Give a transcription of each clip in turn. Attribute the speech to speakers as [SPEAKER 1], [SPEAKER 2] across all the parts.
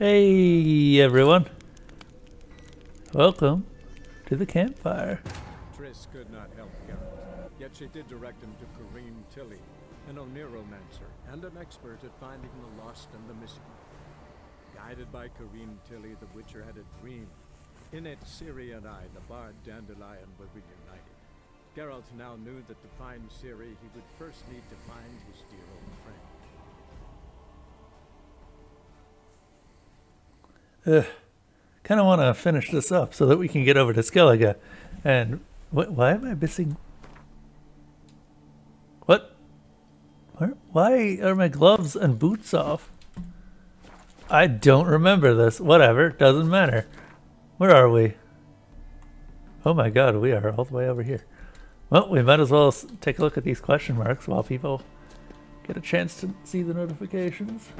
[SPEAKER 1] Hey everyone, welcome to the campfire.
[SPEAKER 2] Triss could not help Geralt, yet she did direct him to Kareem Tilly, an Oniromancer and an expert at finding the lost and the missing. Guided by Kareem Tilly, the Witcher had a dream. In it, Ciri and I, the bard Dandelion, were reunited. Geralt now knew that to find Ciri, he would first need to find his dear old friend.
[SPEAKER 1] Kind of want to finish this up so that we can get over to Skellige. And why am I missing? What? Why are my gloves and boots off? I don't remember this. Whatever, doesn't matter. Where are we? Oh my god, we are all the way over here. Well, we might as well take a look at these question marks while people get a chance to see the notifications.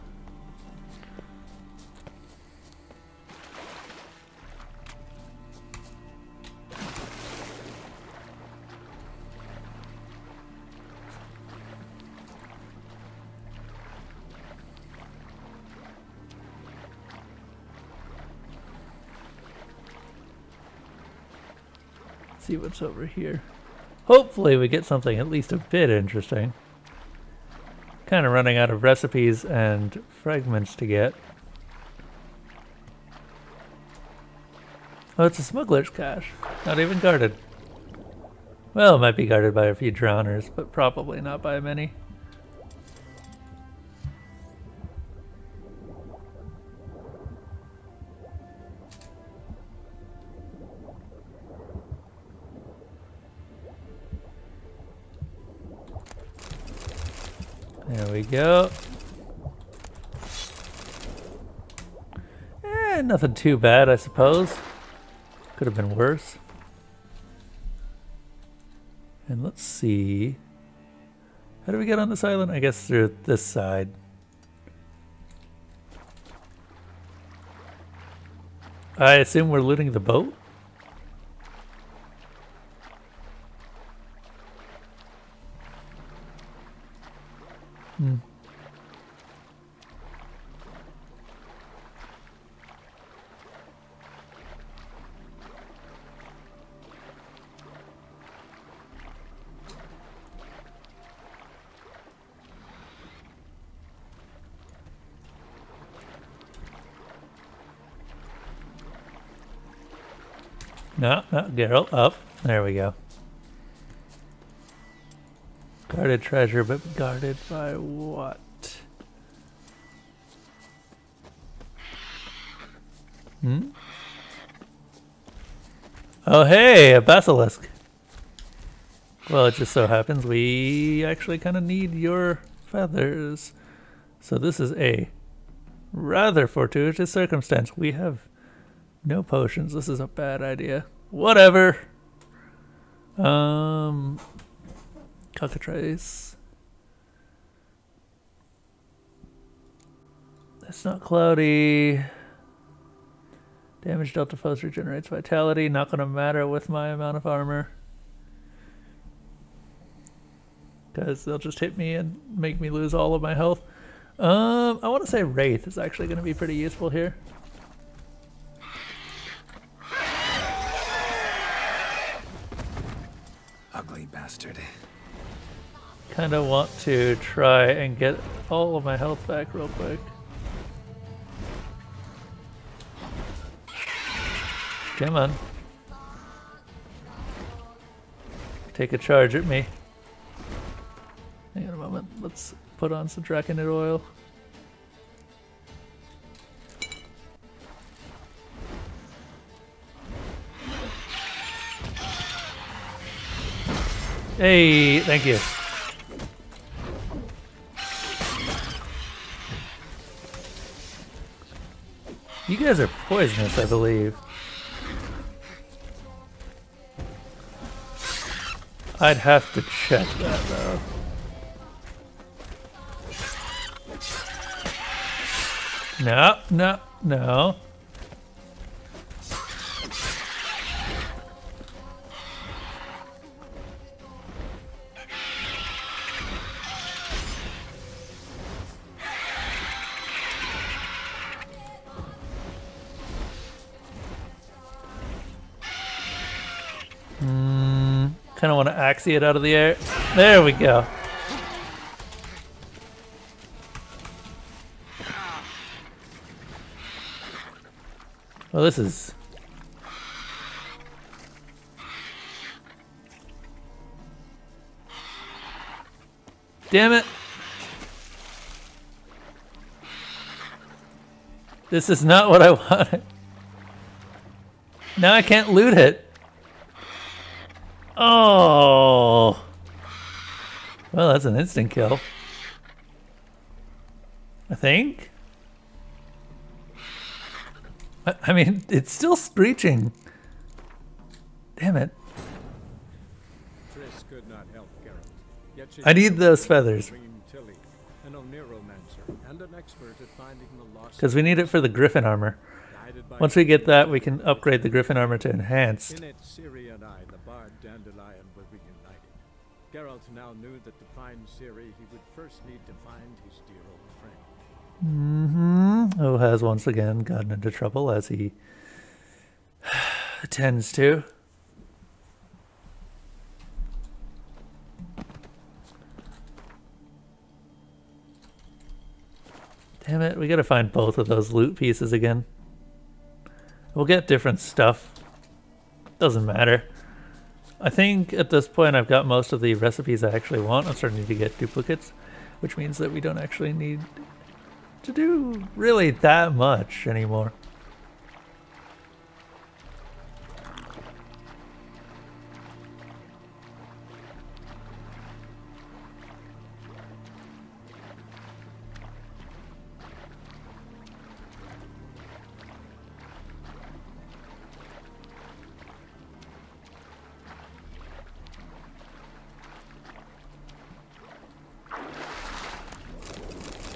[SPEAKER 1] See what's over here. Hopefully we get something at least a bit interesting. Kind of running out of recipes and fragments to get. Oh, it's a smuggler's cache. Not even guarded. Well, it might be guarded by a few drowners, but probably not by many. There we go. Nothing too bad, I suppose. Could have been worse. And let's see. How do we get on this island? I guess through this side. I assume we're looting the boat? Hmm. No, Geralt, up. There we go. Guarded treasure, but guarded by what? Hmm? Oh hey, a basilisk. Well, it just so happens we actually kind of need your feathers. So this is a rather fortuitous circumstance. We have no potions. This is a bad idea. Whatever. Cockatrice. It's not cloudy. Damage dealt to foes regenerates vitality. Not going to matter with my amount of armor. Because they'll just hit me and make me lose all of my health. I want to say Wraith is actually going to be pretty useful here.
[SPEAKER 3] Ugly bastard.
[SPEAKER 1] Kind of want to try and get all of my health back real quick. Come on. Take a charge at me. Hang on a moment. Let's put on some Draconid oil. Hey, thank you. You guys are poisonous, I believe. I'd have to check that though. No, no, no. kind of want to axe it out of the air. There we go. Well, this is... Damn it! This is not what I wanted. Now I can't loot it. Oh! Well, that's an instant kill. I think? I mean, it's still screeching. Damn it.
[SPEAKER 2] Triss could not help Geralt, yet she
[SPEAKER 1] I need those feathers.
[SPEAKER 2] Tilly, an Oneromancer and an expert at finding the lost.
[SPEAKER 1] Because we need it for the Griffin armor. Once we get that, we can upgrade the Griffin armor to enhanced.
[SPEAKER 2] In it, Ciri and I, the bard Dandelion, were reunited. Geralt now knew that to find Ciri, he would first need to find his dear old friend.
[SPEAKER 1] Oh, has once again gotten into trouble, as he tends to. Damn it, we gotta find both of those loot pieces again. We'll get different stuff. Doesn't matter. I think at this point I've got most of the recipes I actually want. I'm starting to get duplicates, which means that we don't actually need to do really that much anymore.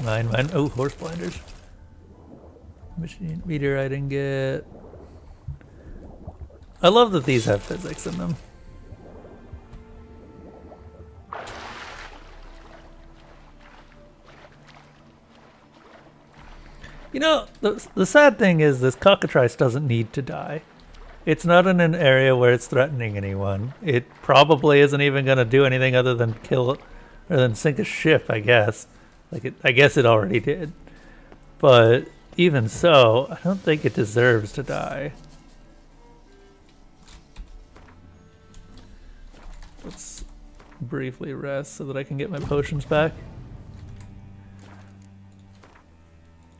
[SPEAKER 1] Mine. Oh, horse blinders. Machine meter I didn't get. I love that these have physics in them. You know, the sad thing is this cockatrice doesn't need to die. It's not in an area where it's threatening anyone. It probably isn't even going to do anything other than kill or than sink a ship, I guess. I guess it already did. But even so, I don't think it deserves to die. Let's briefly rest so that I can get my potions back.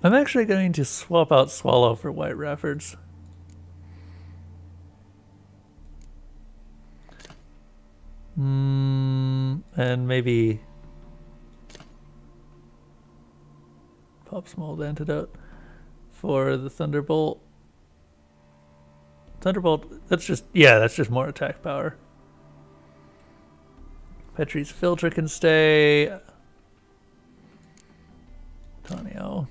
[SPEAKER 1] I'm actually going to swap out Swallow for White Raffords. And maybe Pop's Mold Antidote for the Thunderbolt. Thunderbolt, that's just more attack power. Petrie's Filter can stay. Tonio.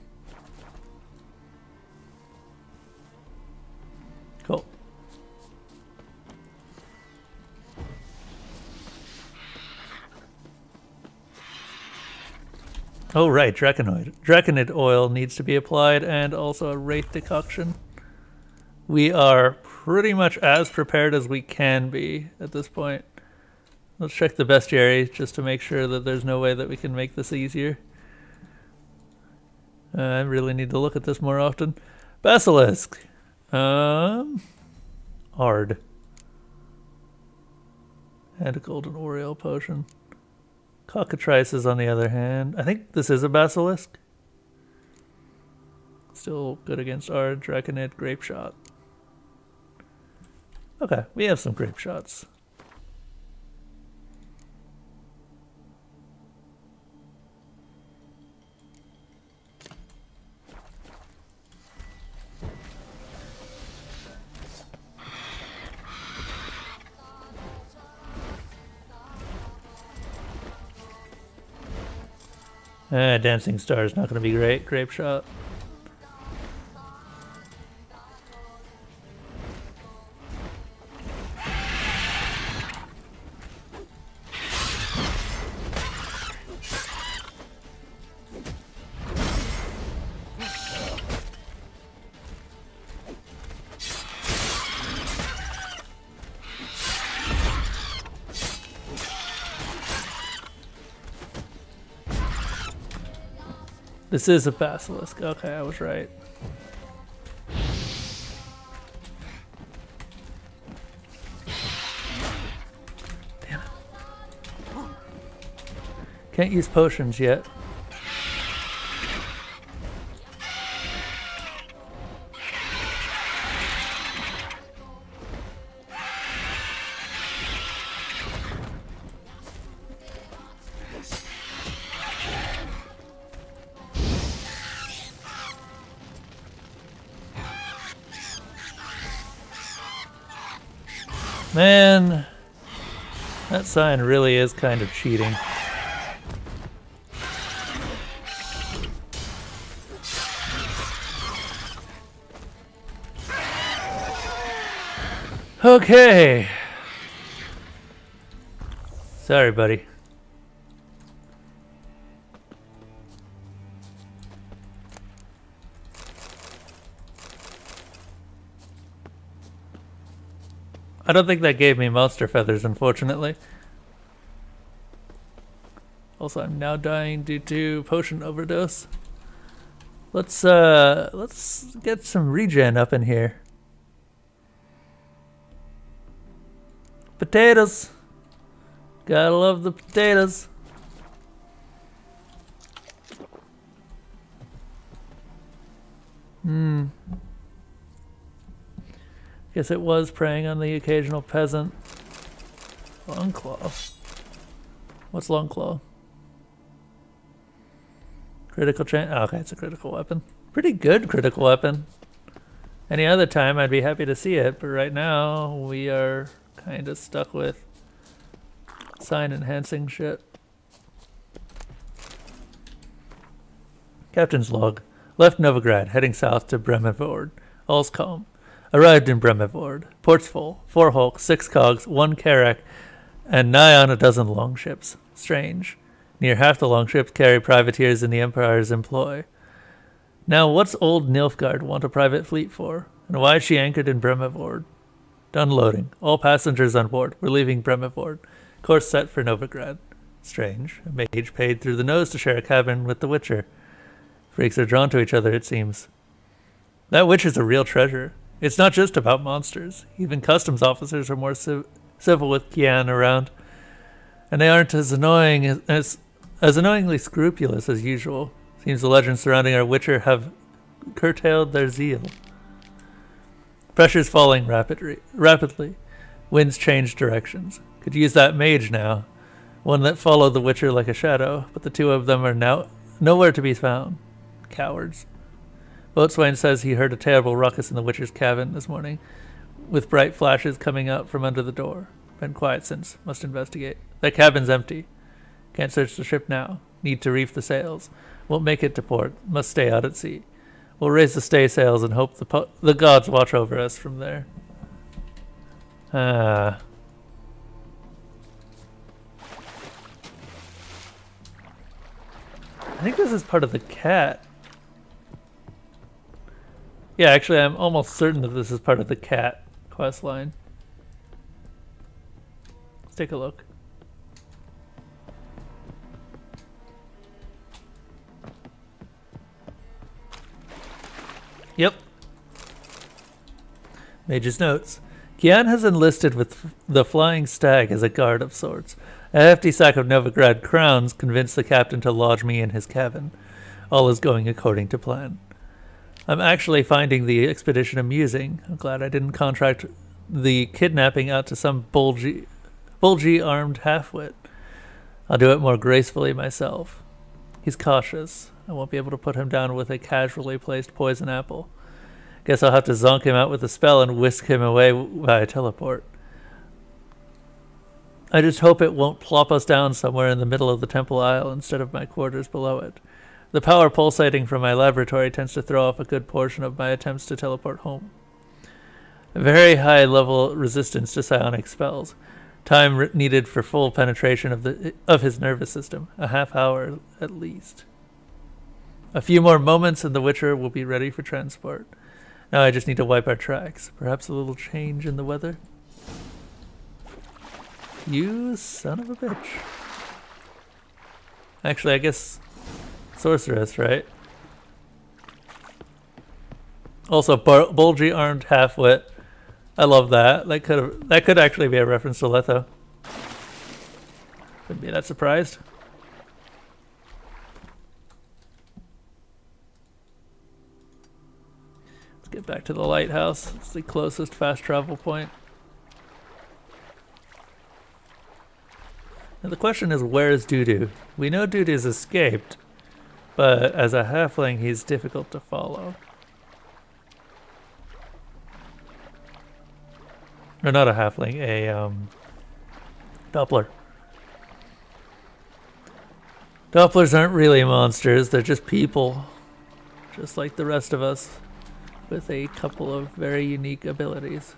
[SPEAKER 1] Cool. Oh right, Draconic. Draconid oil needs to be applied, and also a Wraith decoction. We are pretty much as prepared as we can be at this point. Let's check the bestiary just to make sure that there's no way that we can make this easier. I really need to look at this more often. Basilisk. Ard. And a golden Oriole potion. Cockatrices on the other hand. I think this is a basilisk. Still good against Ard, Draconid, Grape Shot. Okay, we have some grape shots. Dancing Star is not going to be great. Grape Shot. This is a basilisk. Okay, I was right. Damn it. Can't use potions yet. Man, that sign really is kind of cheating. Okay. Sorry, buddy. I don't think that gave me monster feathers, unfortunately. Also, I'm now dying due to potion overdose. Let's get some regen up in here. Potatoes. Gotta love the potatoes. Guess it was preying on the occasional peasant. Longclaw. What's Longclaw? Critical chance. Oh, okay, it's a critical weapon. Pretty good critical weapon. Any other time I'd be happy to see it, but right now we are kind of stuck with sign enhancing shit. Captain's log. Left Novigrad, heading south to Bremivord. All's calm. Arrived in Bremivord. Ports full. 4 hulks, 6 cogs, 1 carrack, and nigh on a dozen longships. Strange. Near half the longships carry privateers in the Empire's employ. Now, what's old Nilfgaard want a private fleet for? And why is she anchored in Bremivord? Done loading. All passengers on board. We're leaving Bremivord. Course set for Novigrad. Strange. A mage paid through the nose to share a cabin with the Witcher. Freaks are drawn to each other, it seems. That witch is a real treasure. It's not just about monsters. Even customs officers are more civil with Kian around. And they aren't as annoying as annoyingly scrupulous as usual. Seems the legends surrounding our Witcher have curtailed their zeal. Pressure's falling rapidly. Winds change directions. Could use that mage now. One that followed the Witcher like a shadow, but the two of them are now nowhere to be found. Cowards. Boatswain says he heard a terrible ruckus in the Witcher's cabin this morning, with bright flashes coming out from under the door. Been quiet since. Must investigate. That cabin's empty. Can't search the ship now. Need to reef the sails. Won't make it to port. Must stay out at sea. We'll raise the staysails and hope the gods watch over us from there. I think this is part of the cat. Yeah, actually, I'm almost certain that this is part of the cat quest line. Let's take a look. Yep. Mage's notes. Kian has enlisted with the Flying Stag as a guard of sorts. A hefty sack of Novigrad crowns convinced the captain to lodge me in his cabin. All is going according to plan. I'm actually finding the expedition amusing. I'm glad I didn't contract the kidnapping out to some bulgy armed halfwit. I'll do it more gracefully myself. He's cautious. I won't be able to put him down with a casually placed poison apple. Guess I'll have to zonk him out with a spell and whisk him away via teleport. I just hope it won't plop us down somewhere in the middle of the temple aisle instead of my quarters below it. The power pulsating from my laboratory tends to throw off a good portion of my attempts to teleport home. A very high level resistance to psionic spells. Time needed for full penetration of his nervous system. A half hour at least. A few more moments and the Witcher will be ready for transport. Now I just need to wipe our tracks. Perhaps a little change in the weather. You son of a bitch. Actually, I guess sorceress, right? Also, bulgy armed half-wit. I love that. That could actually be a reference to Letho. Couldn't be that surprised. Let's get back to the lighthouse. It's the closest fast travel point. Now the question is, where is Dudu? We know Dudu's escaped, but as a halfling, he's difficult to follow. Or not a halfling, a Doppler. Dopplers aren't really monsters, they're just people. Just like the rest of us, with a couple of very unique abilities.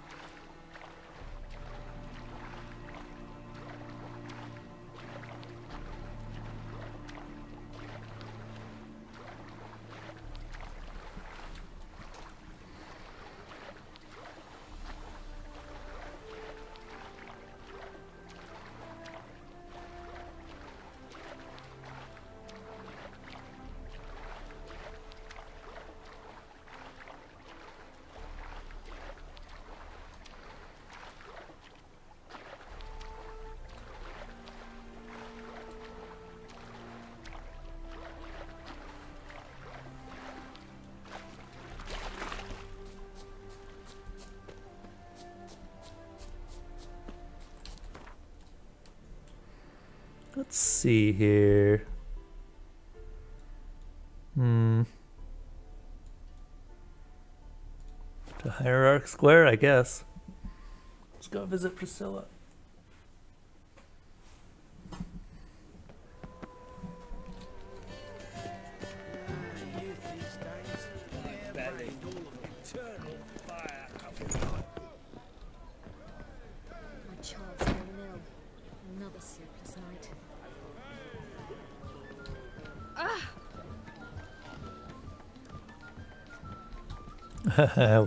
[SPEAKER 1] Let's see here. To Hierarch Square, I guess. Let's go visit Priscilla.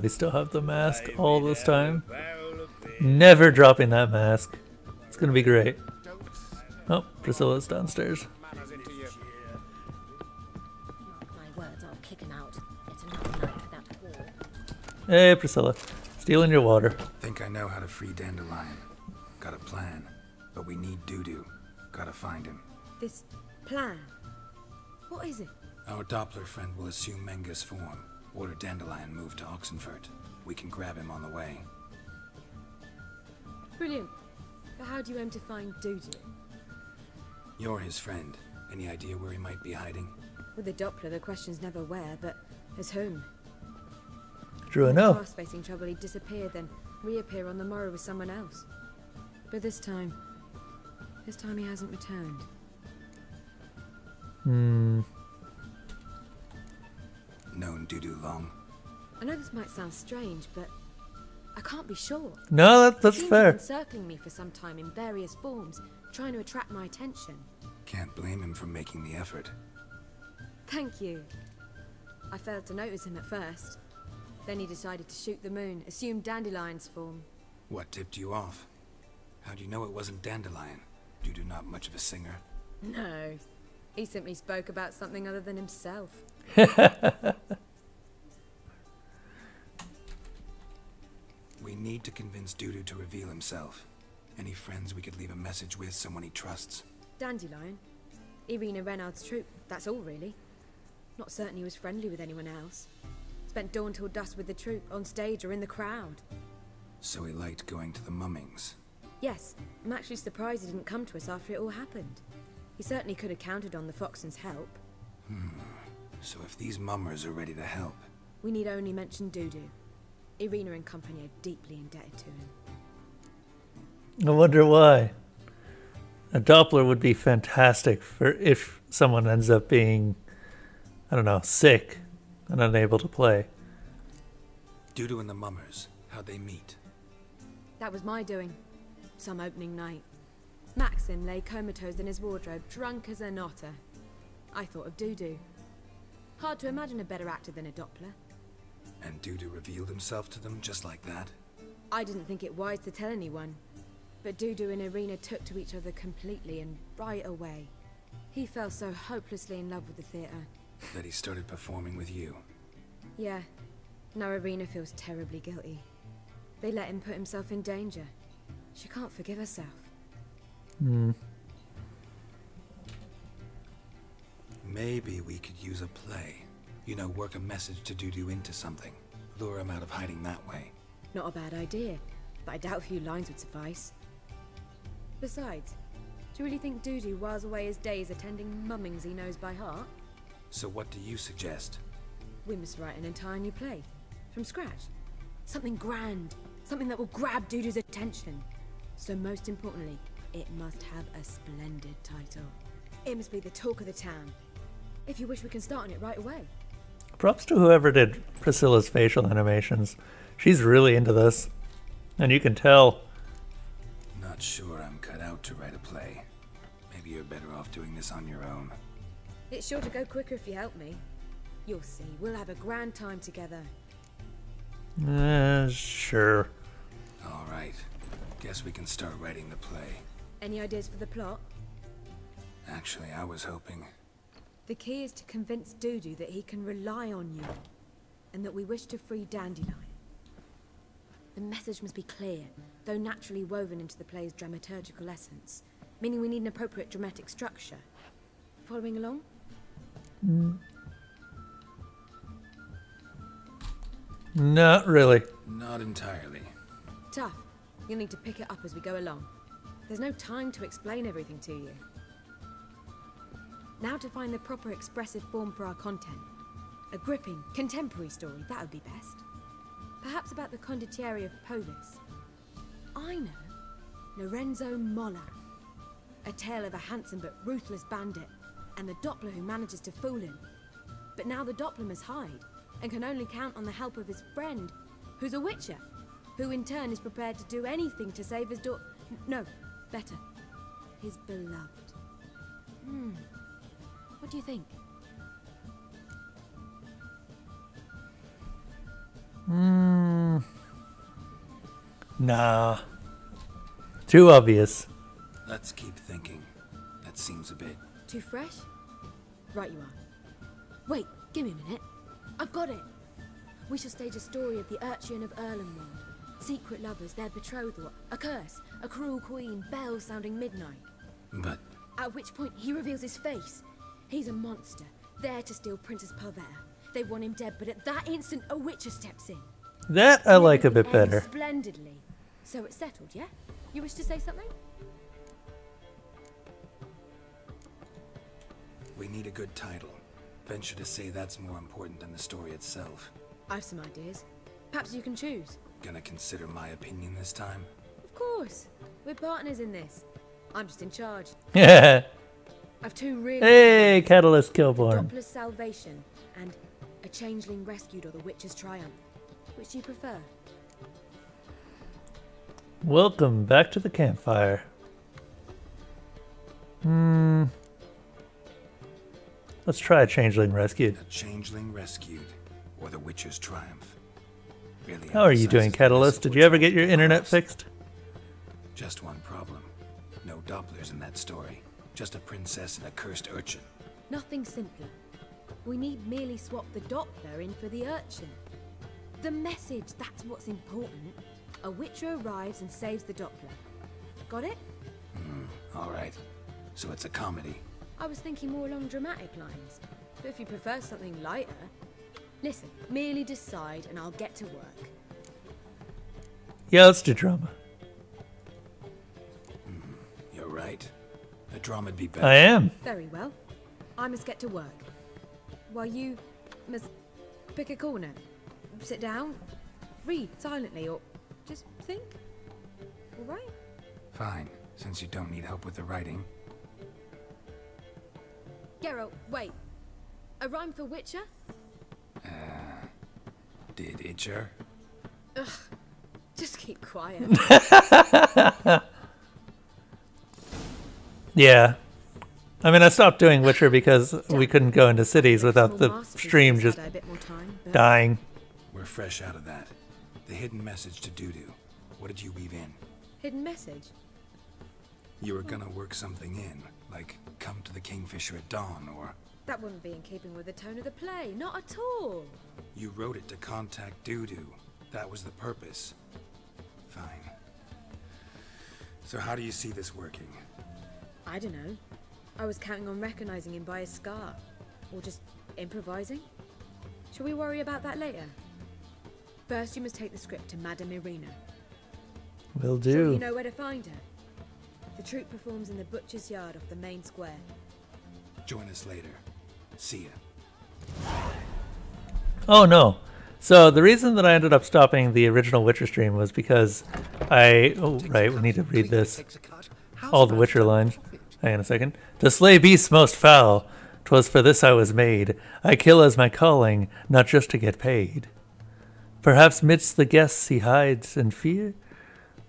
[SPEAKER 1] We still have the mask all this time. Never dropping that mask. It's gonna be great. Oh, Priscilla's downstairs. Hey, Priscilla. Stealing your water.
[SPEAKER 3] Think I know how to free Dandelion. Got a plan, but we need Dudu. Gotta find him.
[SPEAKER 4] This plan? What is it?
[SPEAKER 3] Our Doppler friend will assume Menga's form. Order Dandelion move to Oxenfurt. We can grab him on the way.
[SPEAKER 4] Brilliant. But how do you aim to find Dudu?
[SPEAKER 3] You're his friend. Any idea where he might be hiding?
[SPEAKER 4] With the Doppler, the question's never where, but as whom?
[SPEAKER 1] True enough.
[SPEAKER 4] Last facing trouble, he'd disappear, then reappear on the morrow with someone else. But this time he hasn't returned.
[SPEAKER 3] Known Dudu long?
[SPEAKER 4] I know this might sound strange, but I can't be sure.
[SPEAKER 1] No, that's
[SPEAKER 4] He's
[SPEAKER 1] fair.
[SPEAKER 4] been circling me for some time in various forms, trying to attract my attention.
[SPEAKER 3] Can't blame him for making the effort.
[SPEAKER 4] Thank you. I failed to notice him at first. Then he decided to shoot the moon, assume Dandelion's form.
[SPEAKER 3] What tipped you off? How'd you know it wasn't Dandelion? Dudu not much of a singer?
[SPEAKER 4] No. He simply spoke about something other than himself.
[SPEAKER 3] We need to convince Dudu to reveal himself. Any friends we could leave a message with, someone he trusts?
[SPEAKER 4] Dandelion? Irina Renard's troop, that's all really. Not certain he was friendly with anyone else. Spent dawn till dusk with the troop, on stage or in the crowd.
[SPEAKER 3] So he liked going to the mummings?
[SPEAKER 4] Yes, I'm actually surprised he didn't come to us after it all happened. He certainly could have counted on the Foxen's help.
[SPEAKER 3] So if these mummers are ready to help...
[SPEAKER 4] We need only mention Dudu. Irina and company are deeply indebted to him.
[SPEAKER 1] I wonder why. A Doppler would be fantastic for if someone ends up being, I don't know, sick and unable to play.
[SPEAKER 3] Dudu and the mummers, how'd they meet?
[SPEAKER 4] That was my doing. Some opening night. Maxim lay comatose in his wardrobe, drunk as an otter. I thought of Dudu. Hard to imagine a better actor than a Doppler.
[SPEAKER 3] And Dudu revealed himself to them just like that?
[SPEAKER 4] I didn't think it wise to tell anyone. But Dudu and Irina took to each other completely and right away. He fell so hopelessly in love with the theatre.
[SPEAKER 3] That he started performing with you?
[SPEAKER 4] Yeah. Now Irina feels terribly guilty. They let him put himself in danger. She can't forgive herself.
[SPEAKER 3] Maybe we could use a play. You know, work a message to Dudu into something. Lure him out of hiding that way.
[SPEAKER 4] Not a bad idea, but I doubt a few lines would suffice. Besides, do you really think Dudu whiles away his days attending mummings he knows by heart?
[SPEAKER 3] So what do you suggest?
[SPEAKER 4] We must write an entire new play. From scratch. Something grand. Something that will grab Dudu's attention. So most importantly, it must have a splendid title. It must be the talk of the town. If you wish, we can start on it right away.
[SPEAKER 1] Props to whoever did Priscilla's facial animations. She's really into this. And you can tell.
[SPEAKER 3] Not sure I'm cut out to write a play. Maybe you're better off doing this on your own.
[SPEAKER 4] It's sure to go quicker if you help me. You'll see, we'll have a grand time together.
[SPEAKER 1] Sure.
[SPEAKER 3] All right. Guess we can start writing the play.
[SPEAKER 4] Any ideas for the plot?
[SPEAKER 3] Actually, I was hoping...
[SPEAKER 4] The key is to convince Dudu that he can rely on you, and that we wish to free Dandelion. The message must be clear, though naturally woven into the play's dramaturgical essence, meaning we need an appropriate dramatic structure. Following along?
[SPEAKER 1] Not really.
[SPEAKER 3] Not entirely.
[SPEAKER 4] Tough. You'll need to pick it up as we go along. There's no time to explain everything to you. Now to find the proper expressive form for our content. A gripping, contemporary story, that would be best. Perhaps about the condottieri of Povis. I know. Lorenzo Molla. A tale of a handsome but ruthless bandit, and the Doppler who manages to fool him. But now the Doppler must hide, and can only count on the help of his friend, who's a witcher, who in turn is prepared to do anything to save his no, better, his beloved. What do you think?
[SPEAKER 1] Nah. Too obvious.
[SPEAKER 3] Let's keep thinking. That seems a bit...
[SPEAKER 4] Too fresh? Right you are. Wait, give me a minute. I've got it. We shall stage a story of the urchin of Erlenwald. Secret lovers, their betrothal, a curse, a cruel queen, bells sounding midnight.
[SPEAKER 3] But...
[SPEAKER 4] At which point he reveals his face. He's a monster, there to steal Princess Pavetta. They want him dead, but at that instant a witcher steps in.
[SPEAKER 1] That I like a bit better.
[SPEAKER 4] Splendidly. So it's settled, yeah? You wish to say something?
[SPEAKER 3] We need a good title. Venture to say that's more important than the story itself.
[SPEAKER 4] I've some ideas. Perhaps you can choose.
[SPEAKER 3] Gonna consider my opinion this time?
[SPEAKER 4] Of course. We're partners in this. I'm just in charge.
[SPEAKER 1] Yeah.
[SPEAKER 4] I've two really...
[SPEAKER 1] Hey, Catalyst Killborn.
[SPEAKER 4] Doppler's salvation and a changeling rescued or the witch's triumph. Which do you prefer?
[SPEAKER 1] Welcome back to the campfire. Let's try a changeling rescued.
[SPEAKER 3] A changeling rescued, or the witcher's triumph. Really
[SPEAKER 1] How are you doing, Catalyst? Did you ever get your internet fixed?
[SPEAKER 3] Just one problem. No Dopplers in that story. Just a princess and a cursed urchin.
[SPEAKER 4] Nothing simpler. We need merely swap the Doppler in for the urchin. The message, that's what's important. A witcher arrives and saves the Doppler. Got it?
[SPEAKER 3] Alright. So it's a comedy.
[SPEAKER 4] I was thinking more along dramatic lines. But if you prefer something lighter... Listen, merely decide and I'll get to work.
[SPEAKER 1] Yeah, let's do drama.
[SPEAKER 3] You're right. A drama'd be better.
[SPEAKER 1] I am.
[SPEAKER 4] Very well. I must get to work. While you must pick a corner. Sit down, read silently, or just think. All right?
[SPEAKER 3] Fine, since you don't need help with the writing.
[SPEAKER 4] Geralt, wait. A rhyme for Witcher?
[SPEAKER 3] Did Itcher?
[SPEAKER 4] Ugh. Just keep quiet.
[SPEAKER 1] Yeah. I mean, I stopped doing Witcher because we couldn't go into cities without the stream just dying.
[SPEAKER 3] We're fresh out of that. The hidden message to Dudu. What did you weave in?
[SPEAKER 4] Hidden message?
[SPEAKER 3] You were gonna work something in, like come to the Kingfisher at dawn, or...
[SPEAKER 4] That wouldn't be in keeping with the tone of the play, not at all.
[SPEAKER 3] You wrote it to contact Dudu. That was the purpose. Fine. So how do you see this working?
[SPEAKER 4] I don't know. I was counting on recognizing him by his scar. Or just improvising. Shall we worry about that later? First, you must take the script to Madame Irina.
[SPEAKER 1] Will
[SPEAKER 4] Sure
[SPEAKER 1] do.
[SPEAKER 4] you know where to find her? The troupe performs in the butcher's yard off the main square.
[SPEAKER 3] Join us later. See ya.
[SPEAKER 1] Oh no. So the reason that I ended up stopping the original Witcher stream was because oh right, we need to read this. All the Witcher lines. Hang on a second. To slay beasts most foul, 'twas for this I was made. I kill as my calling, not just to get paid. Perhaps midst the guests he hides in fear.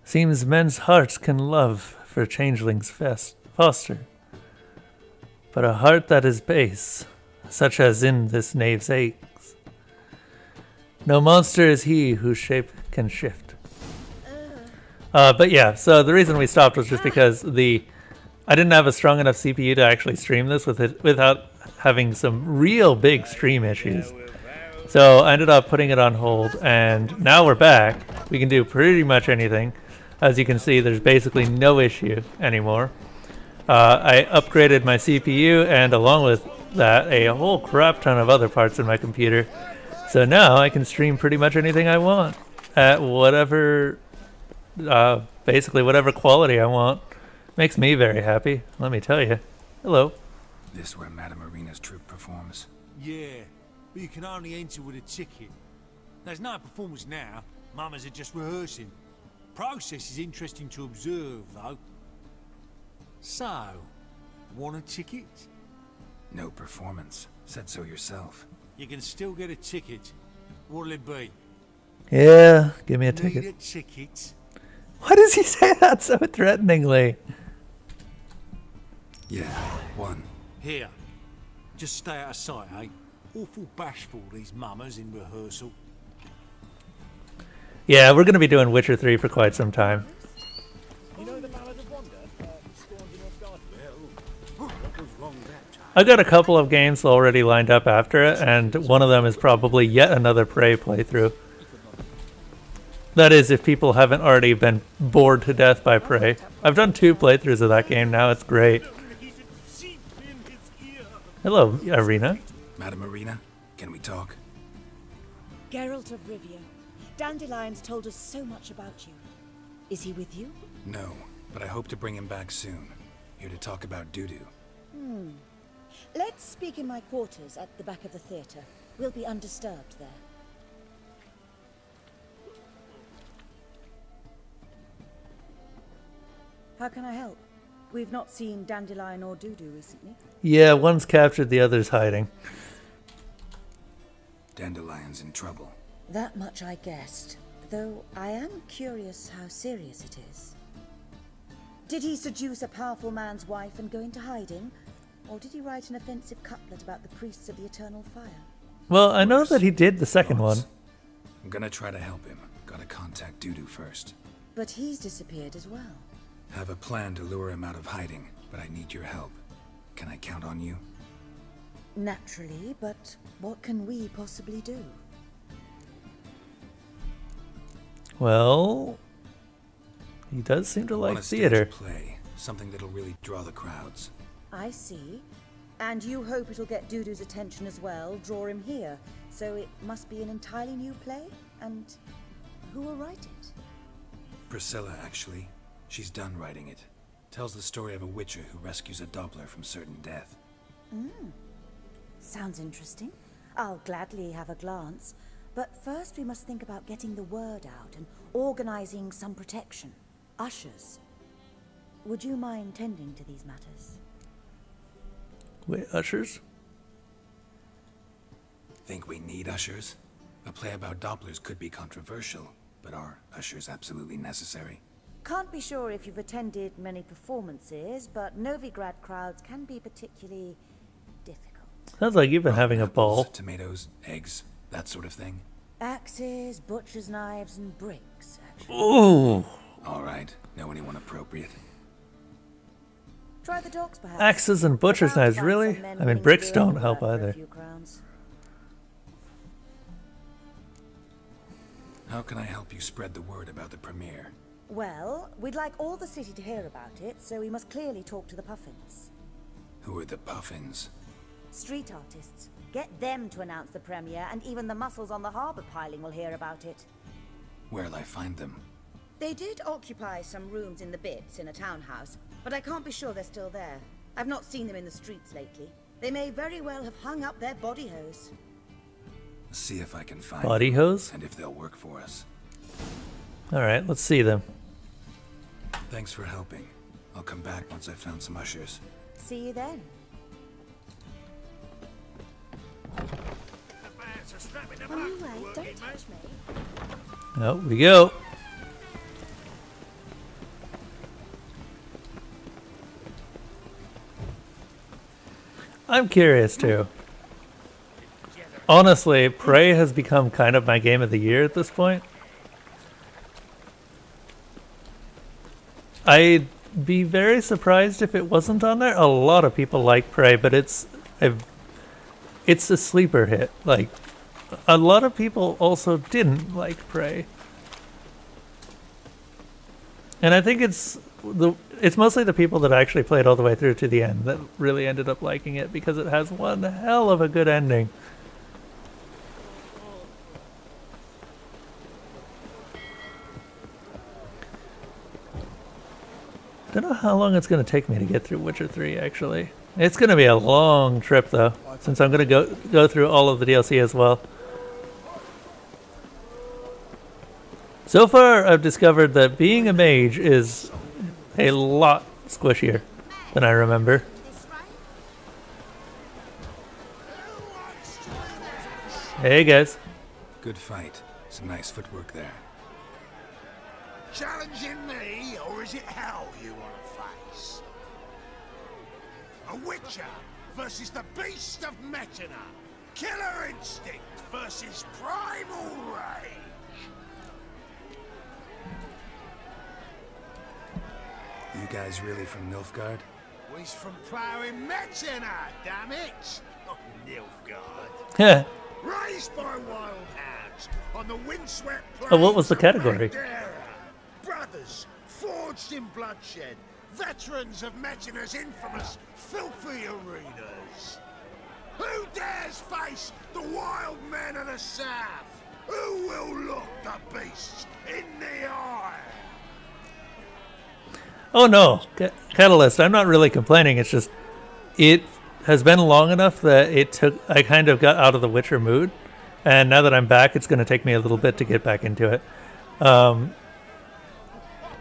[SPEAKER 1] Seems men's hearts can love for changelings foster. But a heart that is base, such as in this knave's aches. No monster is he whose shape can shift. But yeah, so the reason we stopped was just because I didn't have a strong enough CPU to actually stream this without having some real big stream issues. So I ended up putting it on hold, and now we're back. We can do pretty much anything. As you can see, there's basically no issue anymore. I upgraded my CPU, and along with that, a whole crap ton of other parts in my computer. So now I can stream pretty much anything I want at whatever, basically whatever quality I want. Makes me very happy, let me tell you. Hello.
[SPEAKER 3] This where Madame Irina's troupe performs?
[SPEAKER 5] Yeah, but you can only enter with a ticket. There's no performance now. Mamas are just rehearsing. Process is interesting to observe, though. So, want a ticket?
[SPEAKER 3] No performance. Said so yourself.
[SPEAKER 5] You can still get a ticket. What'll it be?
[SPEAKER 1] Yeah, give me a
[SPEAKER 5] Need
[SPEAKER 1] ticket.
[SPEAKER 5] a ticket?
[SPEAKER 1] Why does he say that so threateningly?
[SPEAKER 3] Yeah, one.
[SPEAKER 5] Here. Just stay out of sight, eh? Awful bashful, these mamas in rehearsal.
[SPEAKER 1] Yeah, we're going to be doing Witcher 3 for quite some time.
[SPEAKER 2] You know the Ballad of Wonder? Scorned in Northgard? Well, what was wrong that time?
[SPEAKER 1] I got a couple of games already lined up after it, and one of them is probably yet another Prey playthrough. That is, if people haven't already been bored to death by Prey. I've done 2 playthroughs of that game now, it's great. Hello, Irina.
[SPEAKER 3] Madame Irina, can we talk?
[SPEAKER 6] Geralt of Rivia, Dandelion's told us so much about you. Is he with you?
[SPEAKER 3] No, but I hope to bring him back soon. Here to talk about Dudu.
[SPEAKER 6] Let's speak in my quarters at the back of the theatre. We'll be undisturbed there. How can I help? We've not seen Dandelion or Dudu recently.
[SPEAKER 1] Yeah, one's captured, the other's hiding.
[SPEAKER 3] Dandelion's in trouble.
[SPEAKER 6] That much I guessed, though I am curious how serious it is. Did he seduce a powerful man's wife and go into hiding? Or did he write an offensive couplet about the priests of the eternal fire?
[SPEAKER 1] Well, I know that he did the second one.
[SPEAKER 3] I'm gonna try to help him. Gotta contact Dudu first.
[SPEAKER 6] But he's disappeared as well.
[SPEAKER 3] Have a plan to lure him out of hiding, but I need your help. Can I count on you?
[SPEAKER 6] Naturally, but what can we possibly do?
[SPEAKER 1] Well, he does seem to like
[SPEAKER 3] Want to stage
[SPEAKER 1] theater.
[SPEAKER 3] a play, something that'll really draw the crowds.
[SPEAKER 6] I see. And you hope it'll get Dudu's attention as well, draw him here. So it must be an entirely new play? And who will write it?
[SPEAKER 3] Priscilla, actually. She's done writing it. Tells the story of a witcher who rescues a Doppler from certain death.
[SPEAKER 6] Sounds interesting. I'll gladly have a glance. But first we must think about getting the word out and organizing some protection. Ushers. Would you mind tending to these matters?
[SPEAKER 1] Wait, ushers?
[SPEAKER 3] Think we need ushers? A play about Dopplers could be controversial, but are ushers absolutely necessary?
[SPEAKER 6] Can't be sure if you've attended many performances, but Novigrad crowds can be particularly difficult.
[SPEAKER 1] Sounds like you've been
[SPEAKER 3] Rotten
[SPEAKER 1] having a
[SPEAKER 3] apples,
[SPEAKER 1] ball.
[SPEAKER 3] Tomatoes, eggs, that sort of thing.
[SPEAKER 6] Axes, butcher's knives, and bricks, actually.
[SPEAKER 1] Ooh!
[SPEAKER 3] All right, know anyone appropriate?
[SPEAKER 6] Try the dogs, perhaps.
[SPEAKER 1] Axes and butcher's knives, really? I mean, bricks don't help either.
[SPEAKER 3] How can I help you spread the word about the premiere?
[SPEAKER 6] Well, we'd like all the city to hear about it, so we must clearly talk to the Puffins.
[SPEAKER 3] Who are the Puffins?
[SPEAKER 6] Street artists. Get them to announce the premiere, and even the muscles on the harbour piling will hear about it.
[SPEAKER 3] Where'll I find them?
[SPEAKER 6] They did occupy some rooms in the Bits in a townhouse, but I can't be sure they're still there. I've not seen them in the streets lately. They may very well have hung up their body hose.
[SPEAKER 3] See if I can find
[SPEAKER 1] Body
[SPEAKER 3] them,
[SPEAKER 1] hose?
[SPEAKER 3] and if they'll work for us.
[SPEAKER 1] Alright, let's see them.
[SPEAKER 3] Thanks for helping. I'll come back once I've found some ushers.
[SPEAKER 6] See you then. Anyway, don't touch me.
[SPEAKER 1] Out we go. I'm curious too. Honestly, Prey has become kind of my game of the year at this point. I'd be very surprised if it wasn't on there. A lot of people like Prey, but it's a sleeper hit. Like, a lot of people also didn't like Prey. And I think it's mostly the people that actually played all the way through to the end that really ended up liking it, because it has one hell of a good ending. Don't know how long it's going to take me to get through Witcher 3, actually. It's going to be a long trip, though, since I'm going to go through all of the DLC as well. So far, I've discovered that being a mage is a lot squishier than I remember. Hey, guys.
[SPEAKER 3] Good fight. Some nice footwork there.
[SPEAKER 5] Challenging me, or is it hell you want to face? A Witcher versus the beast of Metina. Killer instinct versus primal rage.
[SPEAKER 3] You guys really from Nilfgaard?
[SPEAKER 5] We's from ploughing Metina, damn it! Not Nilfgaard.
[SPEAKER 1] Yeah.
[SPEAKER 5] Raised by wild hounds on the windswept
[SPEAKER 1] Oh, what was the
[SPEAKER 5] plains of
[SPEAKER 1] category?
[SPEAKER 5] Bandera. Brothers, forged in bloodshed, veterans of Metina's infamous filthy arenas. Who dares face the wild men of the south? Who will look the beasts in the eye?
[SPEAKER 1] Oh no, Catalyst, I'm not really complaining. It's just, it has been long enough that I kind of got out of the Witcher mood. And now that I'm back, it's going to take me a little bit to get back into it.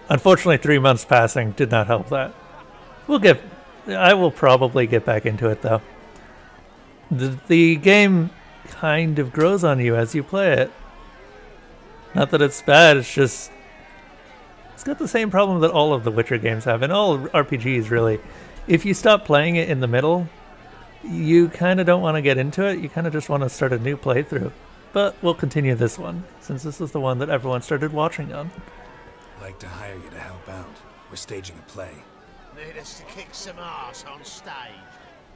[SPEAKER 1] Unfortunately, 3 months passing did not help that. I will probably get back into it, though. The game kind of grows on you as you play it. Not that it's bad, it's just... It's got the same problem that all of the Witcher games have, and all RPGs, really. If you stop playing it in the middle, you kind of don't want to get into it. You kind of just want to start a new playthrough. But we'll continue this one, since this is the one that everyone started watching on.
[SPEAKER 3] Like to hire you to help out. We're staging a play.
[SPEAKER 5] Need us to kick some ass on stage.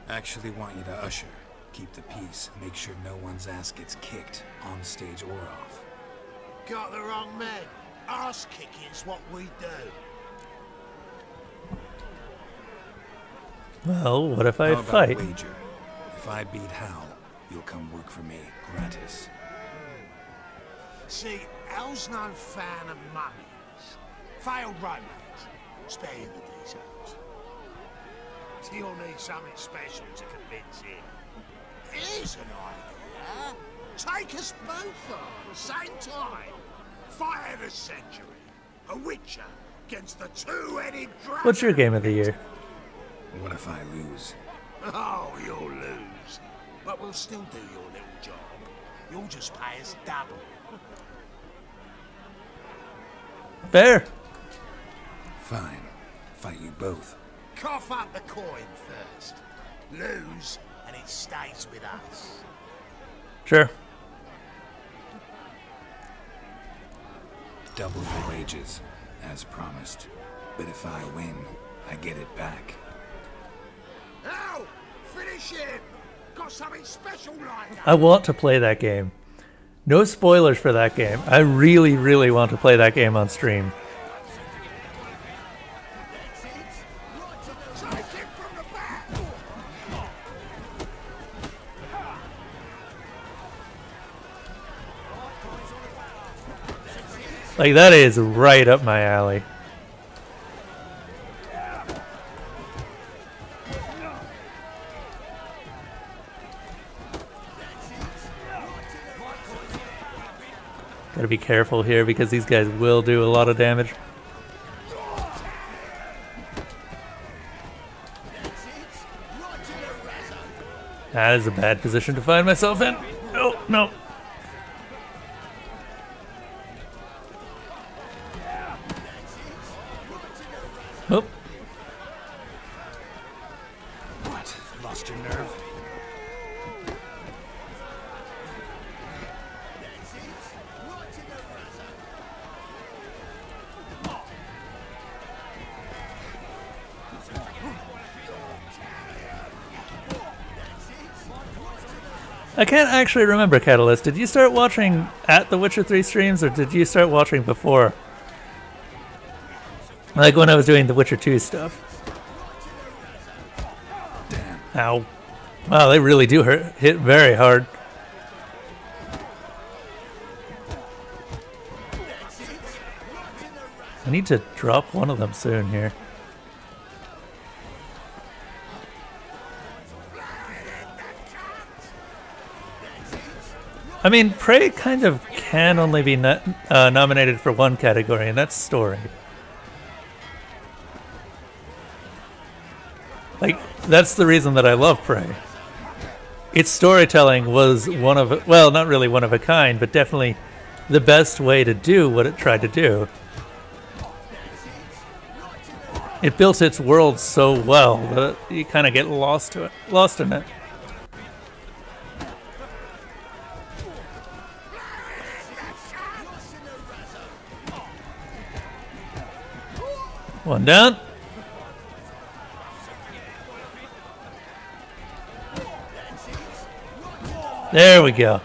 [SPEAKER 3] Actually want you to usher. Keep the peace. Make sure no one's ass gets kicked, on stage or off.
[SPEAKER 5] Got the wrong man. Ass kicking's what we do.
[SPEAKER 1] Well, what if I
[SPEAKER 3] How about
[SPEAKER 1] fight?
[SPEAKER 3] a wager? If I beat Hal, you'll come work for me, gratis.
[SPEAKER 5] See, Hal's no fan of mummies. Failed romance. Spare you the details. You'll need something special to convince him. Here's an idea. Take us both on, same time. Fight of the century. A Witcher against the two-headed dragon.
[SPEAKER 1] What's your game of the year?
[SPEAKER 3] What if I lose?
[SPEAKER 5] Oh, you'll lose. But we'll still do your little job. You'll just pay us double.
[SPEAKER 1] Fair.
[SPEAKER 3] Fine. Fight you both.
[SPEAKER 5] Cough up the coin first. Lose, and it stays with us.
[SPEAKER 1] Sure.
[SPEAKER 3] Double your wages, as promised. But if I win, I get it back.
[SPEAKER 7] Ow! Finish him! Got something special like that!
[SPEAKER 1] I want to play that game. No spoilers for that game. I really, really want to play that game on stream.
[SPEAKER 7] Take him from the back!
[SPEAKER 1] Like, that is right up my alley. Gotta be careful here because these guys will do a lot of damage. That is a bad position to find myself in. Oh, no. Oh.
[SPEAKER 3] What? Lost your nerve?
[SPEAKER 1] I can't actually remember, Catalyst. Did you start watching at the Witcher 3 streams, or did you start watching before? Like when I was doing the Witcher 2 stuff.
[SPEAKER 3] Damn.
[SPEAKER 1] Ow. Wow, they really do hit very hard. I need to drop one of them soon here. I mean, Prey kind of can only be nominated for one category, and that's story. Like, that's the reason that I love Prey. Its storytelling was one of, well, not really one of a kind, but definitely the best way to do what it tried to do. It built its world so well that you kind of get lost in it. One down. There we go.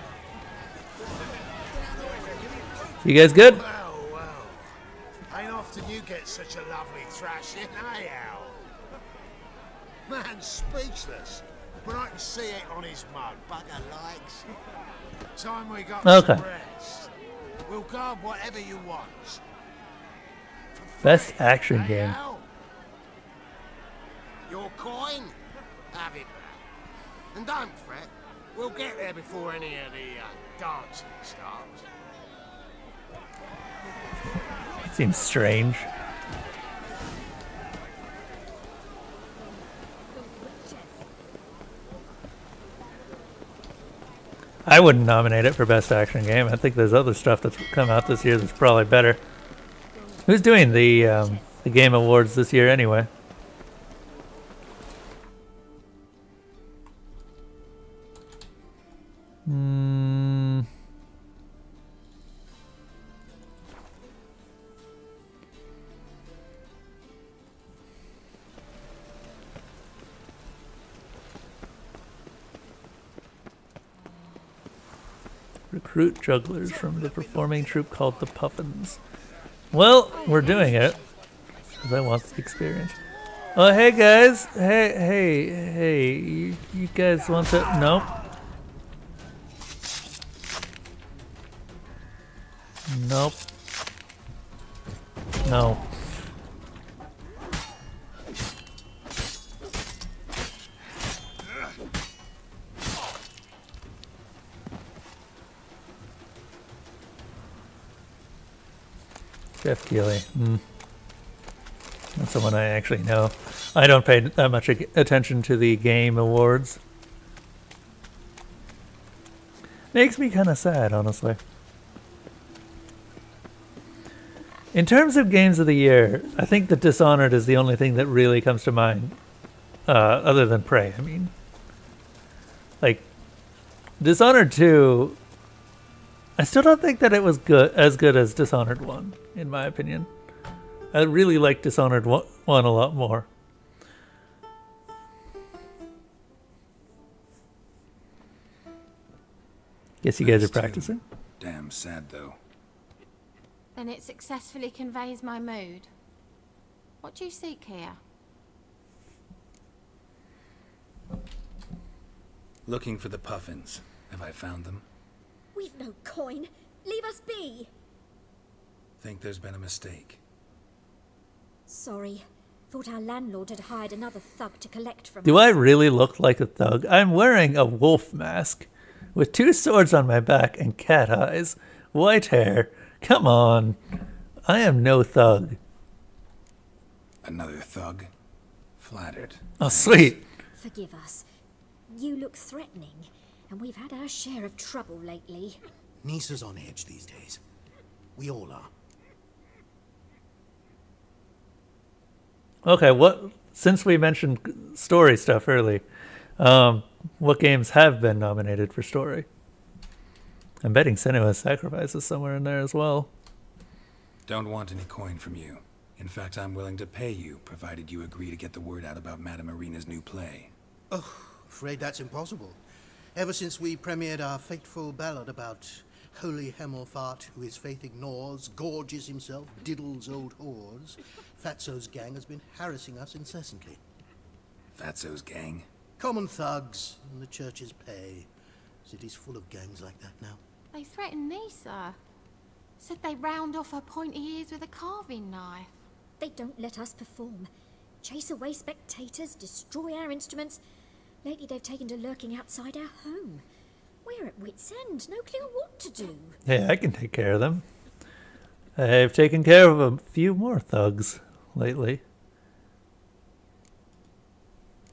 [SPEAKER 1] You guys good?
[SPEAKER 7] Well. Ain't often you get such a lovely thrashing, eh, Al? Man's speechless, but I can see it on his mug. Bugger likes. Time we got
[SPEAKER 1] Okay.
[SPEAKER 7] some rest. We'll guard whatever you want.
[SPEAKER 1] Best action
[SPEAKER 7] Hey,
[SPEAKER 1] game.
[SPEAKER 7] Al? Your coin? Have it back. And don't fret. We'll get there before any of the dancing starts.
[SPEAKER 1] Seems strange. I wouldn't nominate it for best action game. I think there's other stuff that's come out this year that's probably better. Who's doing the Game Awards this year anyway? Recruit jugglers from the performing troupe called the Puffins. Well, we're doing it, because I want the experience. Oh, hey guys! Hey, you guys want to... Nope. Nope. No. Jeff Keighley. That's someone I actually know. I don't pay that much attention to the Game Awards. Makes me kind of sad, honestly. In terms of games of the year, I think that Dishonored is the only thing that really comes to mind, other than Prey. I mean, like, Dishonored 2, I still don't think that it was as good as Dishonored 1, in my opinion. I really like Dishonored 1 a lot more. Guess you guys are
[SPEAKER 3] Nice too.
[SPEAKER 1] practicing.
[SPEAKER 3] Damn sad, though.
[SPEAKER 8] Then it successfully conveys my mood. What do you seek here?
[SPEAKER 3] Looking for the puffins. Have I found them?
[SPEAKER 9] We've no coin. Leave us be.
[SPEAKER 3] Think there's been a mistake.
[SPEAKER 9] Sorry. Thought our landlord had hired another thug to collect from
[SPEAKER 1] Do
[SPEAKER 9] us.
[SPEAKER 1] I really look like a thug? I'm wearing a wolf mask with 2 swords on my back and cat eyes, white hair. Come on. I am no thug.
[SPEAKER 3] Another thug? Flattered.
[SPEAKER 1] Oh, sweet.
[SPEAKER 9] Forgive us. You look threatening, and we've had our share of trouble lately.
[SPEAKER 10] Nisa's on edge these days. We all are.
[SPEAKER 1] Okay, since we mentioned story stuff early, what games have been nominated for story? I'm betting Senua's Sacrifice is somewhere in there as well.
[SPEAKER 3] Don't want any coin from you. In fact, I'm willing to pay you, provided you agree to get the word out about Madame Irina's new play.
[SPEAKER 10] Oh, afraid that's impossible. Ever since we premiered our fateful ballad about Holy Hemmelfart, who his faith ignores, gorges himself, diddles old whores, Fatso's gang has been harassing us incessantly.
[SPEAKER 3] Fatso's gang?
[SPEAKER 10] Common thugs in the church's pay. City's full of gangs like that now.
[SPEAKER 8] They threatened Nisa. Said they round off her pointy ears with a carving knife.
[SPEAKER 9] They don't let us perform. Chase away spectators, destroy our instruments. Lately they've taken to lurking outside our home. We're at wit's end, no clue what to do.
[SPEAKER 1] Hey, I can take care of them. I've taken care of a few more thugs lately.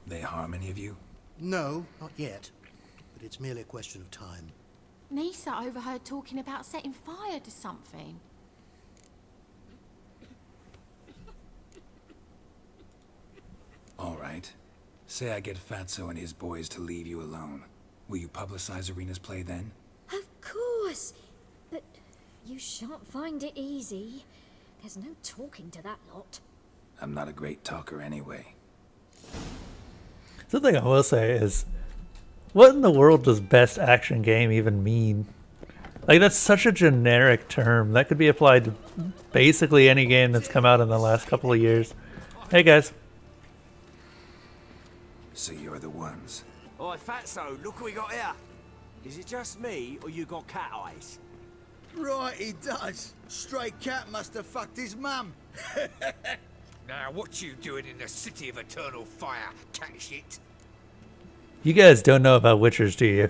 [SPEAKER 3] They harm any of you?
[SPEAKER 10] No, not yet. But it's merely a question of time.
[SPEAKER 8] Nisa overheard talking about setting fire to something.
[SPEAKER 3] All right. Say I get Fatso and his boys to leave you alone. Will you publicize Irina's play then?
[SPEAKER 9] Of course. But you shan't find it easy. There's no talking to that lot.
[SPEAKER 3] I'm not a great talker anyway.
[SPEAKER 1] Something I will say is, what in the world does best action game even mean? Like, that's such a generic term. That could be applied to basically any game that's come out in the last couple of years. Hey, guys.
[SPEAKER 3] So you're the ones.
[SPEAKER 11] Oi, Fatso, look what we got here. Is it just me, or you got cat eyes?
[SPEAKER 12] Right, he does. Stray cat must have fucked his mum.
[SPEAKER 13] Now, what you doing in the city of eternal fire, cat shit?
[SPEAKER 1] You guys don't know about Witchers, do you?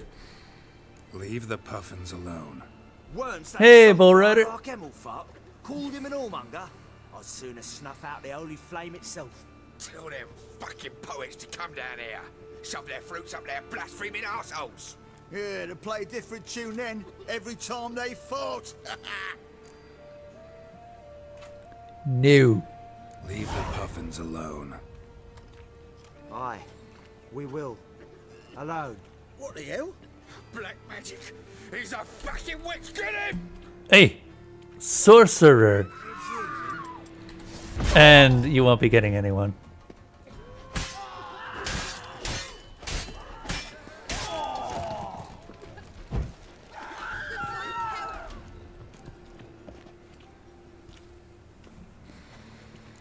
[SPEAKER 3] Leave the puffins alone.
[SPEAKER 1] Hey, Bull Rider.
[SPEAKER 11] Like Hemmelfart, called him an whoremonger. I'd sooner snuff out the holy flame itself.
[SPEAKER 13] Tell them fucking poets to come down here. Shove their fruits up their blaspheming arseholes.
[SPEAKER 12] Yeah, to play a different tune then, every time they fought.
[SPEAKER 1] No.
[SPEAKER 3] Leave the puffins alone.
[SPEAKER 11] Aye, we will. Alone.
[SPEAKER 12] What the hell?
[SPEAKER 13] Black magic. He's a fucking witch. Get him!
[SPEAKER 1] Hey, sorcerer. And you won't be getting anyone.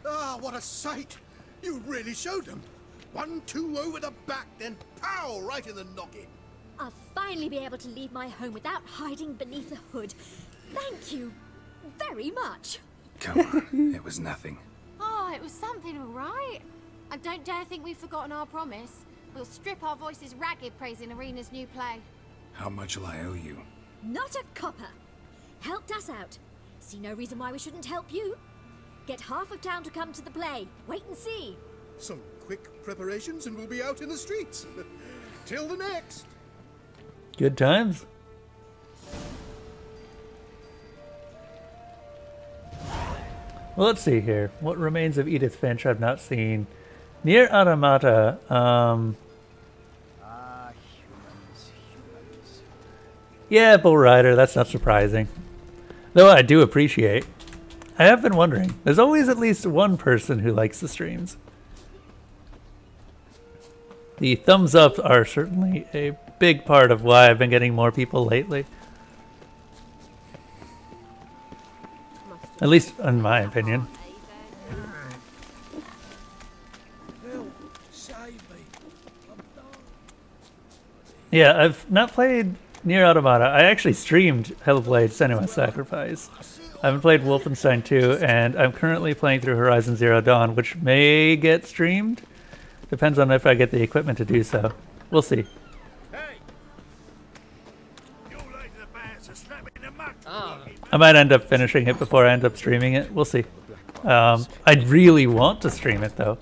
[SPEAKER 10] Ah, what a sight! You really showed them. 1-2 over the back, then pow, right in the noggin.
[SPEAKER 9] I'll finally be able to leave my home without hiding beneath a hood. Thank you very much.
[SPEAKER 3] Come on, it was nothing.
[SPEAKER 8] Oh, it was something, all right. I don't dare think we've forgotten our promise. We'll strip our voices ragged praising Irina's new play.
[SPEAKER 3] How much will I owe you?
[SPEAKER 9] Not a copper. Helped us out. See no reason why we shouldn't help you. Get half of town to come to the play. Wait and see.
[SPEAKER 10] Some quick preparations and we'll be out in the streets. Till the next.
[SPEAKER 1] Good times. Well, let's see here. What remains of Edith Finch I've not seen? Near Automata.
[SPEAKER 12] Humans.
[SPEAKER 1] Yeah, Bull Rider. That's not surprising. Though I do appreciate. I have been wondering. There's always at least one person who likes the streams. The thumbs up are certainly a big part of why I've been getting more people lately. At least in my opinion. Yeah, I've not played Nier Automata. I actually streamed Hellblade: Senua's Sacrifice. I haven't played Wolfenstein 2, and I'm currently playing through Horizon Zero Dawn, which may get streamed. Depends on if I get the equipment to do so. We'll see. I might end up finishing it before I end up streaming it. We'll see. I really want to stream it, though.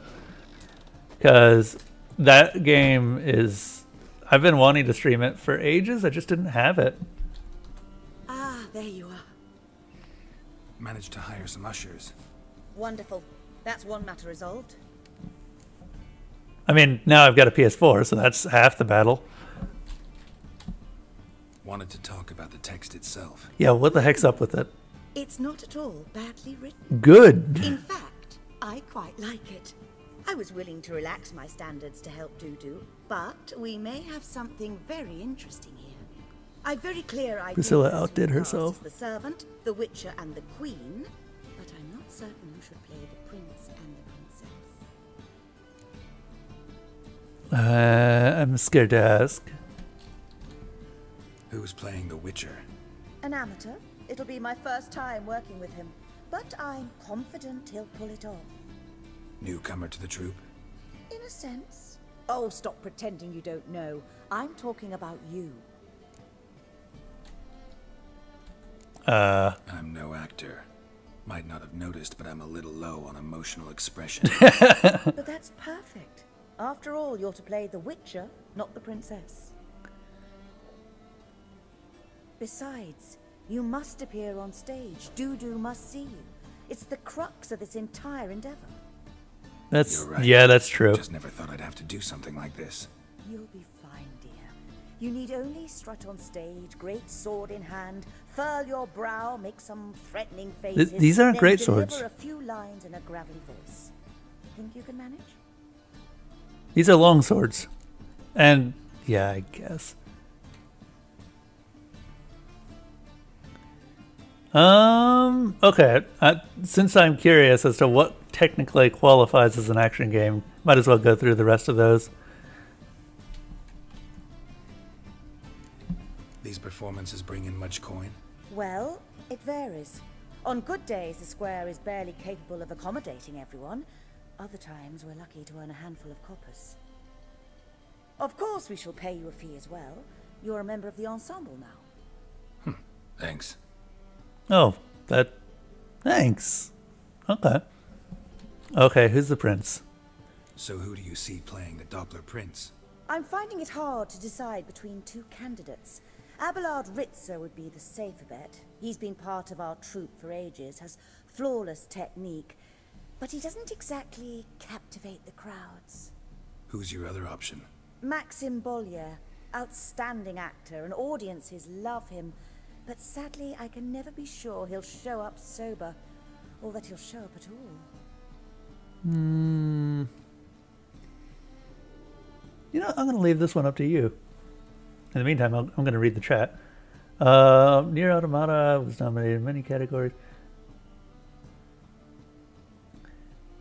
[SPEAKER 1] Because that game is... I've been wanting to stream it for ages. I just didn't have it.
[SPEAKER 6] Ah, there you are.
[SPEAKER 3] Managed to hire some ushers.
[SPEAKER 6] Wonderful. That's one matter resolved.
[SPEAKER 1] I mean, now I've got a PS4, so that's half the battle.
[SPEAKER 3] Wanted to talk about the text itself.
[SPEAKER 1] Yeah, what the heck's up with it?
[SPEAKER 6] It's not at all badly written.
[SPEAKER 1] Good.
[SPEAKER 6] In fact, I quite like it. I was willing to relax my standards to help Dudu, but we may have something very interesting here. I've very clear ideas.
[SPEAKER 1] Priscilla outdid herself.
[SPEAKER 6] The servant, the witcher, and the queen, but I'm not certain who should play the prince and the princess.
[SPEAKER 1] I'm scared to ask.
[SPEAKER 3] Who's playing the Witcher?
[SPEAKER 6] An amateur. It'll be my first time working with him, but I'm confident he'll pull it off.
[SPEAKER 3] Newcomer to the troupe?
[SPEAKER 6] In a sense. Oh, stop pretending you don't know. I'm talking about you.
[SPEAKER 3] I'm no actor. Might not have noticed, but I'm a little low on emotional expression.
[SPEAKER 6] But that's perfect. After all, you're to play the Witcher, not the princess. Besides, you must appear on stage. Dudu must see you. It's the crux of this entire endeavor.
[SPEAKER 1] That's
[SPEAKER 3] You're right.
[SPEAKER 1] Yeah, that's true.
[SPEAKER 3] Just never thought I'd have to do something like this.
[SPEAKER 6] You'll be fine, dear. You need only strut on stage, great sword in hand, furl your brow, make some threatening faces.
[SPEAKER 1] These aren't
[SPEAKER 6] then
[SPEAKER 1] great
[SPEAKER 6] deliver
[SPEAKER 1] swords.
[SPEAKER 6] a few lines in a gravelly voice. Think you can manage?
[SPEAKER 1] These are long swords. And yeah, I guess. Okay. Since I'm curious as to what technically qualifies as an action game, might as well go through the rest of those.
[SPEAKER 3] These performances bring in much coin?
[SPEAKER 6] Well, it varies. On good days, the square is barely capable of accommodating everyone. Other times, we're lucky to earn a handful of coppers. Of course, we shall pay you a fee as well. You're a member of the ensemble now.
[SPEAKER 3] Thanks.
[SPEAKER 1] Oh, thanks. Okay. Okay, who's the prince?
[SPEAKER 3] So who do you see playing the Doppler Prince?
[SPEAKER 6] I'm finding it hard to decide between two candidates. Abelard Ritzer would be the safer bet. He's been part of our troupe for ages, has flawless technique, but he doesn't exactly captivate the crowds.
[SPEAKER 3] Who's your other option?
[SPEAKER 6] Maxim Bollier, outstanding actor, and audiences love him. But sadly, I can never be sure he'll show up sober, or that he'll show up at all.
[SPEAKER 1] You know, I'm going to leave this one up to you. In the meantime, I'm going to read the chat. Nier Automata was nominated in many categories.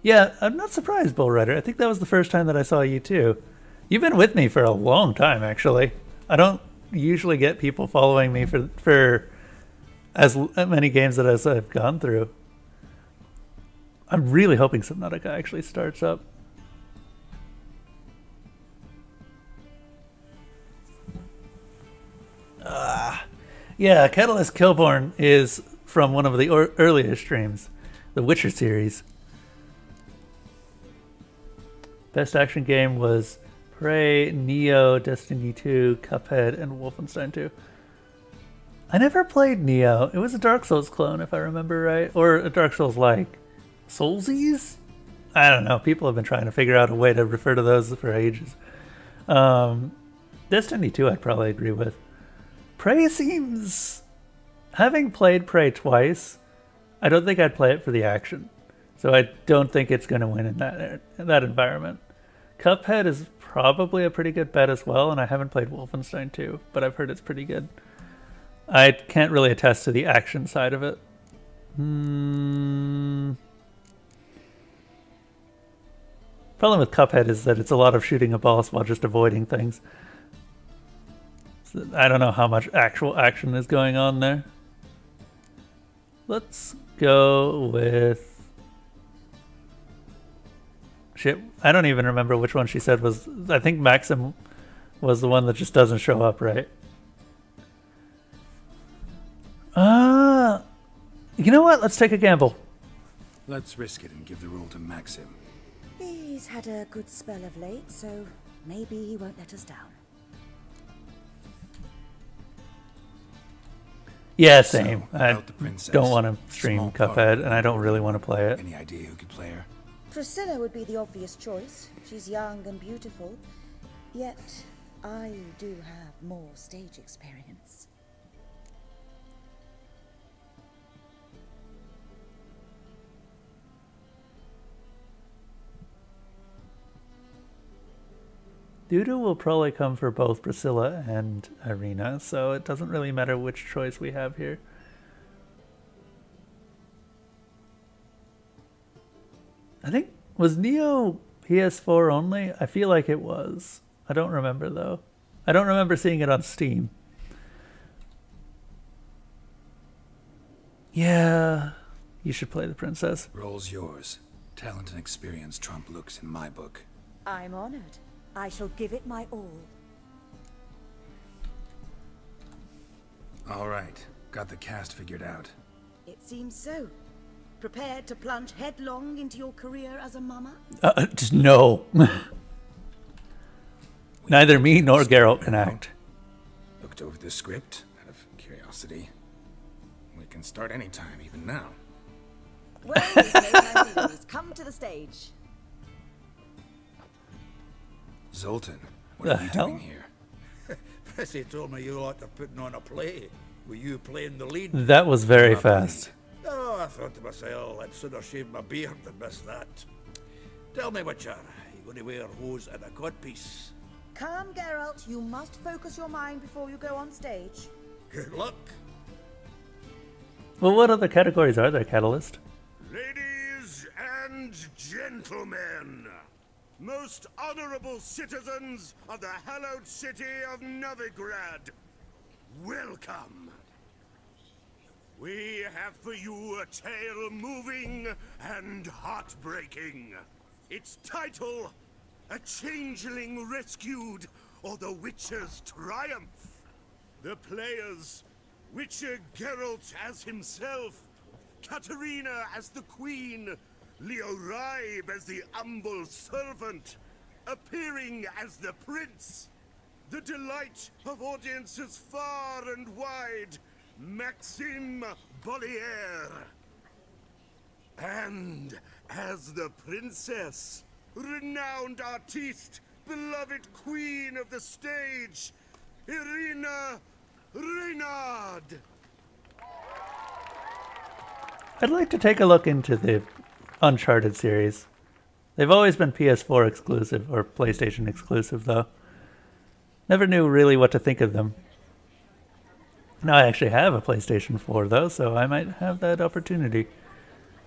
[SPEAKER 1] Yeah, I'm not surprised, Bull Rider. I think that was the first time that I saw you too. You've been with me for a long time, actually. I don't usually get people following me for as many games that as I've gone through. I'm really hoping Subnautica actually starts up. Yeah, Catalyst Killborn is from one of the earlier streams, the Witcher series. Best action game was Prey, Neo, Destiny 2, Cuphead, and Wolfenstein 2. I never played Neo. It was a Dark Souls clone, if I remember right. Or a Dark Souls-like. Soulsies? I don't know. People have been trying to figure out a way to refer to those for ages. Destiny 2 I'd probably agree with. Prey seems... Having played Prey twice, I don't think I'd play it for the action. So I don't think it's going to win in that environment. Cuphead is probably a pretty good bet as well, and I haven't played Wolfenstein 2, but I've heard it's pretty good. I can't really attest to the action side of it. Problem with Cuphead is that it's a lot of shooting a boss while just avoiding things. So I don't know how much actual action is going on there. Let's go with... Shit, I don't even remember which one she said was... I think Maxim was the one that just doesn't show up, right? You know what? Let's take a gamble.
[SPEAKER 3] Let's risk it and give the role to Maxim.
[SPEAKER 6] He's had a good spell of late, so maybe he won't let us down.
[SPEAKER 1] Yeah, same.
[SPEAKER 3] So,
[SPEAKER 1] I don't want to stream Cuphead, and I don't really want to play it.
[SPEAKER 3] Any idea who could play her?
[SPEAKER 6] Priscilla would be the obvious choice. She's young and beautiful. Yet, I do have more stage experience.
[SPEAKER 1] Dudu will probably come for both Priscilla and Irina, so it doesn't really matter which choice we have here. I think, was Neo PS4 only? I feel like it was. I don't remember though. I don't remember seeing it on Steam. Yeah, you should play the princess.
[SPEAKER 3] Role's yours. Talent and experience trump looks in my book.
[SPEAKER 6] I'm honored. I shall give it my all.
[SPEAKER 3] All right, got the cast figured out.
[SPEAKER 6] It seems so. Prepared to plunge headlong into your career as a mama?
[SPEAKER 1] No. Neither me nor Geralt can act.
[SPEAKER 3] Looked over the script out of curiosity. We can start anytime, even now.
[SPEAKER 6] Well, please come to the stage.
[SPEAKER 3] Zoltan, what are you doing here?
[SPEAKER 12] Prissy told me you like to putting on a play. Were you playing the lead?
[SPEAKER 1] That was very fast.
[SPEAKER 12] Oh, I thought to myself, I'd sooner shave my beard than miss that. Tell me, Witcher, you going to wear hose and a codpiece?
[SPEAKER 6] Calm, Geralt. You must focus your mind before you go on stage.
[SPEAKER 12] Good luck.
[SPEAKER 1] Well, what other categories are there, Catalyst?
[SPEAKER 14] Ladies and gentlemen, most honorable citizens of the hallowed city of Novigrad, welcome. We have for you a tale moving and heartbreaking. Its title, A Changeling Rescued, or the Witcher's Triumph. The players, Witcher Geralt as himself, Katarina as the Queen, Leo Ribe as the humble servant, appearing as the Prince, the delight of audiences far and wide, Maxime Bollier. And as the Princess, renowned artiste, beloved Queen of the stage, Irina Reynard.
[SPEAKER 1] I'd like to take a look into the Uncharted series. They've always been PS4 exclusive, or PlayStation exclusive, though. Never knew really what to think of them. Now I actually have a PlayStation 4, though, so I might have that opportunity.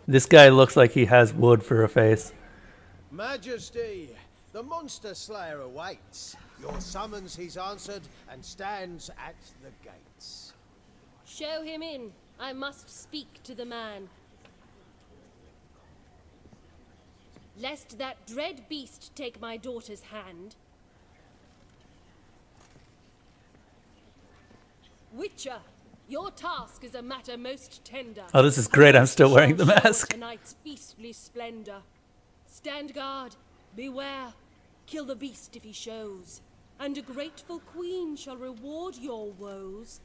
[SPEAKER 1] This guy looks like he has wood for a face.
[SPEAKER 15] Majesty, the monster slayer awaits. Your summons he's answered and stands at the gates.
[SPEAKER 16] Show him in. I must speak to the man. Lest that dread beast take my daughter's hand. Witcher, your task is a matter most tender.
[SPEAKER 1] Oh, this is great. I'm still wearing the mask.
[SPEAKER 16] Tonight's feastly splendor. Stand guard, beware, kill the beast if he shows, and a grateful queen shall reward your woes.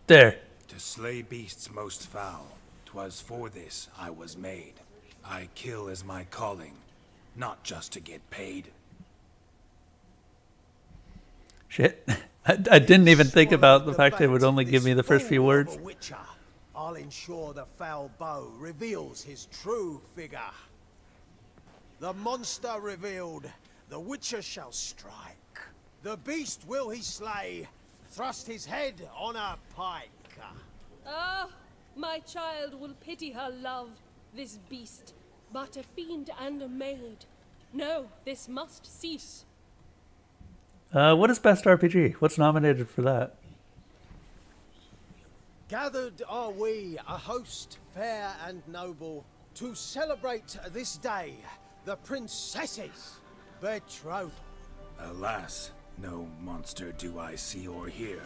[SPEAKER 1] There.
[SPEAKER 3] To slay beasts most foul, 'twas for this I was made. I kill as my calling, not just to get paid.
[SPEAKER 1] Shit. I didn't even think about the fact that it would only give me the first few words.
[SPEAKER 15] I'll ensure the foul bow reveals his true figure. The monster revealed, the Witcher shall strike. The beast will he slay, thrust his head on a pike.
[SPEAKER 16] Ah, my child will pity her love, this beast, but a fiend and a maid. No, this must cease.
[SPEAKER 1] What is Best RPG? What's nominated for that?
[SPEAKER 15] Gathered are we, a host fair and noble, to celebrate this day, the princess's betrothal.
[SPEAKER 3] Alas, no monster do I see or hear.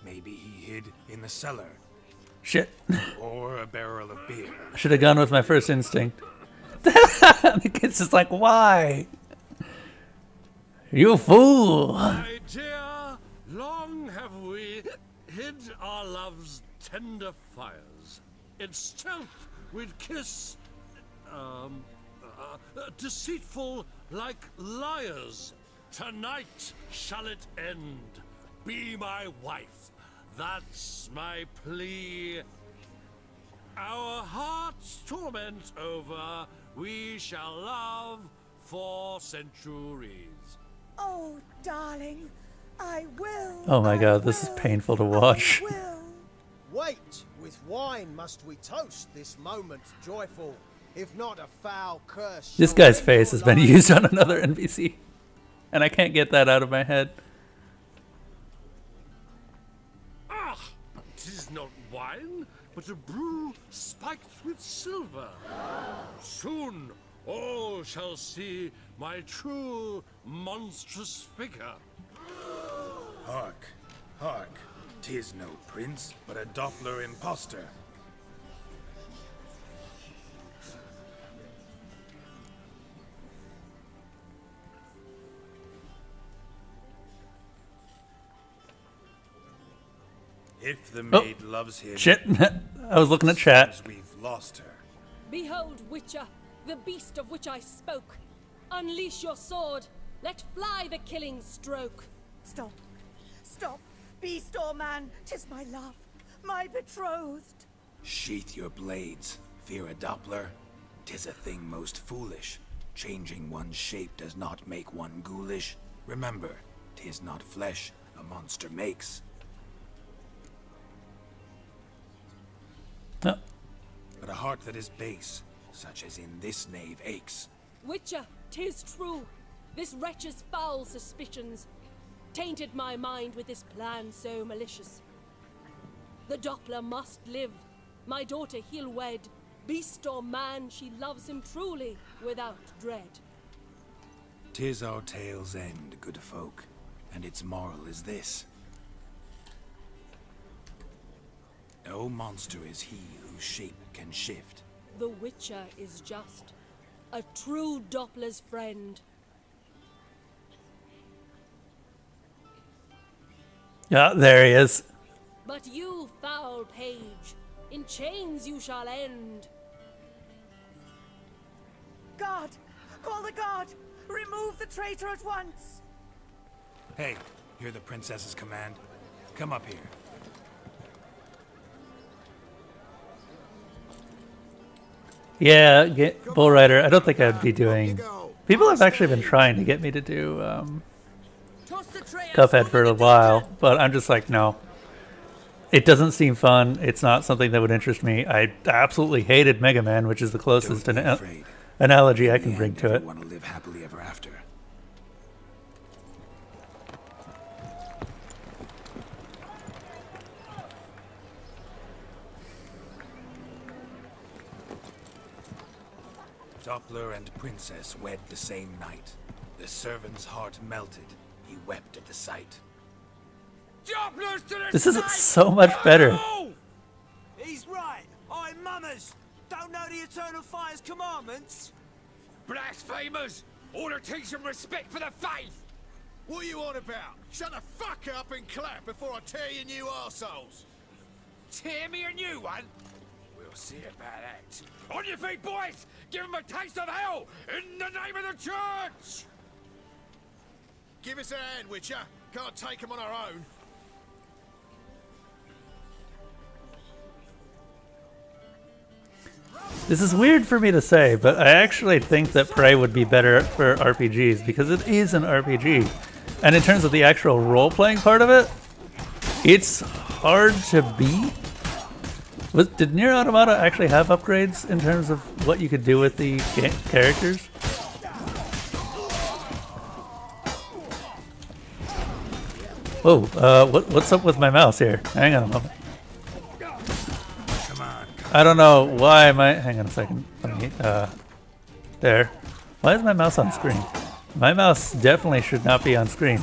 [SPEAKER 3] Maybe he hid in the cellar.
[SPEAKER 1] Shit.
[SPEAKER 3] Or a barrel of beer.
[SPEAKER 1] I should have gone with my first instinct. The kid's just like, why? You fool!
[SPEAKER 14] My dear, long have we hid our love's tender fires. In stealth we'd kiss, deceitful like liars. Tonight shall it end. Be my wife. That's my plea. Our hearts' torment over, we shall love for centuries.
[SPEAKER 6] Oh, darling, I will.
[SPEAKER 1] Oh my god, this is painful to watch.
[SPEAKER 15] Wait, with wine must we toast this moment joyful, if not a foul curse.
[SPEAKER 1] This guy's face has been used on another NPC, and I can't get that out of my head.
[SPEAKER 14] Ah, 'tis not wine, but a brew spiked with silver. Soon all shall see my true monstrous figure.
[SPEAKER 3] Hark, hark. 'Tis no prince, but a Doppler imposter. If the maid loves him,
[SPEAKER 1] shit. I was looking at chat.
[SPEAKER 3] We've lost her.
[SPEAKER 16] Behold, Witcher, the beast of which I spoke. Unleash your sword. Let fly the killing stroke.
[SPEAKER 6] Stop. Stop. Beast or man, 'tis my love, my betrothed.
[SPEAKER 3] Sheath your blades. Fear a Doppler? 'Tis a thing most foolish. Changing one's shape does not make one ghoulish. Remember, 'tis not flesh a monster makes.
[SPEAKER 1] No.
[SPEAKER 3] But a heart that is base, such as in this knave aches.
[SPEAKER 16] Witcher, 'tis true. This wretch's foul suspicions tainted my mind with this plan so malicious. The Doppler must live. My daughter he'll wed. Beast or man, she loves him truly, without dread.
[SPEAKER 3] 'Tis our tale's end, good folk, and its moral is this. No monster is he whose shape can shift.
[SPEAKER 16] The Witcher is just a true Doppler's friend.
[SPEAKER 1] Yeah, there he is.
[SPEAKER 16] But you, foul page, in chains you shall end.
[SPEAKER 6] Guard! Call the guard! Remove the traitor at once!
[SPEAKER 3] Hey, hear the princess's command? Come up here.
[SPEAKER 1] Yeah, Bull Rider. I don't think I'd be doing. People have actually been trying to get me to do Cuphead for a while, but I'm just like, no. It doesn't seem fun. It's not something that would interest me. I absolutely hated Mega Man, which is the closest analogy I can bring to it.
[SPEAKER 3] Want to live happily ever after. Doppler and princess wed the same night. The servant's heart melted. He wept at the sight.
[SPEAKER 1] This is so much better.
[SPEAKER 11] He's right. I'm mummers. Don't know the Eternal Fire's commandments.
[SPEAKER 13] Blasphemers! Order teach some respect for the faith!
[SPEAKER 7] What are you on about? Shut the fuck up and clap before I tear you new arseholes!
[SPEAKER 13] Tear me a new one? We'll see about that. On your feet, boys! Give them a taste of hell in the name of the church!
[SPEAKER 7] Give us a hand, Witcher. Can't take them on our own.
[SPEAKER 1] This is weird for me to say, but I actually think that Prey would be better for RPGs because it is an RPG. And in terms of the actual role-playing part of it, it's hard to beat. Did Nier Automata actually have upgrades in terms of what you could do with the characters? Whoa, what's up with my mouse here? Hang on a moment. I don't know why hang on a second. Let me, there. Why is my mouse on screen? My mouse definitely should not be on screen.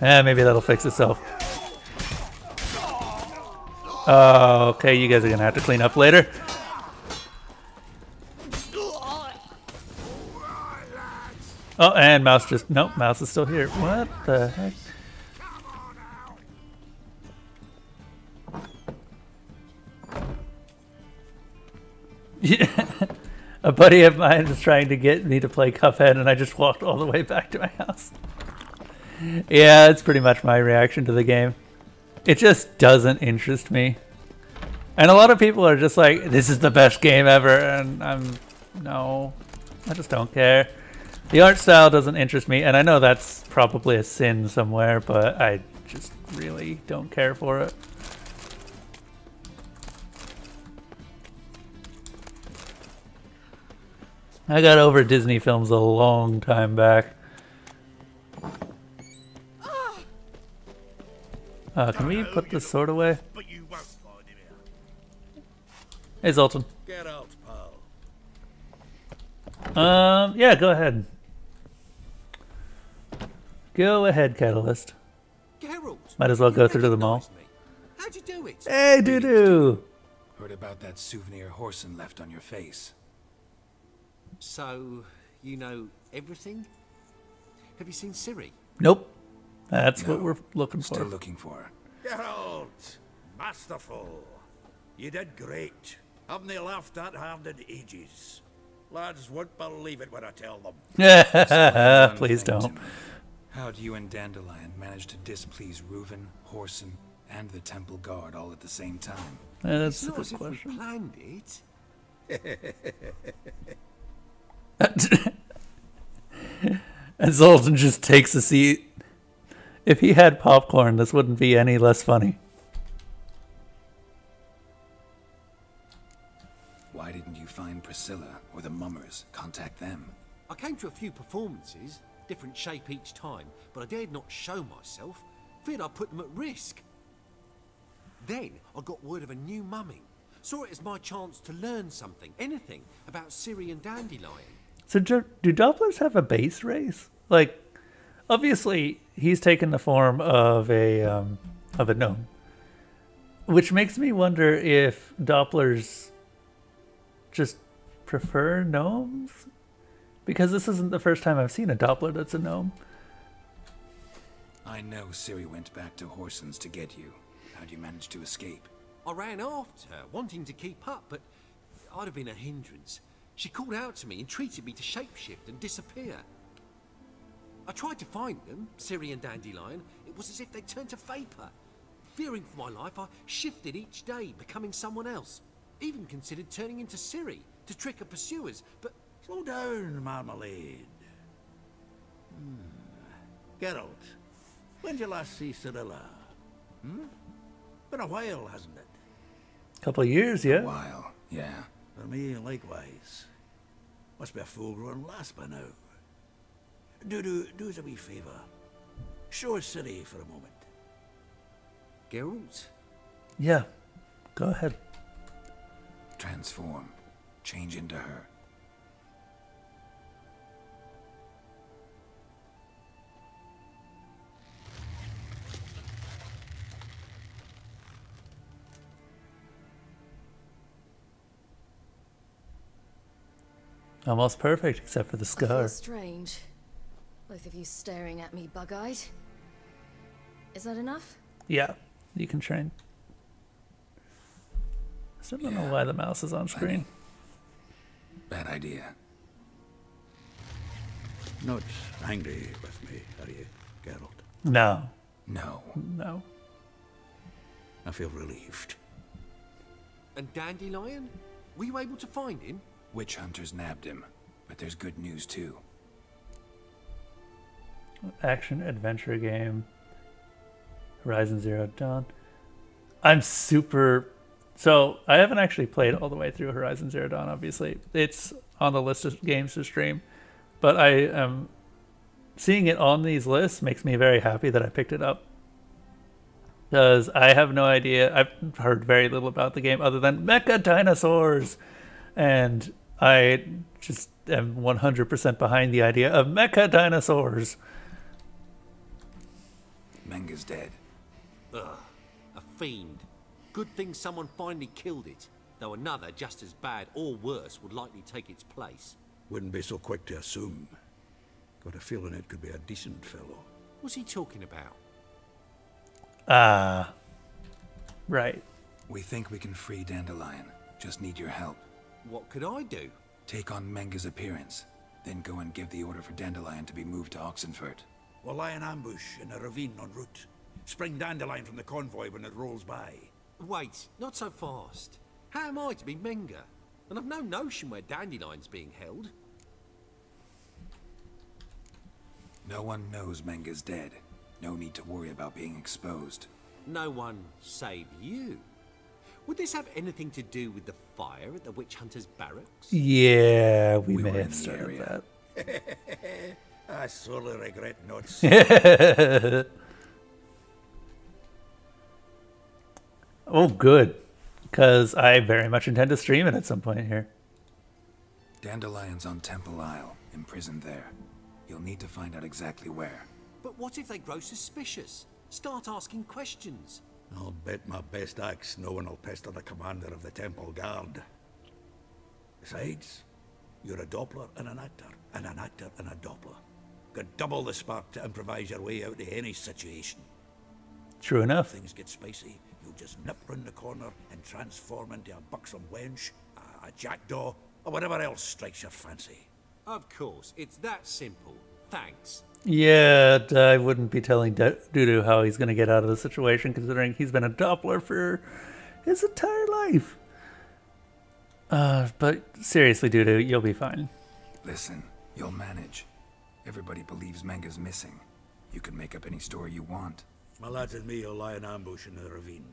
[SPEAKER 1] Maybe that'll fix itself. Oh, okay, you guys are gonna have to clean up later. Oh, and mouse just... Nope, mouse is still here. What the heck? Yeah. A buddy of mine was trying to get me to play Cuphead, and I just walked all the way back to my house. Yeah, it's pretty much my reaction to the game. It just doesn't interest me. And a lot of people are just like, this is the best game ever, and no, I just don't care. The art style doesn't interest me, and I know that's probably a sin somewhere, but I just really don't care for it. I got over Disney films a long time back. Can we put this sword away? Hey, Zoltan.
[SPEAKER 12] Get out, pal.
[SPEAKER 1] Yeah, go ahead. Go ahead, Catalyst.
[SPEAKER 15] Geralt,
[SPEAKER 1] might as well go through to the mall.
[SPEAKER 15] How'd you do it?
[SPEAKER 1] Hey, Dudu!
[SPEAKER 3] Heard about that souvenir Horson left on your face.
[SPEAKER 15] So, you know everything? Have you seen Ciri?
[SPEAKER 1] Nope. That's what we're looking for.
[SPEAKER 3] Still looking for her.
[SPEAKER 12] Geralt, masterful. You did great. Haven't they laughed that hard in ages? Lads won't believe it when I tell them.
[SPEAKER 1] Please don't.
[SPEAKER 3] How'd you and Dandelion manage to displease Reuven, Horson, and the Temple Guard all at the same time?
[SPEAKER 1] That's
[SPEAKER 15] it's
[SPEAKER 1] a
[SPEAKER 15] not
[SPEAKER 1] good
[SPEAKER 15] as if we
[SPEAKER 1] question.
[SPEAKER 15] planned it.
[SPEAKER 1] And Zoltan just takes a seat. If he had popcorn, this wouldn't be any less funny.
[SPEAKER 3] Why didn't you find Priscilla or the Mummers? Contact them.
[SPEAKER 15] I came to a few performances, different shape each time, but I dared not show myself. Feared I'd put them at risk. Then I got word of a new mumming. Saw it as my chance to learn something, anything, about Ciri and Dandelion.
[SPEAKER 1] So do Dopplers have a base race? Like, obviously, he's taken the form of a gnome. Which makes me wonder if Dopplers just prefer gnomes? Because this isn't the first time I've seen a Doppler that's a gnome.
[SPEAKER 3] I know Ciri went back to Horson's to get you. How'd you manage to escape?
[SPEAKER 15] I ran after her, wanting to keep up, but I'd have been a hindrance. She called out to me, entreated me to shapeshift and disappear. I tried to find them, Ciri and Dandelion. It was as if they'd turned to vapor. Fearing for my life, I shifted each day, becoming someone else. Even considered turning into Ciri to trick her pursuers, but...
[SPEAKER 12] Slow down, Marmalade. Geralt, when did you last see Cirilla? Been a while, hasn't it?
[SPEAKER 1] Couple of years, yeah.
[SPEAKER 3] A while, yeah.
[SPEAKER 12] For me, likewise. Must be a full-grown lass by now. Do us a wee favour. Show us Ciri for a moment.
[SPEAKER 15] Geralt?
[SPEAKER 1] Yeah, go ahead.
[SPEAKER 3] Transform. Change into her.
[SPEAKER 1] Almost perfect, except for the
[SPEAKER 4] I
[SPEAKER 1] scar.
[SPEAKER 4] feel strange. Both of you staring at me bug-eyed. Is that enough?
[SPEAKER 1] Yeah, you can train. Still don't know why the mouse is on screen.
[SPEAKER 3] Bad idea.
[SPEAKER 12] Not angry with me, are you, Geralt?
[SPEAKER 1] No.
[SPEAKER 3] No.
[SPEAKER 1] No.
[SPEAKER 12] I feel relieved.
[SPEAKER 17] And Dandelion? Were you able to find him?
[SPEAKER 3] Witch hunters nabbed him, but there's good news too.
[SPEAKER 1] Action adventure game. Horizon Zero Dawn. I'm super... So, I haven't actually played all the way through Horizon Zero Dawn, obviously. It's on the list of games to stream. But I am... Seeing it on these lists makes me very happy that I picked it up. Because I have no idea. I've heard very little about the game other than mecha dinosaurs. And I just am 100% behind the idea of mecha dinosaurs.
[SPEAKER 3] Menga's dead.
[SPEAKER 17] Ugh, a fiend. Good thing someone finally killed it, though another just as bad or worse would likely take its place.
[SPEAKER 12] Wouldn't be so quick to assume. Got a feeling it could be a decent fellow.
[SPEAKER 17] What's he talking about?
[SPEAKER 1] Right.
[SPEAKER 3] We think we can free Dandelion. Just need your help.
[SPEAKER 17] What could I do?
[SPEAKER 3] Take on Menga's appearance, then go and give the order for Dandelion to be moved to Oxenfurt.
[SPEAKER 12] We'll lie in ambush in a ravine en route. Spring Dandelion from the convoy when it rolls by.
[SPEAKER 17] Wait, not so fast. How am I to be Menga? And I've no notion where Dandelion's being held.
[SPEAKER 3] No one knows Menga's dead. No need to worry about being exposed.
[SPEAKER 17] No one save you. Would this have anything to do with the fire at the witch hunter's barracks?
[SPEAKER 1] Yeah, we may have started that.
[SPEAKER 12] I sorely regret not.
[SPEAKER 1] Oh, good. Because I very much intend to stream it at some point here.
[SPEAKER 3] Dandelion's on Temple Isle, imprisoned there. You'll need to find out exactly where.
[SPEAKER 17] But what if they grow suspicious? Start asking questions?
[SPEAKER 12] I'll bet my best axe no one will pester the commander of the Temple Guard. Besides, you're a Doppler and an actor and a Doppler. Got double the spark to improvise your way out of any situation.
[SPEAKER 1] True enough.
[SPEAKER 12] If things get spicy, you'll just nip round the corner and transform into a buxom wench, a jackdaw, or whatever else strikes your fancy.
[SPEAKER 17] Of course, it's that simple. Thanks.
[SPEAKER 1] Yeah, I wouldn't be telling Dudu how he's going to get out of the situation, considering he's been a Doppler for his entire life. But seriously, Dudu, you'll be fine.
[SPEAKER 3] Listen, you'll manage. Everybody believes Menga's missing. You can make up any story you want.
[SPEAKER 12] My lads and me will lie in ambush in the ravine.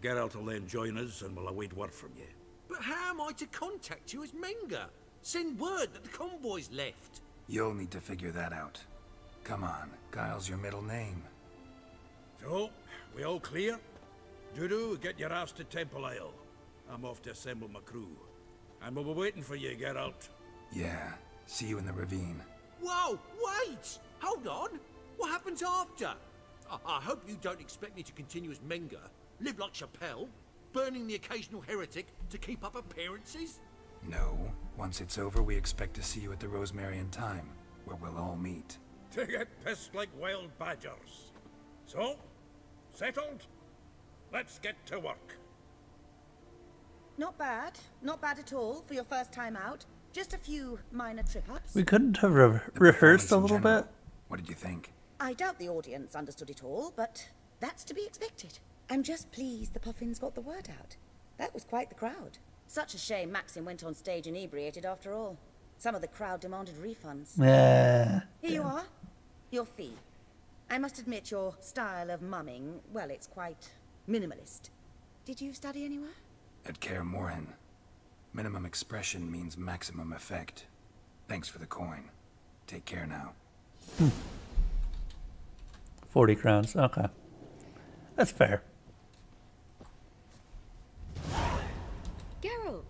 [SPEAKER 12] Geralt will then join us and we'll await word from you.
[SPEAKER 17] But how am I to contact you as Menga? Send word that the convoy's left.
[SPEAKER 3] You'll need to figure that out. Come on, Guile's your middle name.
[SPEAKER 12] So, we all clear? Dudu, get your ass to Temple Isle. I'm off to assemble my crew. And we'll be waiting for you, Geralt.
[SPEAKER 3] Yeah, see you in the ravine.
[SPEAKER 17] Whoa, wait! Hold on! What happens after? I hope you don't expect me to continue as Menga, live like Chappelle, burning the occasional heretic to keep up appearances?
[SPEAKER 3] No. Once it's over, we expect to see you at the Rosemary in Time, where we'll all meet.
[SPEAKER 12] To get pissed like wild badgers. So, settled? Let's get to work.
[SPEAKER 6] Not bad. Not bad at all for your first time out. Just a few minor trip-ups.
[SPEAKER 1] We couldn't have rehearsed a little bit?
[SPEAKER 3] What did you think?
[SPEAKER 6] I doubt the audience understood it all, but that's to be expected. I'm just pleased the Puffins got the word out. That was quite the crowd. Such a shame Maxim went on stage inebriated after all. Some of the crowd demanded refunds.
[SPEAKER 1] Yeah.
[SPEAKER 6] Here you are. Your fee. I must admit your style of mumming, well, it's quite minimalist. Did you study anywhere?
[SPEAKER 3] At Kaer Morhen. Minimum expression means maximum effect. Thanks for the coin. Take care now.
[SPEAKER 1] 40 crowns. Okay. That's fair.
[SPEAKER 4] Geralt.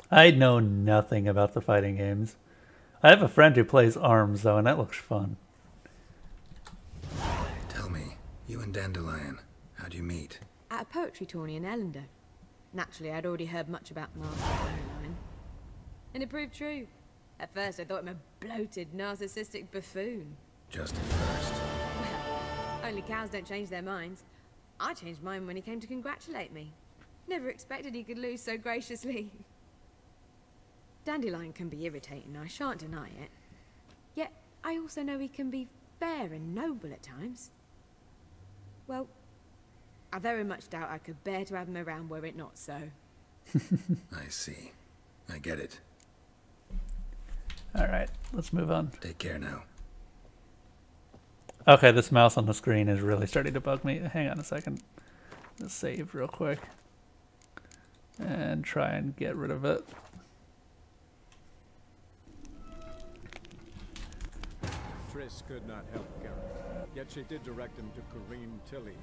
[SPEAKER 1] I know nothing about the fighting games. I have a friend who plays ARMS, though, and that looks fun.
[SPEAKER 3] Tell me, you and Dandelion, how'd you meet?
[SPEAKER 4] At a poetry tourney in Ellender. Naturally, I'd already heard much about Master Dandelion. And it proved true. At first, I thought him a bloated, narcissistic buffoon.
[SPEAKER 3] Just at first.
[SPEAKER 4] Well, only cows don't change their minds. I changed mine when he came to congratulate me. Never expected he could lose so graciously. Dandelion can be irritating, I shan't deny it. Yet, I also know he can be fair and noble at times. Well, I very much doubt I could bear to have him around were it not so.
[SPEAKER 3] I see. I get it.
[SPEAKER 1] Alright, let's move on.
[SPEAKER 3] Take care now.
[SPEAKER 1] Okay, this mouse on the screen is really starting to bug me. Hang on a second. Let's save real quick. And try and get rid of it.
[SPEAKER 2] Frisk could not help Garrett, yet she did direct him to Corrine Tilly,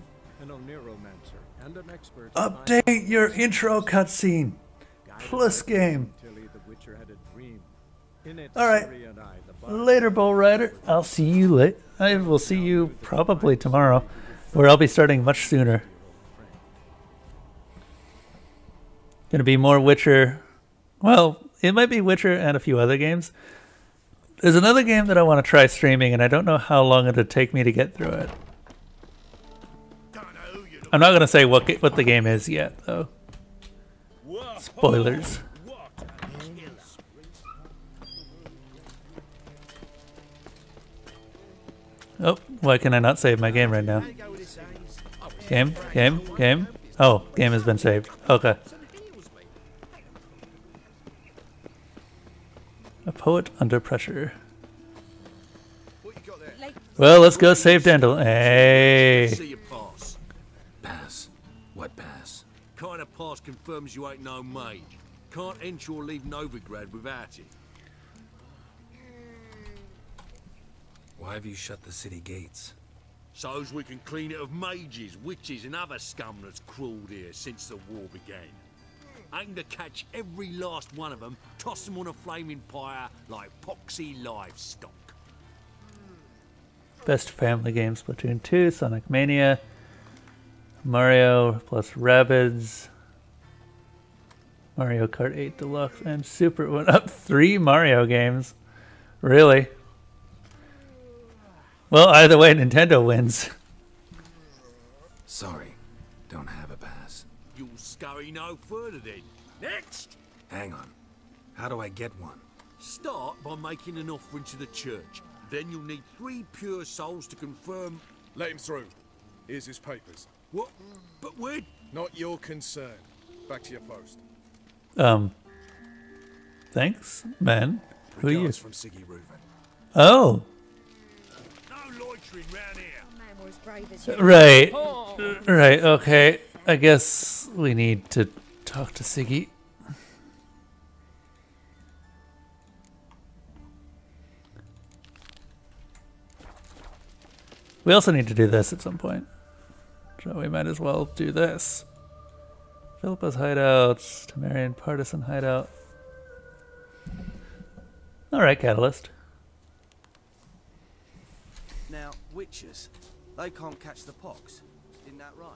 [SPEAKER 2] an Oneromancer and an expert.
[SPEAKER 1] Update your intro cutscene. Plus game.
[SPEAKER 2] Tilly, the Witcher, had a dream. In it,
[SPEAKER 1] Alright.
[SPEAKER 2] Ciri and I, the
[SPEAKER 1] Later, Bull Rider. I'll see you late. I will see you probably tomorrow, where I'll be starting much sooner. Gonna be more Witcher. Well, it might be Witcher and a few other games. There's another game that I want to try streaming, and I don't know how long it'll take me to get through it. I'm not gonna say what the game is yet, though. Spoilers. Oh, why can I not save my game right now? Game? Oh, game has been saved. Okay. A poet under pressure. Well, let's go save Dandelion. Hey.
[SPEAKER 17] See your pass.
[SPEAKER 3] Pass? What pass?
[SPEAKER 17] Kind of pass confirms you ain't no mage. Can't enter or leave Novigrad without it.
[SPEAKER 3] Why have you shut the city gates?
[SPEAKER 17] So's we can clean it of mages, witches and other scum that's crawled here since the war began. Aim to catch every last one of them, toss them on a flaming pyre like poxy livestock.
[SPEAKER 1] Best family game: Splatoon 2, Sonic Mania, Mario plus Rabbids, Mario Kart 8 Deluxe, and Super One Up. 3 Mario games. Really? Well, either way, Nintendo wins.
[SPEAKER 3] Sorry, don't have a pass.
[SPEAKER 17] You'll scurry no further then. Next!
[SPEAKER 3] Hang on. How do I get one?
[SPEAKER 17] Start by making an offering to the church. Then you'll need 3 pure souls to confirm...
[SPEAKER 18] Let him through. Here's his papers.
[SPEAKER 17] What? But where...
[SPEAKER 18] Not your concern. Back to your post.
[SPEAKER 1] Thanks, man. Who are you?
[SPEAKER 18] From Siggy Reuven.
[SPEAKER 1] Oh.
[SPEAKER 17] No loitering round here.
[SPEAKER 6] Man were as brave as you.
[SPEAKER 1] Right. Right, okay. I guess we need to talk to Siggy. We also need to do this at some point. So we might as well do this. Philippa's hideouts, Temerian partisan hideout. Alright, Catalyst.
[SPEAKER 11] Now, witches, they can't catch the pox. Isn't that right?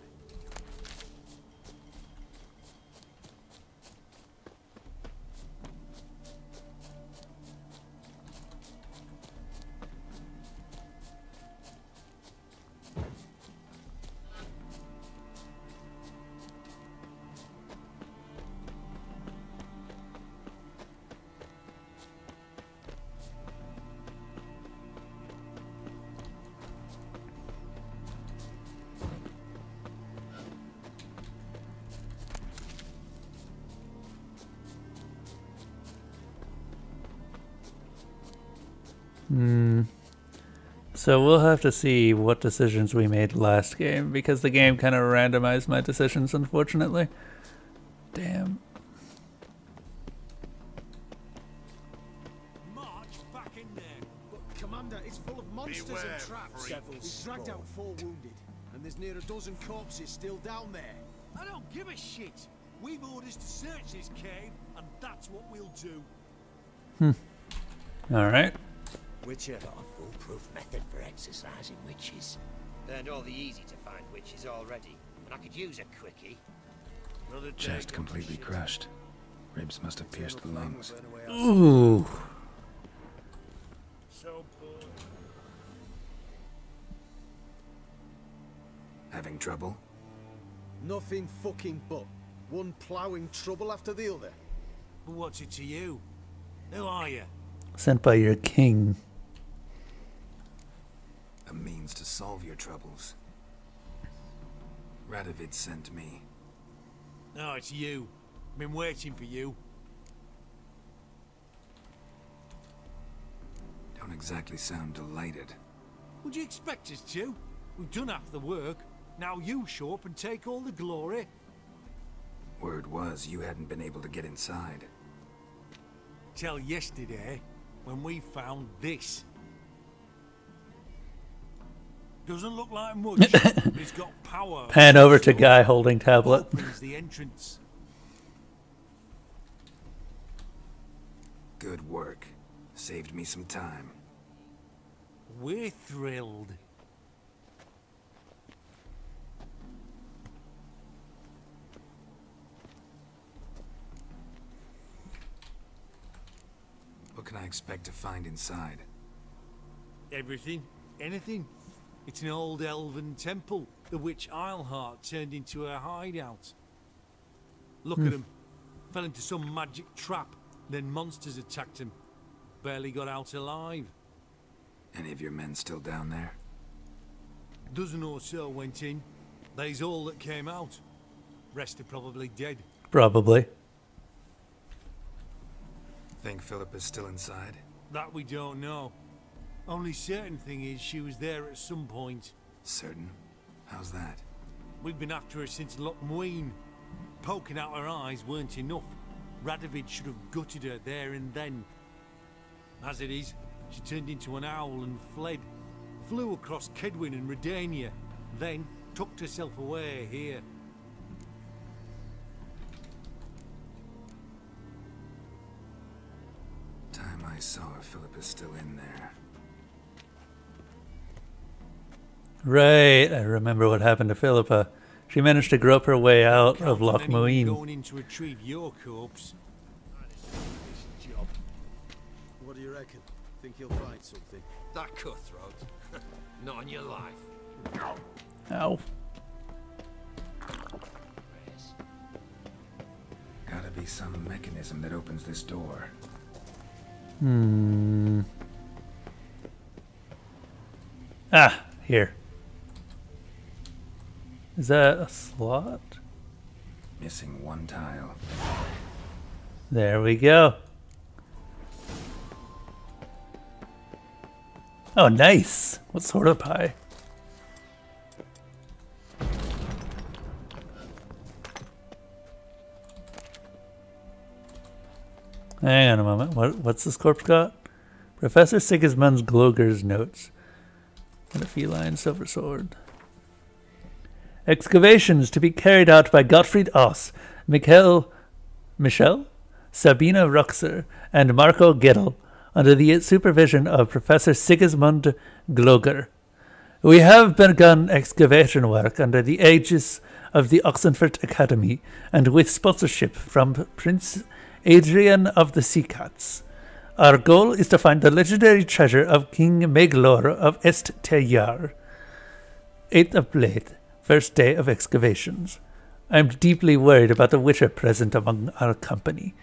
[SPEAKER 1] So we'll have to see what decisions we made last game, because the game kind of randomized my decisions, unfortunately. Damn.
[SPEAKER 15] March back in there. But Commander, it's full of monsters
[SPEAKER 14] Beware,
[SPEAKER 15] and traps.
[SPEAKER 14] freak.
[SPEAKER 15] We've dragged out 4 wounded, and there's near a dozen corpses still down there.
[SPEAKER 5] I don't give a shit. We've orders to search this cave, and that's what we'll do.
[SPEAKER 1] Alright.
[SPEAKER 11] Witcher got a foolproof method for exercising witches.
[SPEAKER 19] Learned all the easy to find witches already, and I could use a quickie.
[SPEAKER 3] Chest completely crushed. Ribs must have pierced the lungs.
[SPEAKER 1] Ooh.
[SPEAKER 14] So bored.
[SPEAKER 3] Having trouble?
[SPEAKER 15] Nothing fucking but. One ploughing trouble after the other.
[SPEAKER 5] But what's it to you? Who are you?
[SPEAKER 1] Sent by your king.
[SPEAKER 3] A means to solve your troubles. Radovid sent me.
[SPEAKER 5] Oh, it's you. Been waiting for you.
[SPEAKER 3] Don't exactly sound delighted.
[SPEAKER 5] Would you expect us to? We've done half the work. Now you show up and take all the glory.
[SPEAKER 3] Word was you hadn't been able to get inside.
[SPEAKER 5] Till yesterday, when we found this. Doesn't look like much, but it's got power.
[SPEAKER 1] Pan over to guy holding tablet.
[SPEAKER 5] Opens the entrance.
[SPEAKER 3] Good work. Saved me some time.
[SPEAKER 5] We're thrilled.
[SPEAKER 3] What can I expect to find inside?
[SPEAKER 5] Everything. Anything. It's an old elven temple, the witch Isleheart turned into a hideout. Look at him. Fell into some magic trap, then monsters attacked him. Barely got out alive.
[SPEAKER 3] Any of your men still down there?
[SPEAKER 5] Dozen or so went in. They's all that came out. Rest are probably dead.
[SPEAKER 1] Probably.
[SPEAKER 3] Think Philip is still inside?
[SPEAKER 5] That we don't know. Only certain thing is she was there at some point.
[SPEAKER 3] Certain? How's that?
[SPEAKER 5] We've been after her since Lochmuin. Poking out her eyes weren't enough. Radovid should have gutted her there and then. As it is, she turned into an owl and fled. Flew across Kedwin and Redania, then tucked herself away here.
[SPEAKER 3] Time I saw her, Philip is still in there.
[SPEAKER 1] Right, I remember what happened to Philippa. She managed to grope her way out of Lochmuin.
[SPEAKER 5] Going in to retrieve your corpse.
[SPEAKER 15] Job. What do you reckon? Think he'll find something?
[SPEAKER 17] That cutthroat. Not on your life.
[SPEAKER 1] Ow.
[SPEAKER 3] Gotta be some mechanism that opens this door.
[SPEAKER 1] Ah, here. Is that a slot?
[SPEAKER 3] Missing one tile.
[SPEAKER 1] There we go. Oh, nice. What sort of pie? Hang on a moment. What's this corpse got? Professor Sigismund Gloger's notes. And a feline silver sword. Excavations to be carried out by Gottfried Oss, Michel, Sabina Ruxer, and Marco Giddel, under the supervision of Professor Sigismund Gloger. We have begun excavation work under the aegis of the Oxenfurt Academy and with sponsorship from Prince Adrian of the Sea Cats. Our goal is to find the legendary treasure of King Meglor of Est Teyar. 8th of Blade, first day of excavations. I am deeply worried about the Witcher present among our company.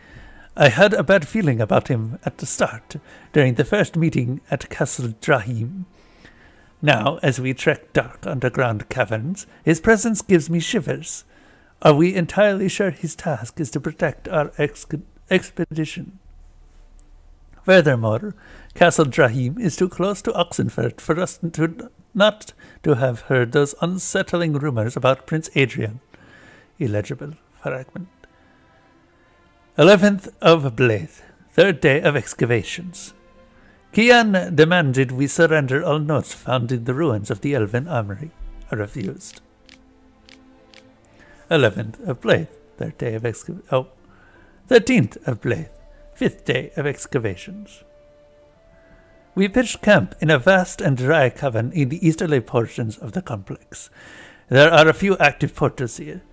[SPEAKER 1] I had a bad feeling about him at the start, during the first meeting at Castle Drahim. Now, as we trek dark underground caverns, his presence gives me shivers. Are we entirely sure his task is to protect our expedition? Furthermore, Castle Drahim is too close to Oxenfurt for us not to have heard those unsettling rumors about Prince Adrian. Illegible fragment. 11th of Blade, third day of excavations. Kian demanded we surrender all notes found in the ruins of the Elven Armory. I refused. 11th of Blade, third day of 13th of Blade, fifth day of excavations. We pitched camp in a vast and dry cavern in the easterly portions of the complex. There are a few active portals here.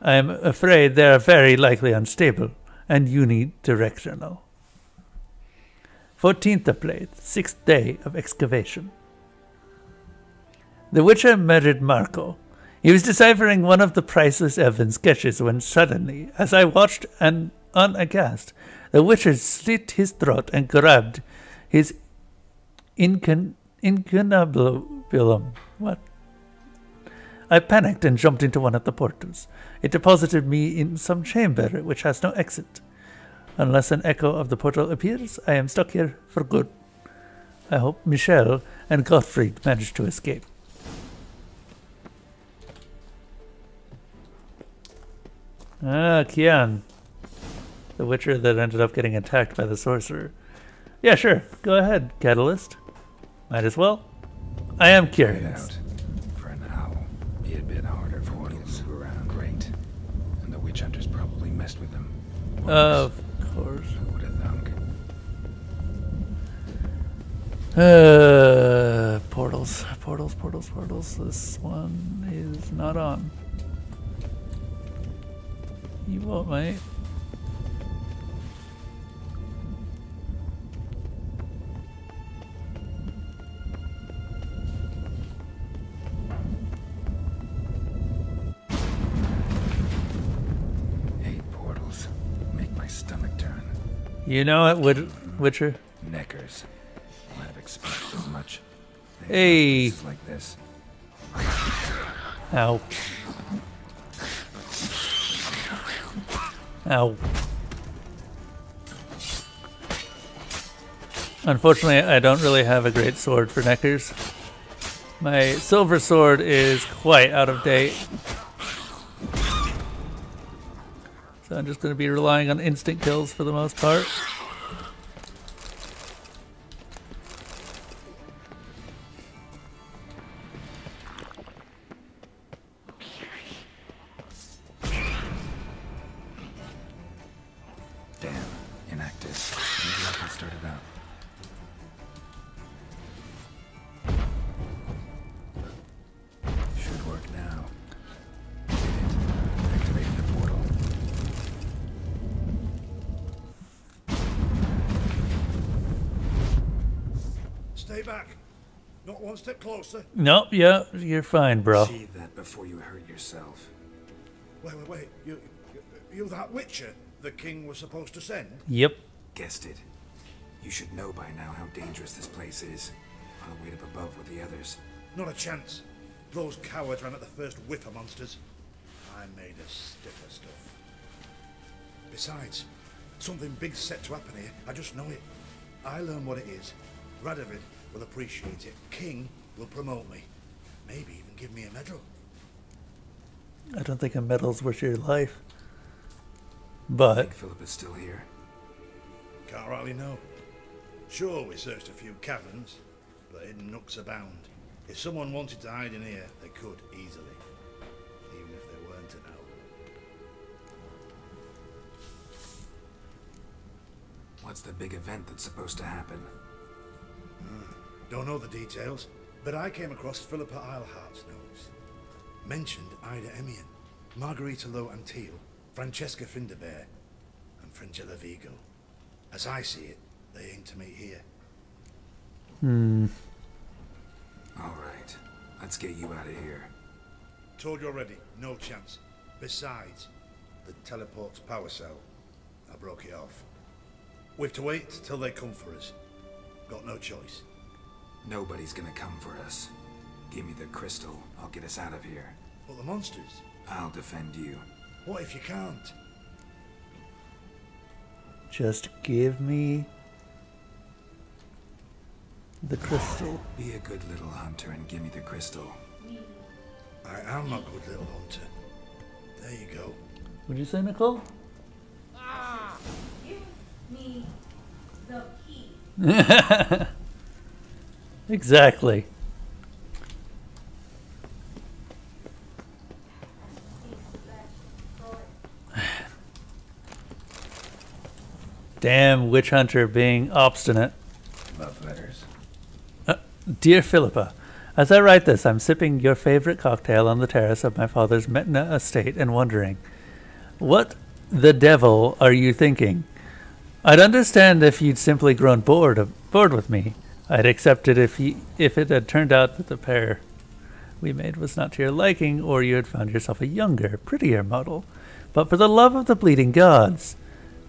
[SPEAKER 1] I am afraid they are very likely unstable and unidirectional. 14th of Blade, 6th day of excavation. The Witcher murdered Marco. He was deciphering one of the priceless elven sketches when suddenly, as I watched unaghast. The Witcher slit his throat and grabbed his incunabulum. What? I panicked and jumped into one of the portals. It deposited me in some chamber which has no exit. Unless an echo of the portal appears, I am stuck here for good. I hope Michelle and Gottfried manage to escape. Ah, Kian. The Witcher that ended up getting attacked by the sorcerer. Yeah, sure. Go ahead, Catalyst. Might as well. I am curious.
[SPEAKER 3] For an owl, be a bit harder for portals to move around. Great. And the witch hunters probably messed with them.
[SPEAKER 1] Of course.
[SPEAKER 3] Who would have thunk?
[SPEAKER 1] Portals. This one is not on. You won't, mate.
[SPEAKER 3] Hate portals. Make my stomach turn.
[SPEAKER 1] You know it, Witcher.
[SPEAKER 3] Neckers. Might have expected as much.
[SPEAKER 1] Hey.
[SPEAKER 3] Like this.
[SPEAKER 1] Ow. Ow. Unfortunately, I don't really have a great sword for neckers. My silver sword is quite out of date. So I'm just going to be relying on instant kills for the most part.
[SPEAKER 12] Stay back. Not one step closer.
[SPEAKER 1] Nope, yeah, you're fine, bro.
[SPEAKER 3] Achieve that before you hurt yourself.
[SPEAKER 12] Wait. You that Witcher the king was supposed to send?
[SPEAKER 1] Yep.
[SPEAKER 3] Guessed it. You should know by now how dangerous this place is. I'll wait up above with the others.
[SPEAKER 12] Not a chance. Those cowards ran at the first whiff of monsters. I made a stiff of stuff. Besides, something big's set to happen here. I just know it. I learn what it is. Radovid will appreciate it. King will promote me. Maybe even give me a medal.
[SPEAKER 1] I don't think a medal's worth your life. But...
[SPEAKER 3] think Philip is still here?
[SPEAKER 12] Can't rightly know. Sure, we searched a few caverns, but hidden nooks abound. If someone wanted to hide in here, they could easily. Even if they weren't to know.
[SPEAKER 3] What's the big event that's supposed to happen?
[SPEAKER 12] Don't know the details, but I came across Philippa Eilhart's notes. Mentioned Ida Emian, Margarita Low Antille, Francesca Finderbear, and Fringilla Vigo. As I see it, they aim to meet here.
[SPEAKER 3] Alright, let's get you out of here.
[SPEAKER 12] Told you already, no chance. Besides, the teleport's power cell. I broke it off. We've to wait till they come for us. Got no choice.
[SPEAKER 3] Nobody's gonna come for us. Give me the crystal, I'll get us out of here.
[SPEAKER 12] But the monsters?
[SPEAKER 3] I'll defend you.
[SPEAKER 12] What if you can't?
[SPEAKER 1] just give me the crystal.
[SPEAKER 3] Be a good little hunter and give me the crystal.
[SPEAKER 12] I am a good little hunter. There you go.
[SPEAKER 1] What'd you say, Nicole?
[SPEAKER 6] Give me the key.
[SPEAKER 1] Exactly. Damn witch hunter being obstinate.
[SPEAKER 3] Love letters.
[SPEAKER 1] Dear Philippa, as I write this, I'm sipping your favorite cocktail on the terrace of my father's Metna estate and wondering, what the devil are you thinking? I'd understand if you'd simply grown bored with me. I'd accept it if it had turned out that the pair we made was not to your liking, or you had found yourself a younger, prettier model. But for the love of the bleeding gods,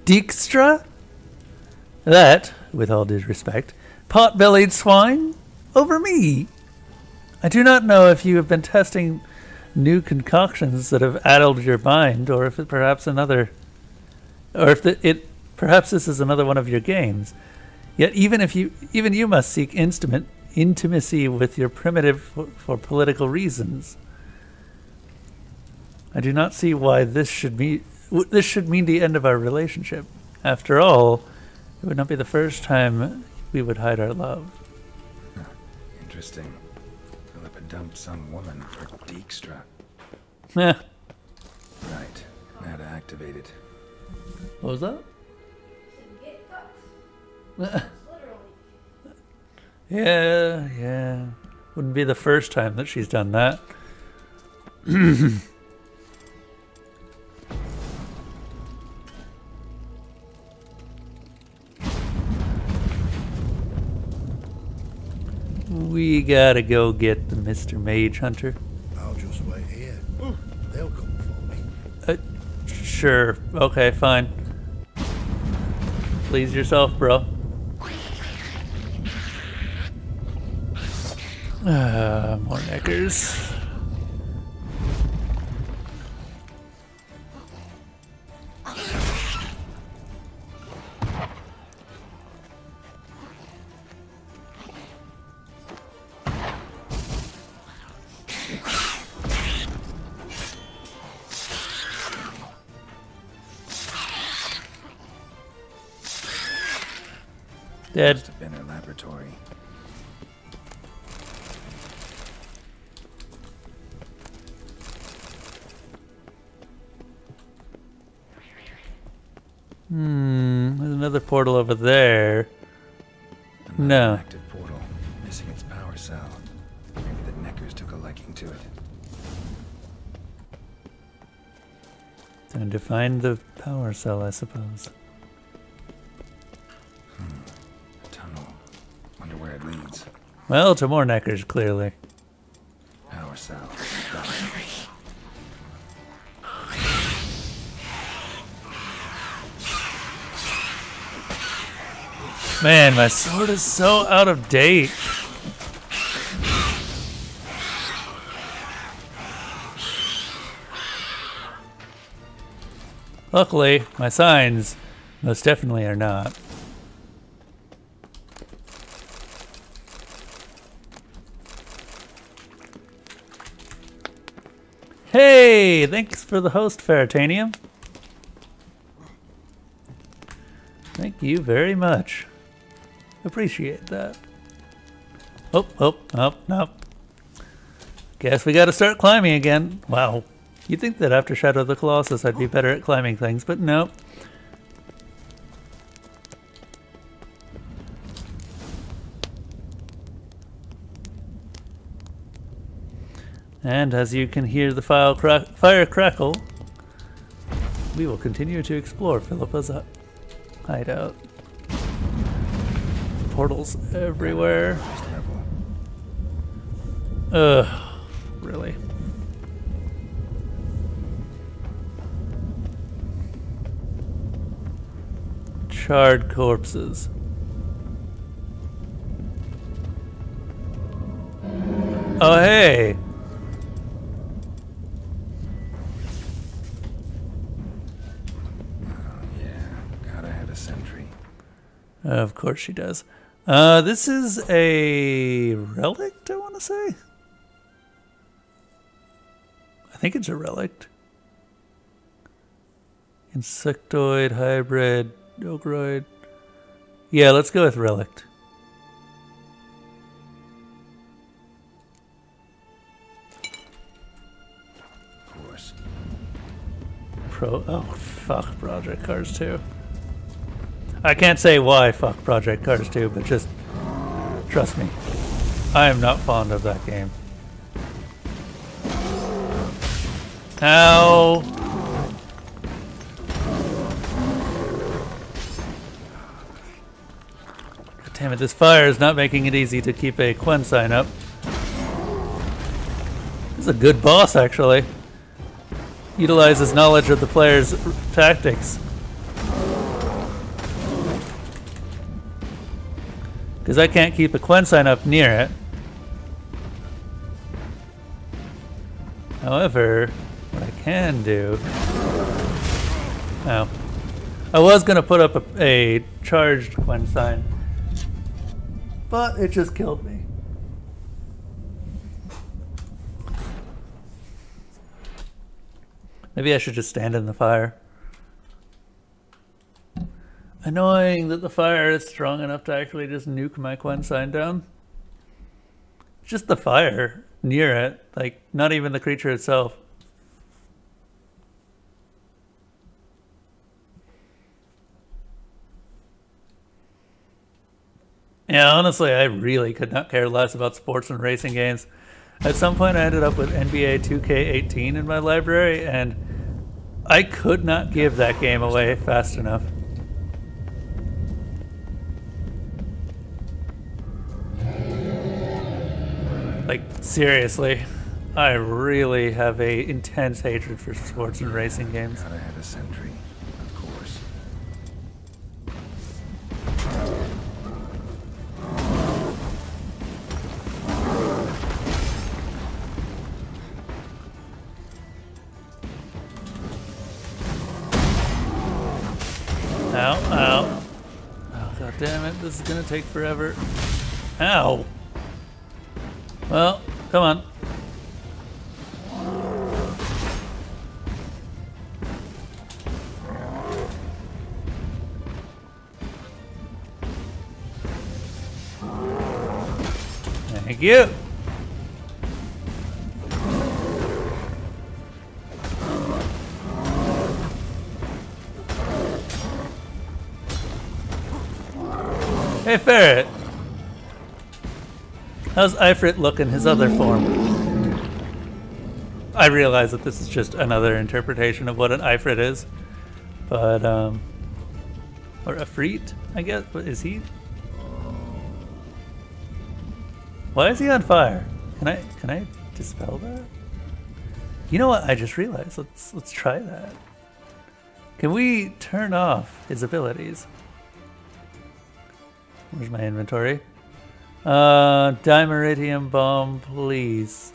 [SPEAKER 1] Dijkstra? That, with all due respect, pot-bellied swine? Over me! I do not know if you have been testing new concoctions that have addled your mind, or if it perhaps another... Or if perhaps this is another one of your games. Yet even you must seek intimacy with your primitive for political reasons. I do not see why this should mean the end of our relationship. After all, it would not be the first time we would hide our love.
[SPEAKER 3] Interesting. Philippa dumped some woman for Dijkstra.
[SPEAKER 1] Yeah.
[SPEAKER 3] Right. Now to activate it.
[SPEAKER 1] What was that? Yeah. Wouldn't be the first time that she's done that. We gotta go get the Mr. Mage Hunter.
[SPEAKER 12] I'll just wait here. They'll come for me.
[SPEAKER 1] Sure. Okay, fine. Please yourself, bro. More neckers. Dead.
[SPEAKER 3] Must have been her laboratory.
[SPEAKER 1] There's another portal over there. No.
[SPEAKER 3] Active portal, missing its power cell. Maybe the Neckers took a liking to it.
[SPEAKER 1] Time to find the power cell, I suppose.
[SPEAKER 3] A tunnel. Wonder where it leads.
[SPEAKER 1] Well, to more neckers, clearly.
[SPEAKER 3] Power cell.
[SPEAKER 1] Man, my sword is so out of date. Luckily, my signs most definitely are not. Hey, thanks for the host, Faratanium. Thank you very much. Appreciate that. Oh, nope. Guess we gotta start climbing again. Wow. You'd think that after Shadow of the Colossus I'd be better at climbing things, but nope. And as you can hear the fire crackle, we will continue to explore Philippa's hideout. Portals everywhere. Ugh, really. Charred corpses. Oh, hey! Of course she does. This is a relic, I want to say? I think it's a relic. Insectoid, hybrid, ogroid. Yeah, let's go with relic.
[SPEAKER 3] Of course.
[SPEAKER 1] Oh, fuck Project Cars 2. I can't say why fuck Project Cars 2, but just trust me. I am not fond of that game. Ow! God damn it, this fire is not making it easy to keep a Quen sign up. This is a good boss, actually. Utilizes knowledge of the player's tactics. Because I can't keep a Quen sign up near it. However, what I can do... Oh. I was going to put up a charged Quen sign, but it just killed me. Maybe I should just stand in the fire. Annoying that the fire is strong enough to actually just nuke my Quen sign down. Just the fire near it, like not even the creature itself. Yeah, honestly, I really could not care less about sports and racing games. At some point, I ended up with NBA 2K18 in my library, and I could not give that game away fast enough. Like, seriously, I really have a intense hatred for sports and racing games.
[SPEAKER 3] Gotta have a sentry, of course.
[SPEAKER 1] Ow, ow. Oh, god damn it, this is gonna take forever. Ow! Well, come on. Thank you. Hey, Ferret. How's Ifrit look in his other form? I realize that this is just another interpretation of what an Ifrit is. But, or Ifrit, I guess. What is he? Why is he on fire? Can I dispel that? You know what? I just realized. Let's try that. Can we turn off his abilities? Where's my inventory? Dimeridium bomb, please.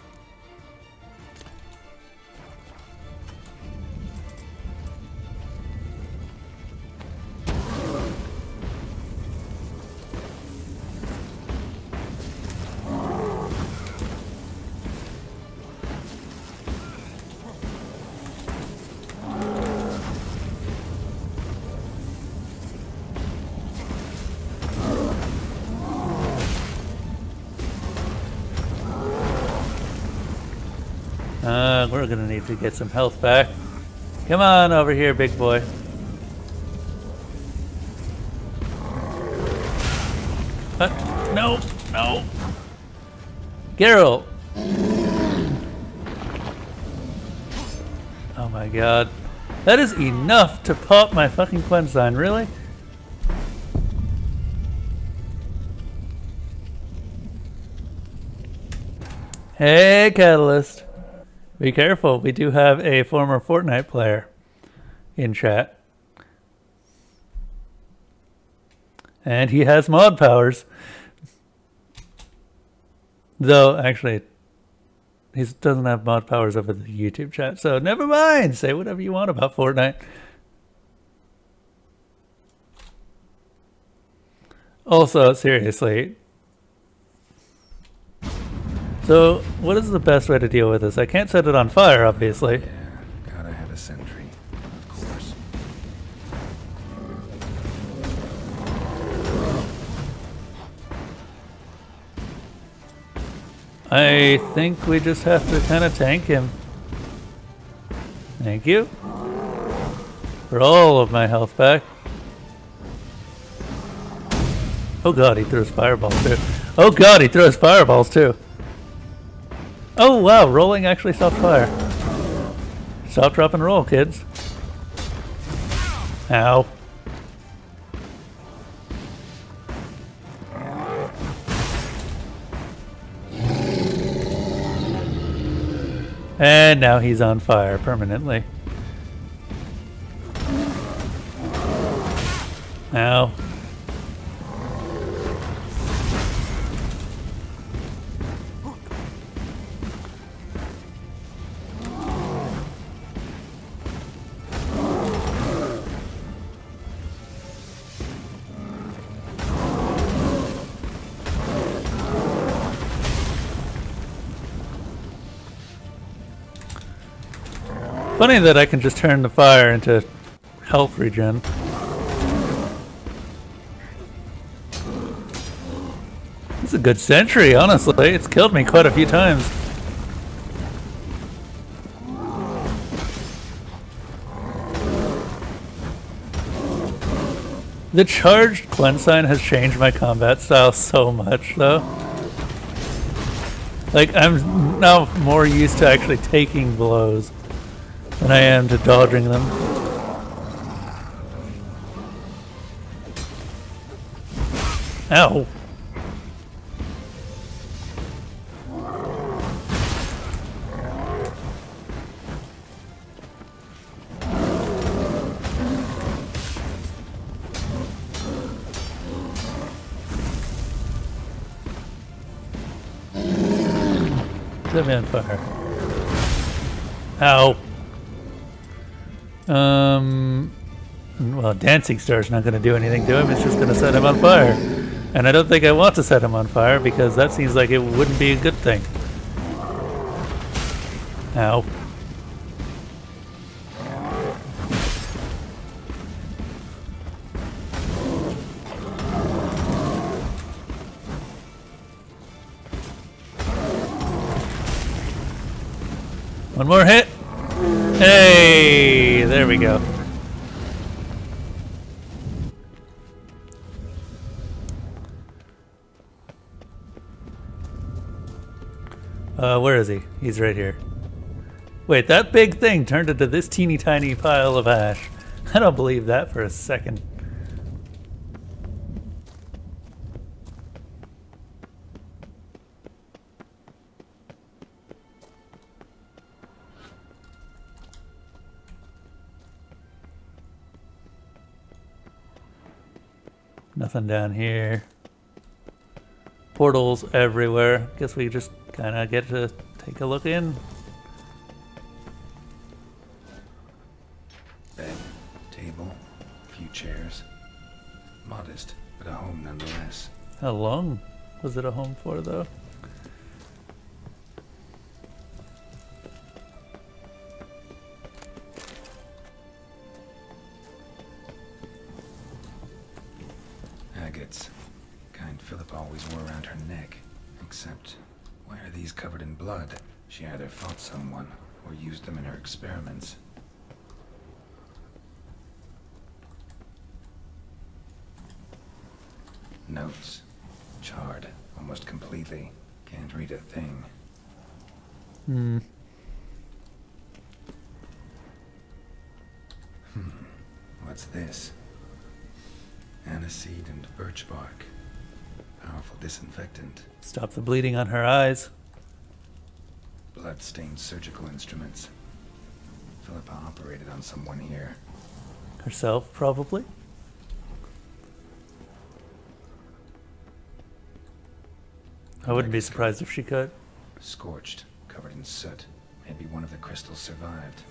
[SPEAKER 1] We're gonna need to get some health back. Come on over here, big boy. No, no. Geralt. Oh my god. That is enough to pop my fucking Quen sign, really? Hey, Catalyst. Be careful, we do have a former Fortnite player in chat. And he has mod powers. Though, actually, he doesn't have mod powers over the YouTube chat, so never mind! Say whatever you want about Fortnite. Also, seriously. So, what is the best way to deal with this? I can't set it on fire, obviously.
[SPEAKER 3] Yeah, gotta have a sentry, of course.
[SPEAKER 1] I think we just have to kind of tank him. Thank you. For all of my health back. Oh god, he throws fireballs too. Oh god, he throws fireballs too. Oh wow, rolling actually stopped fire. Stop, drop, and roll, kids. Ow. And now he's on fire permanently. Ow. Funny that I can just turn the fire into health regen. It's a good sentry, honestly. It's killed me quite a few times. The charged cleanse sign has changed my combat style so much, though. Like, I'm now more used to actually taking blows than I am to dodging them. Ow. Set me on fire. Ow. Well, Dancing Star's not going to do anything to him. It's just going to set him on fire. And I don't think I want to set him on fire because that seems like it wouldn't be a good thing. Ow. One more hit. Hey, there we go. Where is he? He's right here. Wait, that big thing turned into this teeny tiny pile of ash. I don't believe that for a second. Nothing down here. Portals everywhere. Guess we just kind of get to take a look in.
[SPEAKER 3] Bed, table, a few chairs. Modest, but a home nonetheless.
[SPEAKER 1] How long was it a home for, though?
[SPEAKER 3] Agates. Kind Philip always wore around her neck. Except, why are these covered in blood? She either fought someone, or used them in her experiments. Notes. Charred, almost completely. Can't read a thing. What's this? Aniseed and birch bark. Powerful disinfectant.
[SPEAKER 1] Stop the bleeding on her eyes.
[SPEAKER 3] Blood-stained surgical instruments. Philippa operated on someone here.
[SPEAKER 1] Herself, probably. I wouldn't be surprised if she could.
[SPEAKER 3] Scorched, covered in soot. Maybe one of the crystals survived.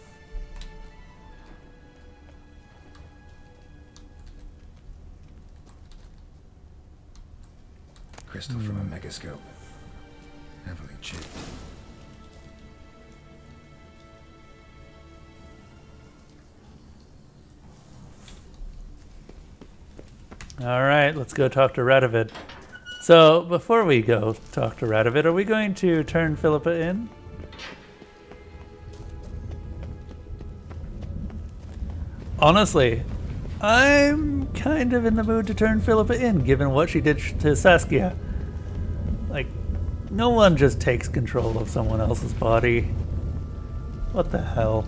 [SPEAKER 3] Crystal from a megascope. Heavily chipped.
[SPEAKER 1] Alright, let's go talk to Radovid. So, before we go talk to Radovid, are we going to turn Philippa in? Honestly, I'm kind of in the mood to turn Philippa in, given what she did to Saskia. Like, no one just takes control of someone else's body. What the hell?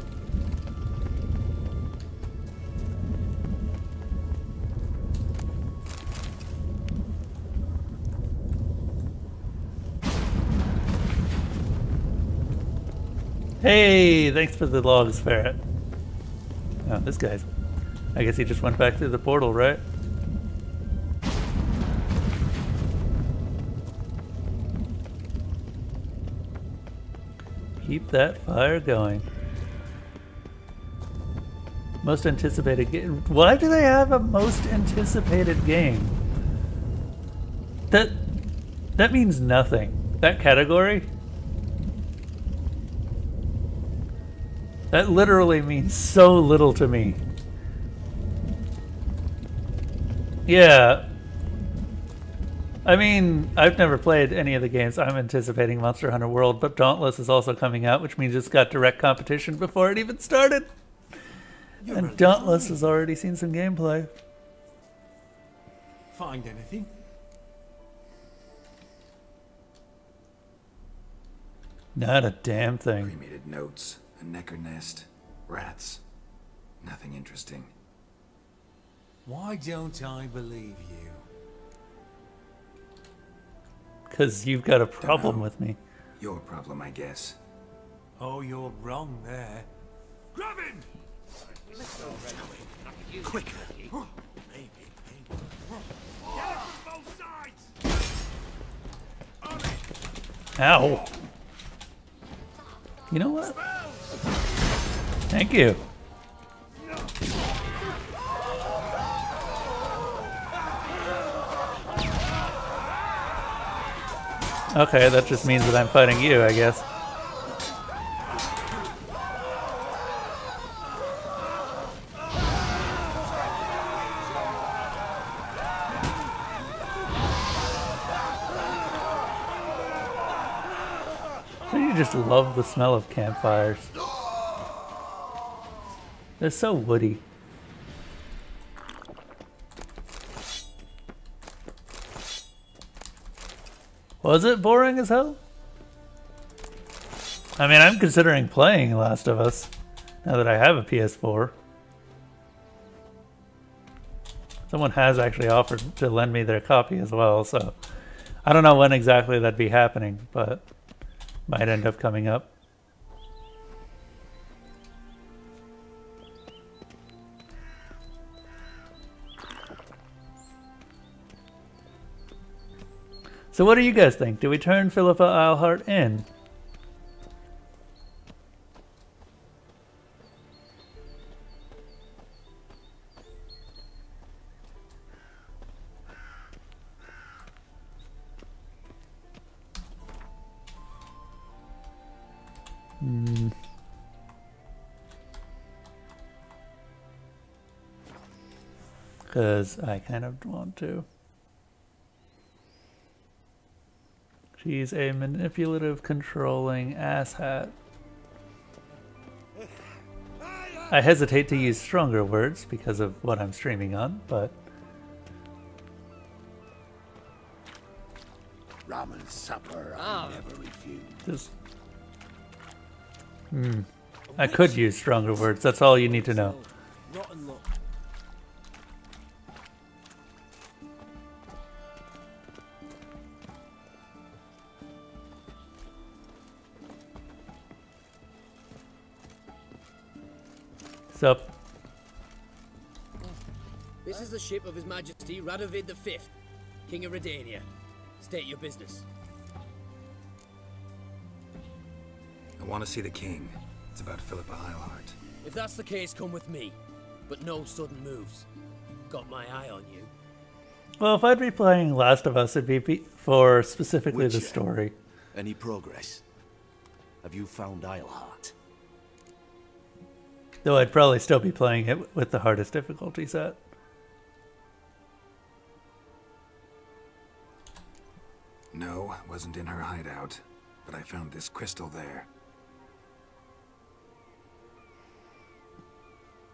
[SPEAKER 1] Hey, thanks for the logs, Ferret. Oh, this guy's... I guess he just went back through the portal, right? Keep that fire going. Most anticipated game. Why do they have a most anticipated game? That means nothing. That category? That literally means so little to me. Yeah. I mean, I've never played any of the games I'm anticipating Monster Hunter World, but Dauntless is also coming out, which means it's got direct competition before it even started. And Dauntless has already seen some gameplay.
[SPEAKER 5] Find anything?
[SPEAKER 1] Not a damn thing.
[SPEAKER 3] Cremated notes, a necker nest, rats. Nothing interesting.
[SPEAKER 5] Why don't I believe you?
[SPEAKER 1] Because you've got a problem with me.
[SPEAKER 3] Your problem, I guess.
[SPEAKER 5] Oh, you're wrong there.
[SPEAKER 14] Grab him!
[SPEAKER 3] Quick!
[SPEAKER 14] Get him from both sides!
[SPEAKER 1] Ow. You know what? Thank you. Okay, that just means that I'm fighting you, I guess. So you just love the smell of campfires. They're so woody. Was it boring as hell? I mean, I'm considering playing Last of Us now that I have a PS4. Someone has actually offered to lend me their copy as well, so I don't know when exactly that'd be happening, but might end up coming up. So what do you guys think? Do we turn Philippa Eilhart in? Because I kind of want to. She's a manipulative, controlling asshat. I hesitate to use stronger words because of what I'm streaming on, but...
[SPEAKER 7] Ramen supper, I never refuse.
[SPEAKER 1] Just... I could use stronger words, that's all you need to know.
[SPEAKER 15] Rotten luck.
[SPEAKER 1] Sup?
[SPEAKER 20] This is the ship of His Majesty Radovid V, King of Redania. State your business.
[SPEAKER 3] I want to see the king. It's about Philippa Eilhart.
[SPEAKER 20] If that's the case, come with me. But no sudden moves. Got my eye on you.
[SPEAKER 1] Well, if I'd be playing Last of Us, it'd be for specifically the story.
[SPEAKER 21] Any progress? Have you found Eilhart?
[SPEAKER 1] Though I'd probably still be playing it with the hardest difficulty set.
[SPEAKER 3] No, wasn't in her hideout, but I found this crystal there.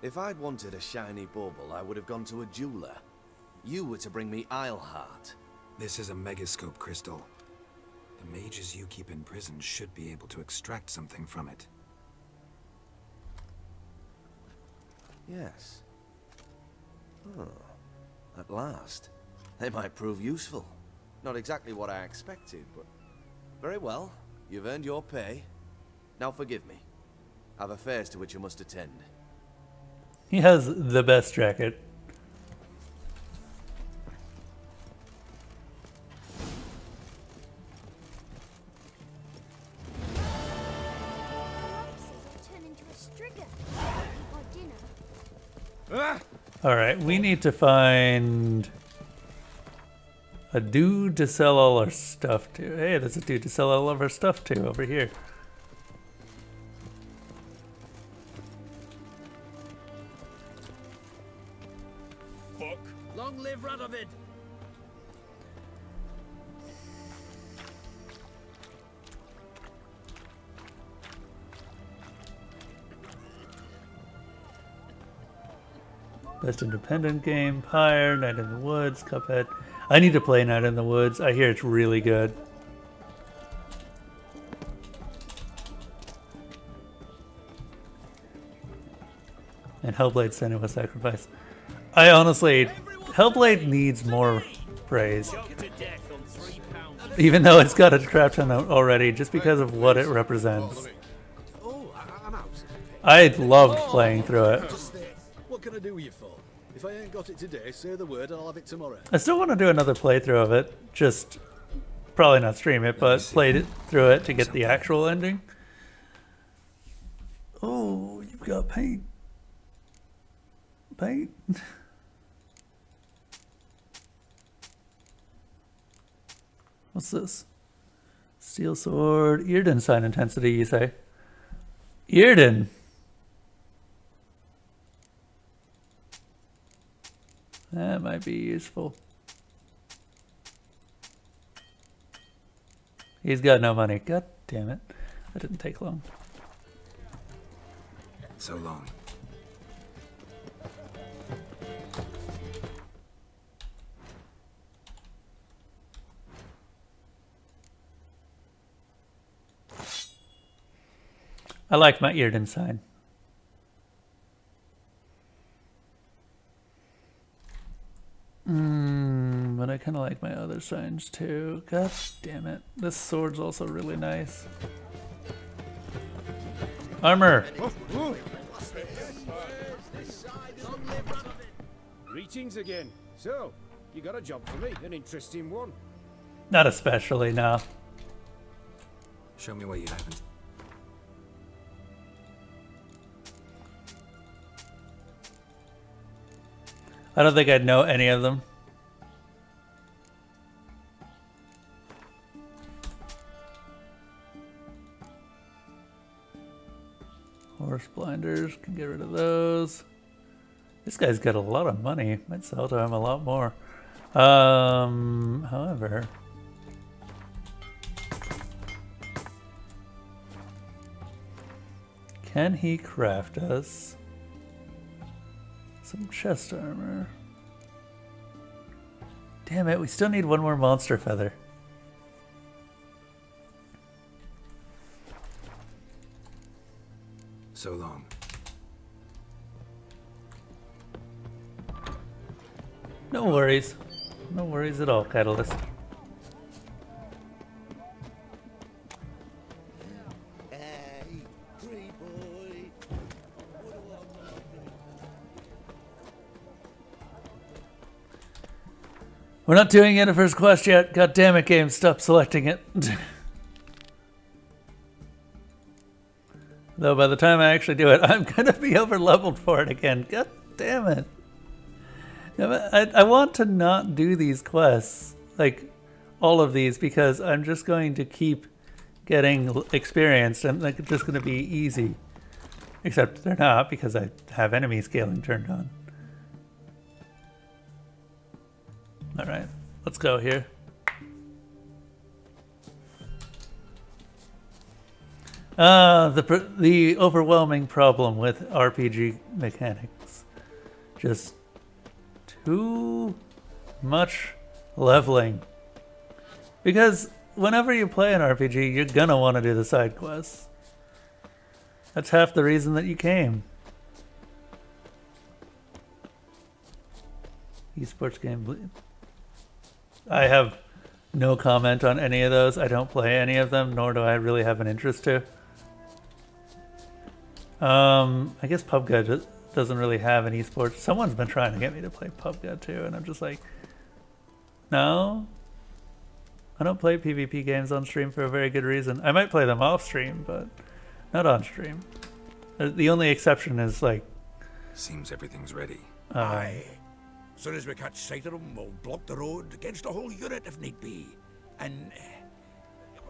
[SPEAKER 21] If I'd wanted a shiny bauble, I would have gone to a jeweler. You were to bring me Eilhart.
[SPEAKER 3] This is a megascope crystal. The mages you keep in prison should be able to extract something from it.
[SPEAKER 21] Yes. Oh, at last. They might prove useful. Not exactly what I expected, but... Very well. You've earned your pay. Now forgive me. I've affairs to which I must attend.
[SPEAKER 1] He has the best jacket. Alright, we need to find a dude to sell all our stuff to. Hey, there's a dude to sell all of our stuff to over here.
[SPEAKER 20] Long live Radovid!
[SPEAKER 1] Best independent game, Pyre, Night in the Woods, Cuphead. I need to play Night in the Woods. I hear it's really good. And Hellblade Senua's Sacrifice. I honestly, Hellblade needs more praise. Even though it's got a crap ton already, just because of what it represents. I loved playing through it.
[SPEAKER 8] What can I do with you for? If I ain't got it today, say the word and I'll have it tomorrow.
[SPEAKER 1] I still want to do another playthrough of it. Just probably not stream it, but played it through it to get the actual ending. Oh, you've got paint. Paint. What's this? Steel sword. Earden sign intensity, you say? Earden. That might be useful. He's got no money. God damn it. That didn't take long.
[SPEAKER 3] So long.
[SPEAKER 1] I like my Earden sign. But I kind of like my other signs too. God damn it. This sword's also really nice. Armor!
[SPEAKER 13] Greetings again. So, you got a job for me, an interesting one.
[SPEAKER 1] Not especially, no.
[SPEAKER 3] Show me what you haven't.
[SPEAKER 1] I don't think I'd know any of them. Horse blinders, can get rid of those. This guy's got a lot of money. Might sell to him a lot more. However, can he craft us some chest armor? Damn it, we still need one more monster feather.
[SPEAKER 3] So long.
[SPEAKER 1] No worries. No worries at all, Catalyst. We're not doing it at first quest yet. God damn it, game. Stop selecting it. Though by the time I actually do it, I'm going to be over leveled for it again. God damn it. I want to not do these quests, like all of these, because I'm just going to keep getting experienced and they're just going to be easy. Except they're not, because I have enemy scaling turned on. Alright, let's go here. The overwhelming problem with RPG mechanics. Just too much leveling. Because whenever you play an RPG, you're gonna want to do the side quests. That's half the reason that you came. Esports game. I have no comment on any of those. I don't play any of them, nor do I really have an interest to. I guess PUBG doesn't really have an esports. Someone's been trying to get me to play PUBG too, and I'm just like, no. I don't play PvP games on stream for a very good reason. I might play them off stream, but not on stream. The only exception is like...
[SPEAKER 3] Seems everything's ready.
[SPEAKER 14] Aye. Soon as we catch sight of them, we'll block the road against a whole unit if need be. And,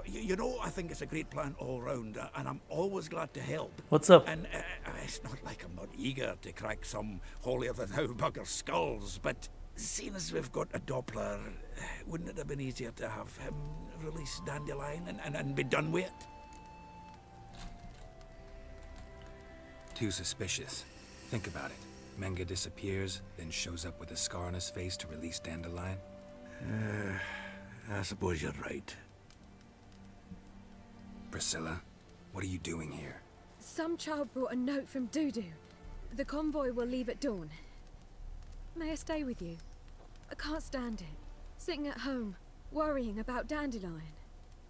[SPEAKER 14] you know, I think it's a great plan all round, and I'm always glad to help.
[SPEAKER 1] What's up?
[SPEAKER 14] And it's not like I'm not eager to crack some holier-than-thou bugger skulls, but
[SPEAKER 3] seeing as we've got a Doppler, wouldn't it have been easier to have him release Dandelion and be done with it? Too suspicious. Think about it. Menga disappears, then shows up with a scar on his face to release Dandelion. I suppose you're right. Priscilla, what are you doing here?
[SPEAKER 4] Some child brought a note from Dudu. The convoy will leave at dawn. May I stay with you? I can't stand it. Sitting at home, worrying about Dandelion.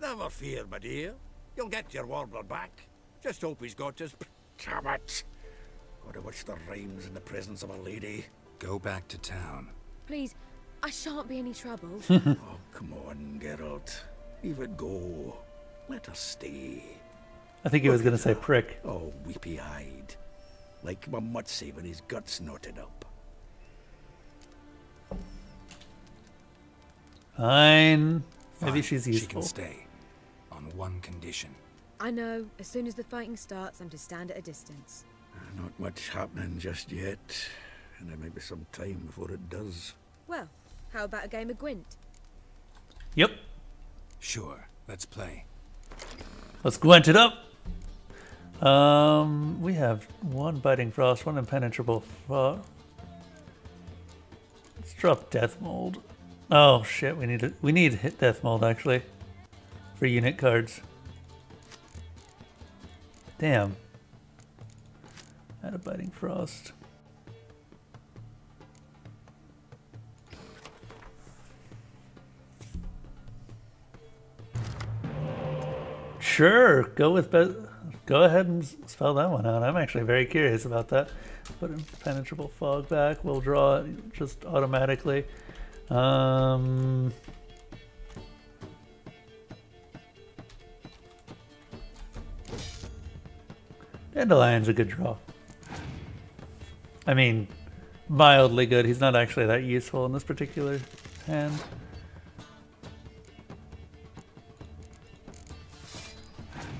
[SPEAKER 7] Never fear, my dear. You'll get your warbler back. Just hope he's got his... Damn it! Gotta watch the rhymes in the presence of a lady.
[SPEAKER 3] Go back to town.
[SPEAKER 4] Please, I shan't be any trouble.
[SPEAKER 7] Oh, come on, Geralt. Leave it go. Let her stay.
[SPEAKER 1] I think he was going to say prick.
[SPEAKER 7] Oh, weepy-eyed. Like my mutsy when his guts knotted up.
[SPEAKER 1] Fine. Maybe
[SPEAKER 3] Fine,
[SPEAKER 1] she's useful.
[SPEAKER 3] She can stay. On one condition.
[SPEAKER 4] I know, as soon as the fighting starts, I'm to stand at a distance.
[SPEAKER 7] Not much happening just yet. And there may be some time before it does.
[SPEAKER 4] Well, how about a game of Gwent?
[SPEAKER 1] Yep.
[SPEAKER 3] Sure, let's play.
[SPEAKER 1] Let's Gwent it up. We have one Biting Frost, one Impenetrable Frost. Let's drop Death Mold. Oh shit, we need hit Death Mold actually for unit cards. Damn. Add a Biting Frost. Sure, go ahead and spell that one out. I'm actually very curious about that. Put Impenetrable Fog back. We'll draw it just automatically. Dandelion's a good draw. I mean, mildly good. He's not actually that useful in this particular hand.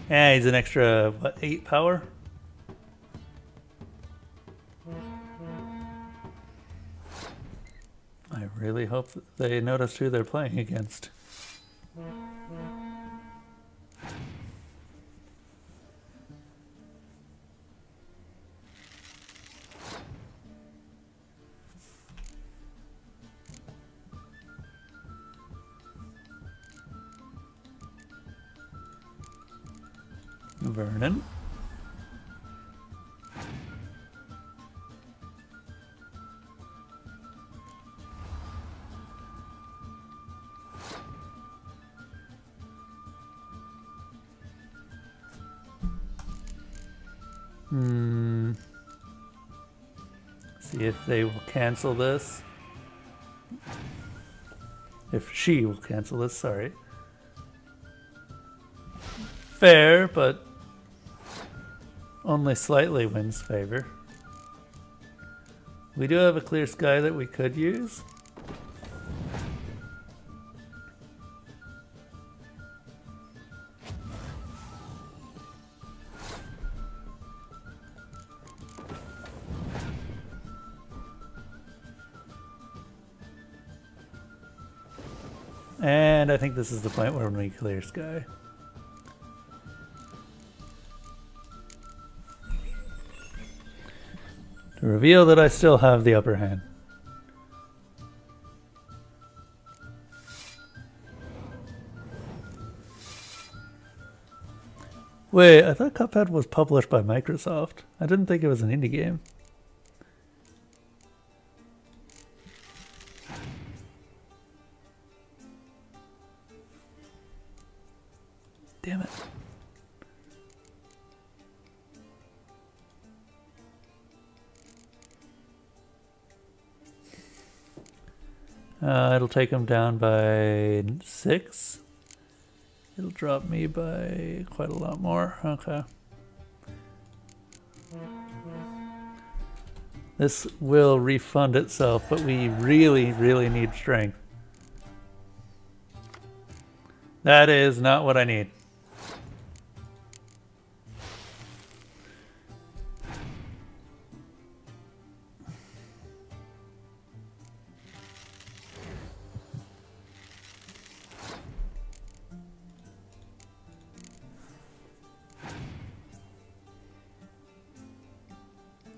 [SPEAKER 1] Yeah, he's an extra, what, 8 power? I really hope that they noticed who they're playing against. Vernon. See if they will cancel this. If she will cancel this, sorry. Fair, but only slightly wins favor. We do have a clear sky that we could use. And I think this is the point where we clear sky. To reveal that I still have the upper hand. Wait, I thought Cuphead was published by Microsoft. I didn't think it was an indie game. Damn it. It'll take him down by 6. It'll drop me by quite a lot more. Okay. This will refund itself, but we really, really need strength. That is not what I need.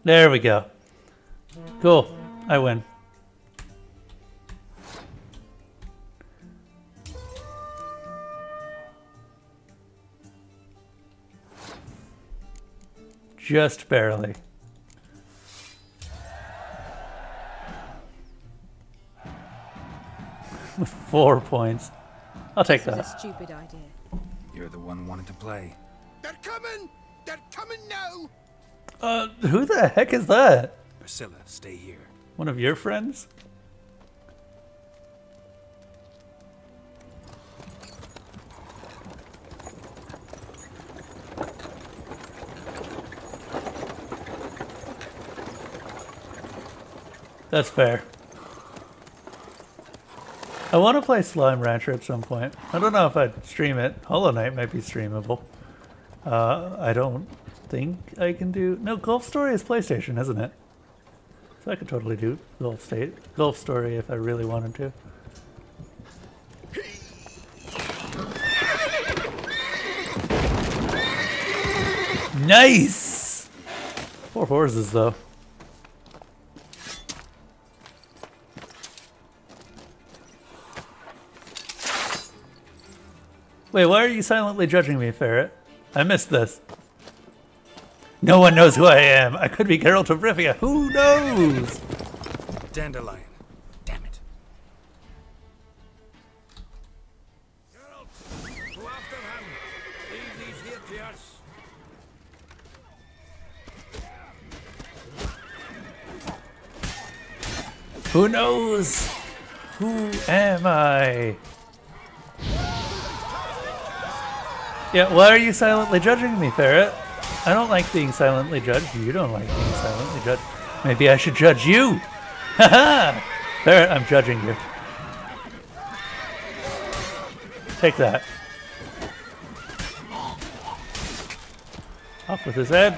[SPEAKER 1] There we go. Cool. I win. Just barely. 4 points. I'll take
[SPEAKER 4] This
[SPEAKER 1] that.
[SPEAKER 4] was a stupid idea.
[SPEAKER 3] You're the one wanting to play.
[SPEAKER 7] They're coming! They're coming now!
[SPEAKER 1] Who the heck is that?
[SPEAKER 3] Priscilla, stay here.
[SPEAKER 1] One of your friends? That's fair. I want to play Slime Rancher at some point. I don't know if I'd stream it. Hollow Knight might be streamable. I don't think I can do... No, Golf Story is PlayStation, isn't it? So I could totally do Golf Story if I really wanted to. Nice! 4 horses, though. Wait, why are you silently judging me, Ferret? I missed this. No one knows who I am. I could be Geralt of Rivia. Who knows?
[SPEAKER 3] Dandelion. Damn it.
[SPEAKER 13] Go after him. Leave these here to us.
[SPEAKER 1] Who knows? Who am I? Yeah, why are you silently judging me, Ferret? I don't like being silently judged. You don't like being silently judged. Maybe I should judge you. Haha! Ferret, I'm judging you. Take that. Off with his head.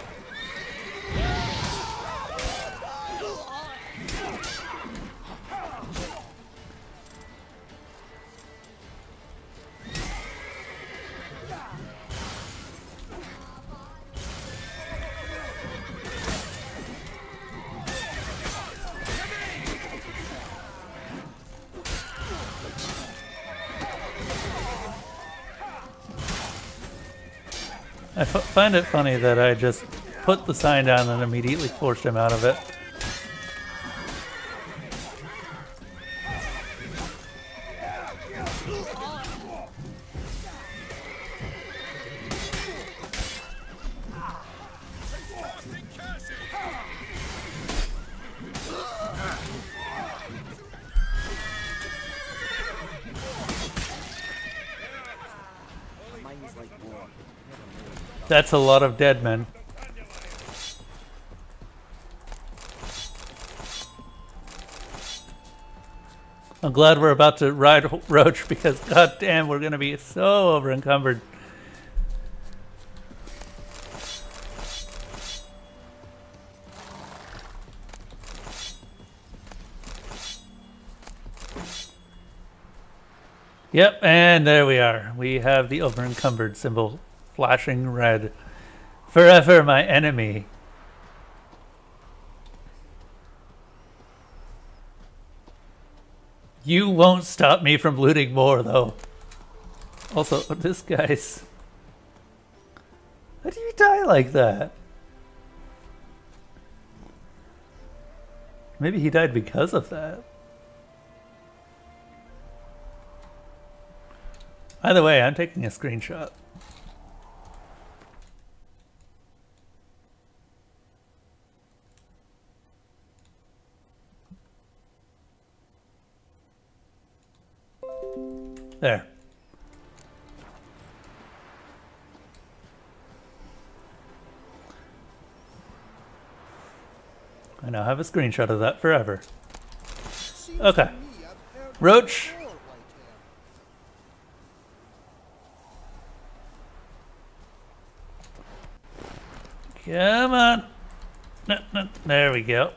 [SPEAKER 1] I find it funny that I just put the sign down and immediately forced him out of it. That's a lot of dead men. I'm glad we're about to ride Roach because goddamn we're gonna be so over encumbered. Yep, and there we are. We have the over encumbered symbol flashing red. Forever my enemy. You won't stop me from looting more, though. Also, this guy's... How do you die like that? Maybe he died because of that. Either way, I'm taking a screenshot. There. I now have a screenshot of that forever. Okay. Roach. Come on. No, no, there we go.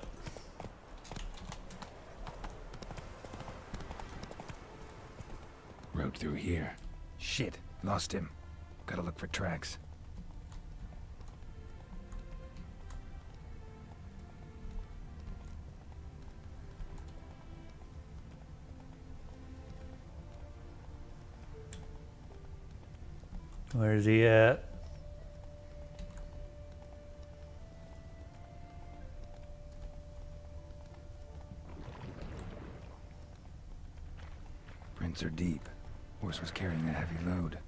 [SPEAKER 3] Rode through here. Shit, lost him. Gotta look for tracks.
[SPEAKER 1] Where's he at?
[SPEAKER 3] Prints are deep. Horse was carrying a heavy load.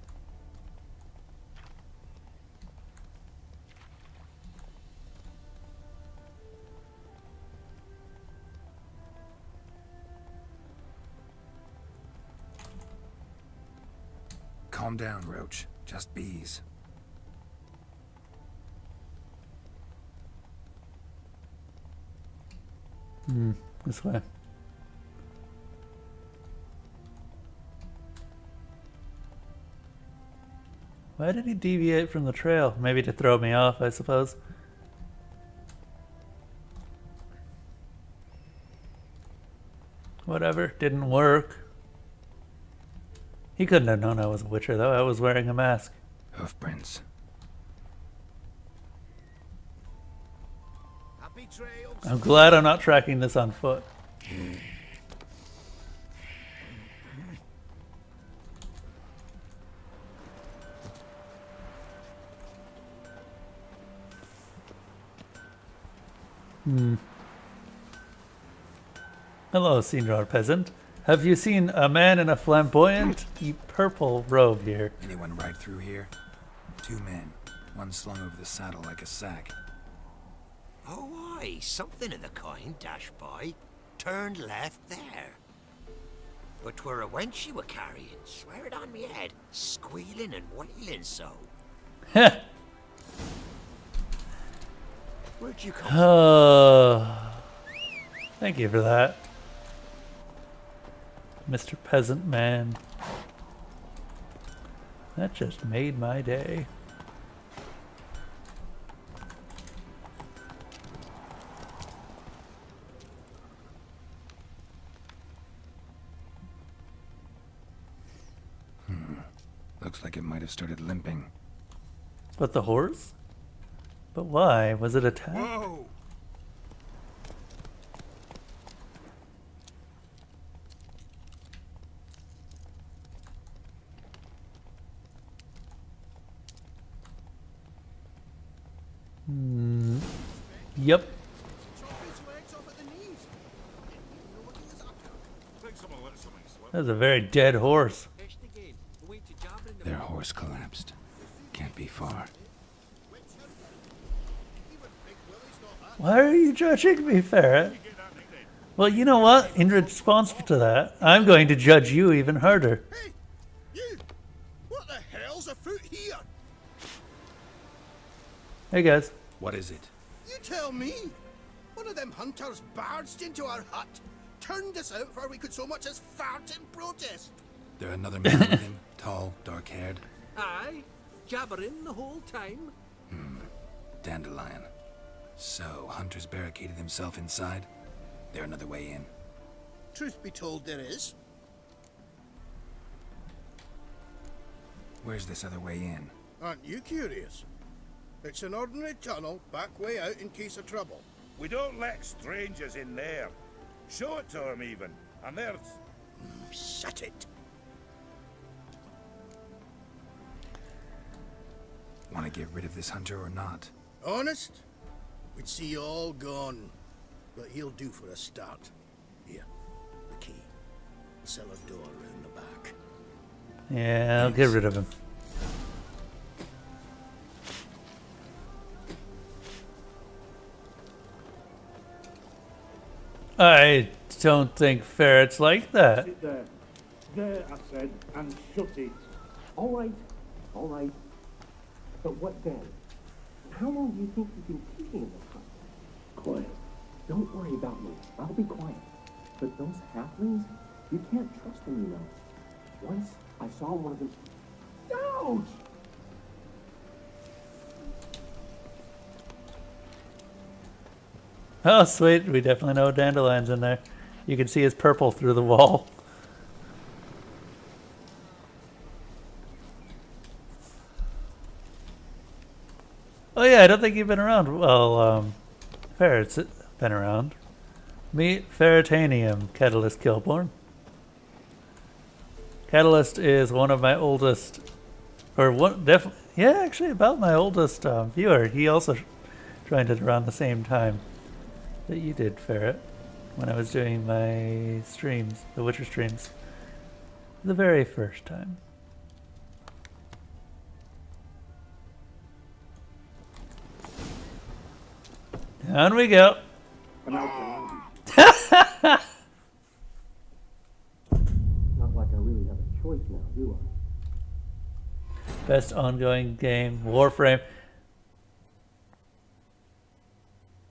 [SPEAKER 3] Calm down, Roach. Just bees.
[SPEAKER 1] This way. Why did he deviate from the trail? Maybe to throw me off, I suppose. Whatever, didn't work. He couldn't have known I was a witcher, though. I was wearing a mask.
[SPEAKER 3] Hoof prints.
[SPEAKER 1] I'm glad I'm not tracking this on foot. Hello, Senor Peasant. Have you seen a man in a flamboyant purple robe here?
[SPEAKER 3] Anyone ride through here? 2 men. One slung over the saddle like a sack.
[SPEAKER 11] Oh, aye, something of the kind dashed by. Turned left there. But 'twere a wench you were carrying, swear it on me head, squealing and wailing so. Where'd you come from?
[SPEAKER 1] Thank you for that, Mr. Peasant Man. That just made my day.
[SPEAKER 3] Looks like it might have started limping.
[SPEAKER 1] But the horse? But why? Was it attacked?
[SPEAKER 14] Whoa!
[SPEAKER 1] Yep. That's a very dead horse.
[SPEAKER 3] Their horse collapsed. Can't be far.
[SPEAKER 1] Why are you judging me, Ferret? Well, you know what? In response to that, I'm going to judge you even harder.
[SPEAKER 7] Hey, you! What the hell's afoot here?
[SPEAKER 1] Hey, guys.
[SPEAKER 3] What is it?
[SPEAKER 10] You tell me. One of them hunters barged into our hut, turned us out before we could so much as fart in protest.
[SPEAKER 3] There another man with him? Tall, dark-haired?
[SPEAKER 17] Aye, jabbering the whole time.
[SPEAKER 3] Dandelion. So, Hunter's barricaded himself inside? There another way in?
[SPEAKER 10] Truth be told, there is.
[SPEAKER 3] Where's this other way in?
[SPEAKER 10] Aren't you curious? It's an ordinary tunnel, back way out in case of trouble.
[SPEAKER 14] We don't let strangers in there. Show it to them even. And there's...
[SPEAKER 10] Shut it.
[SPEAKER 3] Want to get rid of this hunter or not?
[SPEAKER 10] Honest? We'd see you all gone. But he'll do for a start. Here, the key. Cellar door round the back.
[SPEAKER 1] Yeah, I'll get rid of him. I don't think ferrets like that.
[SPEAKER 9] Sit there. There, I said, and shut it. All right. But what then? How long do you think you've been keeping in this hut? Quiet. Don't worry about me. I'll be quiet. But those halflings, you can't trust them, you know. Once I saw one of them... Ouch!
[SPEAKER 1] Oh, sweet. We definitely know Dandelion's in there. You can see his purple through the wall. Oh yeah, I don't think you've been around. Well, Ferret's been around. Meet Ferretanium, Catalyst Kilborn. Catalyst is one of my oldest Or one, definitely, yeah, actually about my oldest viewer. He also joined it around the same time that you did, Ferret, when I was doing my streams, the Witcher streams, the very first time. On we go.
[SPEAKER 9] Not like I really have a choice now, do I?
[SPEAKER 1] Best ongoing game, Warframe.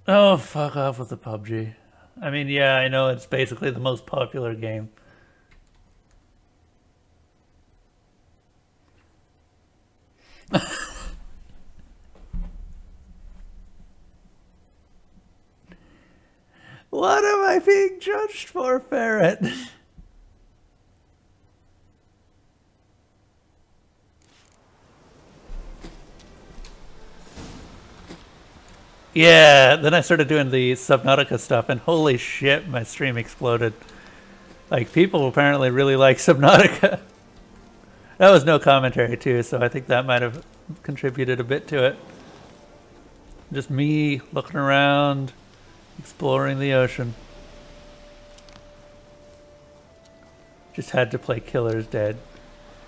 [SPEAKER 1] Oh, fuck off with the PUBG. I mean, yeah, I know it's basically the most popular game. What am I being judged for, Ferret? Yeah, then I started doing the Subnautica stuff, and holy shit, my stream exploded. Like, people apparently really like Subnautica. That was no commentary, too, so I think that might have contributed a bit to it. Just me looking around, exploring the ocean. Just had to play Killer's Dead.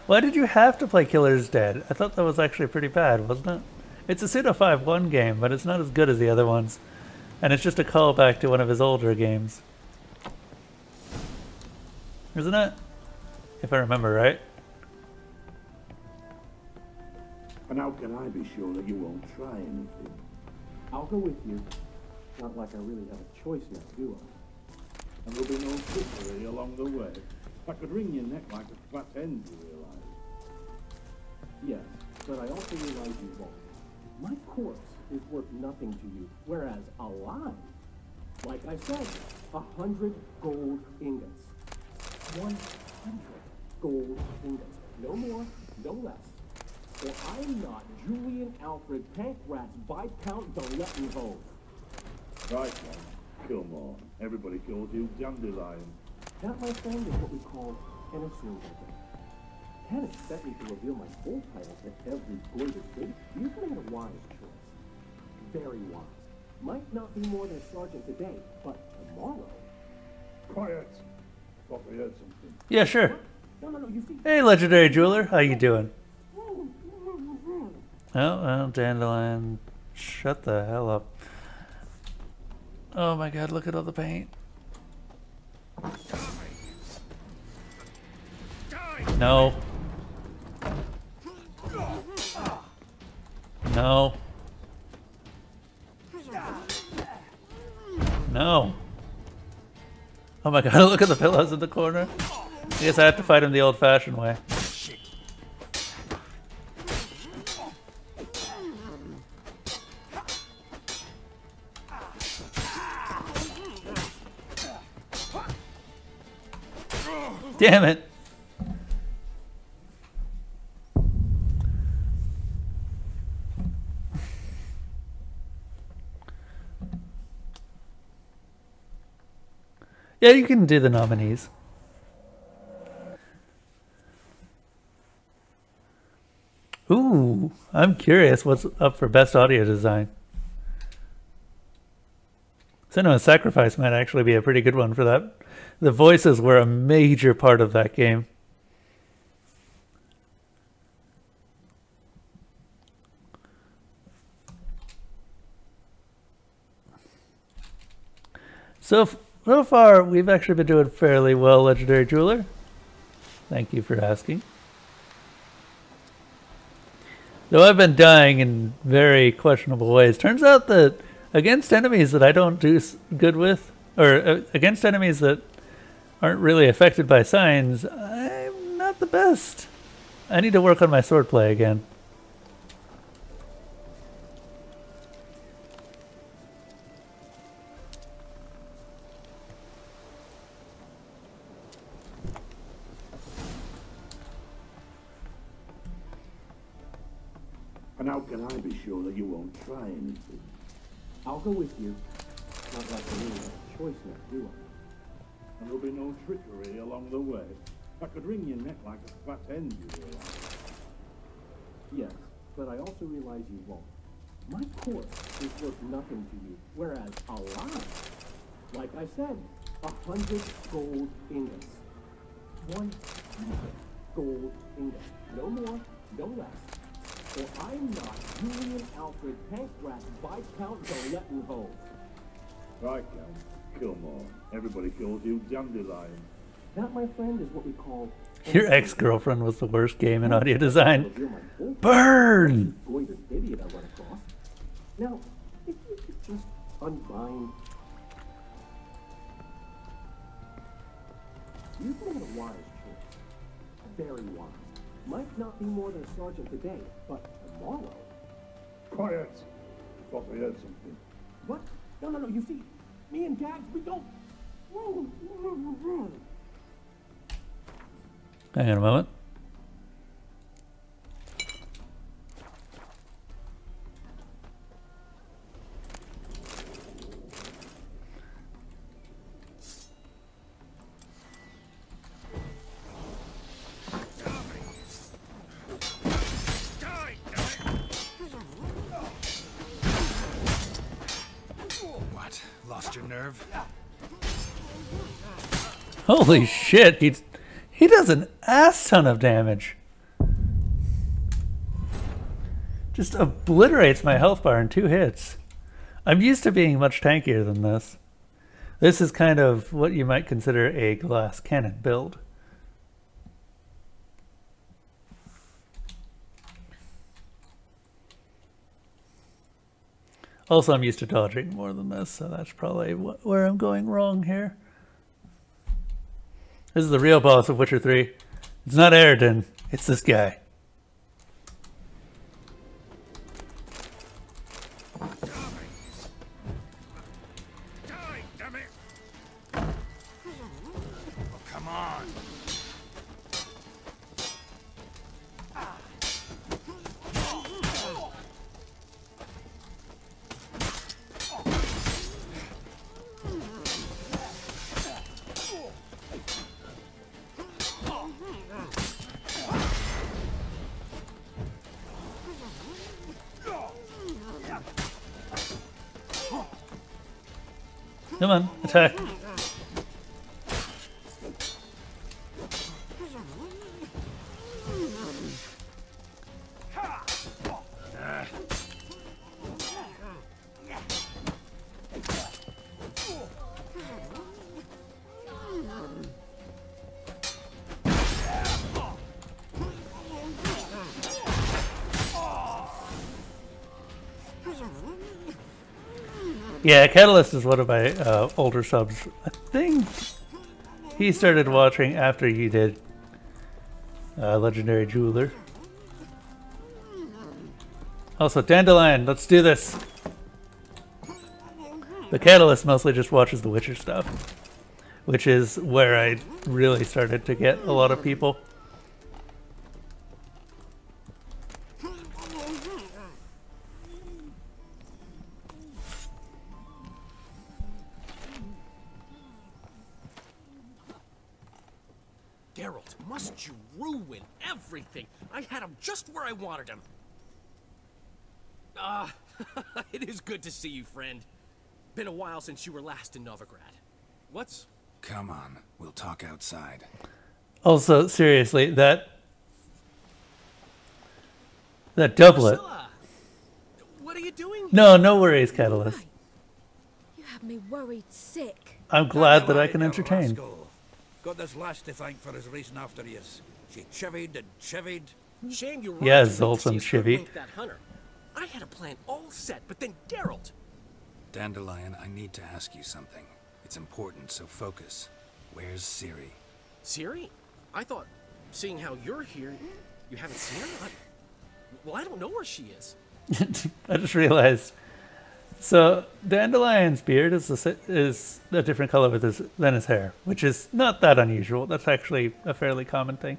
[SPEAKER 1] Why did you have to play Killer's Dead? I thought that was actually pretty bad, wasn't it? It's a Suda 5.1 game, but it's not as good as the other ones. And it's just a callback to one of his older games. Isn't it? If I remember right.
[SPEAKER 9] And how can I be sure that you won't try anything? I'll go with you. Not like I really have a choice now, do I? And there'll be no trickery along the way. I could wring your neck like a fat hen, you realize? Yes, but I also realize you won't. My corpse is worth nothing to you, whereas alive, like I said, 100 gold ingots. 100 gold ingots. No more, no less. Or I am not Julian Alfred Pancratz Viscount de Lettenhove. Right, man. Come on. Everybody calls you Dandelion.
[SPEAKER 16] That, my friend, is what we call an assumed identity. Can't expect me to reveal my full title to every goiter kid. You've made a wise choice. Very wise. Might not be more than a sergeant today, but tomorrow...
[SPEAKER 9] Quiet. Thought we heard something.
[SPEAKER 1] Yeah, sure.
[SPEAKER 16] No, you see...
[SPEAKER 1] Hey, Legendary Jeweler. How you doing? Oh, well, Dandelion. Shut the hell up. Oh my god, look at all the paint. No. No. No. Oh my god, look at the pillows in the corner. I guess I have to fight him the old-fashioned way. Damn it. Yeah, you can do the nominees. Ooh, I'm curious what's up for Best Audio Design. Senua's Sacrifice might actually be a pretty good one for that. The voices were a major part of that game. So far, we've actually been doing fairly well, Legendary Jeweler. Thank you for asking. Though I've been dying in very questionable ways. Turns out that against enemies that I don't do good with, or against enemies that aren't really affected by signs, I'm not the best. I need to work on my swordplay again.
[SPEAKER 9] And how can I be sure that you won't try anything?
[SPEAKER 16] I'll go with you. Not like I really have a choice now, do I?
[SPEAKER 9] And there'll be no trickery along the way. I could wring your neck like a fat hen, you realize? Yes, but I also realize you won't. My corpse is worth nothing to you, whereas alive, like I said, 100 gold ingots. 100 gold ingots. No more, no less. Or I'm not Julian Alfred Pankrat Viscount Galettenhove.
[SPEAKER 2] Right, Count. Come on. Everybody calls you Dandelion.
[SPEAKER 9] That, my friend, is what we call...
[SPEAKER 1] Your ex-girlfriend was the worst game in audio design. Burn!
[SPEAKER 9] Goited idiot I run across. Now, if you could just unbind... You've made a wise choice. Very wise. Might not be more than a sergeant today, but tomorrow...
[SPEAKER 2] Quiet! Thought we heard something.
[SPEAKER 9] What? No. You see, me and Gags, we don't...
[SPEAKER 1] Hang on a moment.
[SPEAKER 3] What? Lost your nerve?
[SPEAKER 1] Holy shit, he does an ass ton of damage. Just obliterates my health bar in 2 hits. I'm used to being much tankier than this. This is kind of what you might consider a glass cannon build. Also, I'm used to dodging more than this, so that's probably where I'm going wrong here. This is the real boss of Witcher 3. It's not Aridin, it's this guy.
[SPEAKER 3] Come on.
[SPEAKER 1] Come on, attack. Yeah, Catalyst is one of my older subs. I think he started watching after you did Legendary Jeweler. Also, Dandelion, let's do this. The Catalyst mostly just watches the Witcher stuff, which is where I really started to get a lot of people.
[SPEAKER 17] Geralt, must you ruin everything? I had him just where I wanted him. It is good to see you, friend. Been a while since you were last in Novigrad. What's...
[SPEAKER 3] Come on, we'll talk outside.
[SPEAKER 1] Also, seriously, that doublet.
[SPEAKER 17] Priscilla, what are you doing?
[SPEAKER 1] No worries, Catalyst.
[SPEAKER 4] You have me worried sick.
[SPEAKER 1] I'm glad that I can entertain.
[SPEAKER 12] Got this lass to thank for his racing after years. She chivied and chivied.
[SPEAKER 17] Shame you
[SPEAKER 1] Yeah,
[SPEAKER 17] weren't
[SPEAKER 1] Zoltan
[SPEAKER 17] to see us
[SPEAKER 1] Chivy.
[SPEAKER 17] hoodwink that hunter. I had a plan all set, but then Geralt.
[SPEAKER 3] Dandelion, I need to ask you something. It's important, so focus. Where's Ciri?
[SPEAKER 17] Ciri? I thought, seeing how you're here, you haven't seen her? Well, I don't know where she is.
[SPEAKER 1] I just realized. So Dandelion's beard is a different color than his hair, which is not that unusual. That's actually a fairly common thing.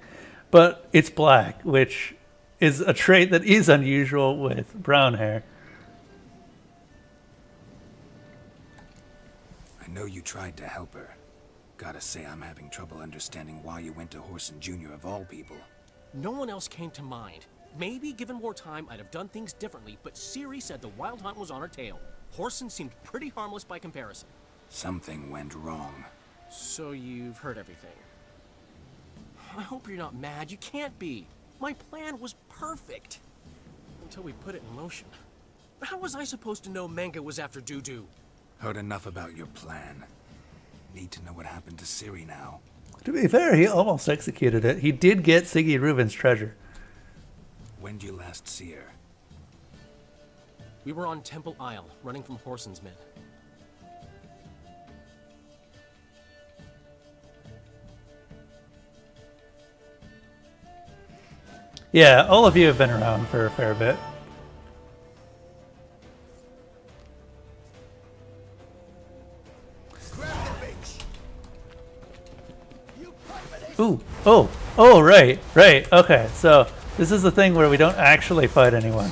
[SPEAKER 1] But it's black, which is a trait that is unusual with brown hair.
[SPEAKER 3] I know you tried to help her. Gotta say, I'm having trouble understanding why you went to Whoreson Jr. of all people.
[SPEAKER 17] No one else came to mind.
[SPEAKER 9] Maybe given more time, I'd have done things differently, but Ciri said the Wild Hunt was on her tail. Whoreson seemed pretty harmless by comparison.
[SPEAKER 3] Something went wrong.
[SPEAKER 9] So you've heard everything. I hope you're not mad. You can't be. My plan was perfect. Until we put it in motion. How was I supposed to know Manga was after Dudu?
[SPEAKER 3] Heard enough about your plan. Need to know what happened to Ciri now.
[SPEAKER 1] To be fair, he almost executed it. He did get Siggy Reuben's treasure.
[SPEAKER 3] When did you last see her?
[SPEAKER 9] We were on Temple Isle, running from Whoreson's men.
[SPEAKER 1] Yeah, all of you have been around for a fair bit. Ooh, oh, right, okay, so this is the thing where we don't actually fight anyone.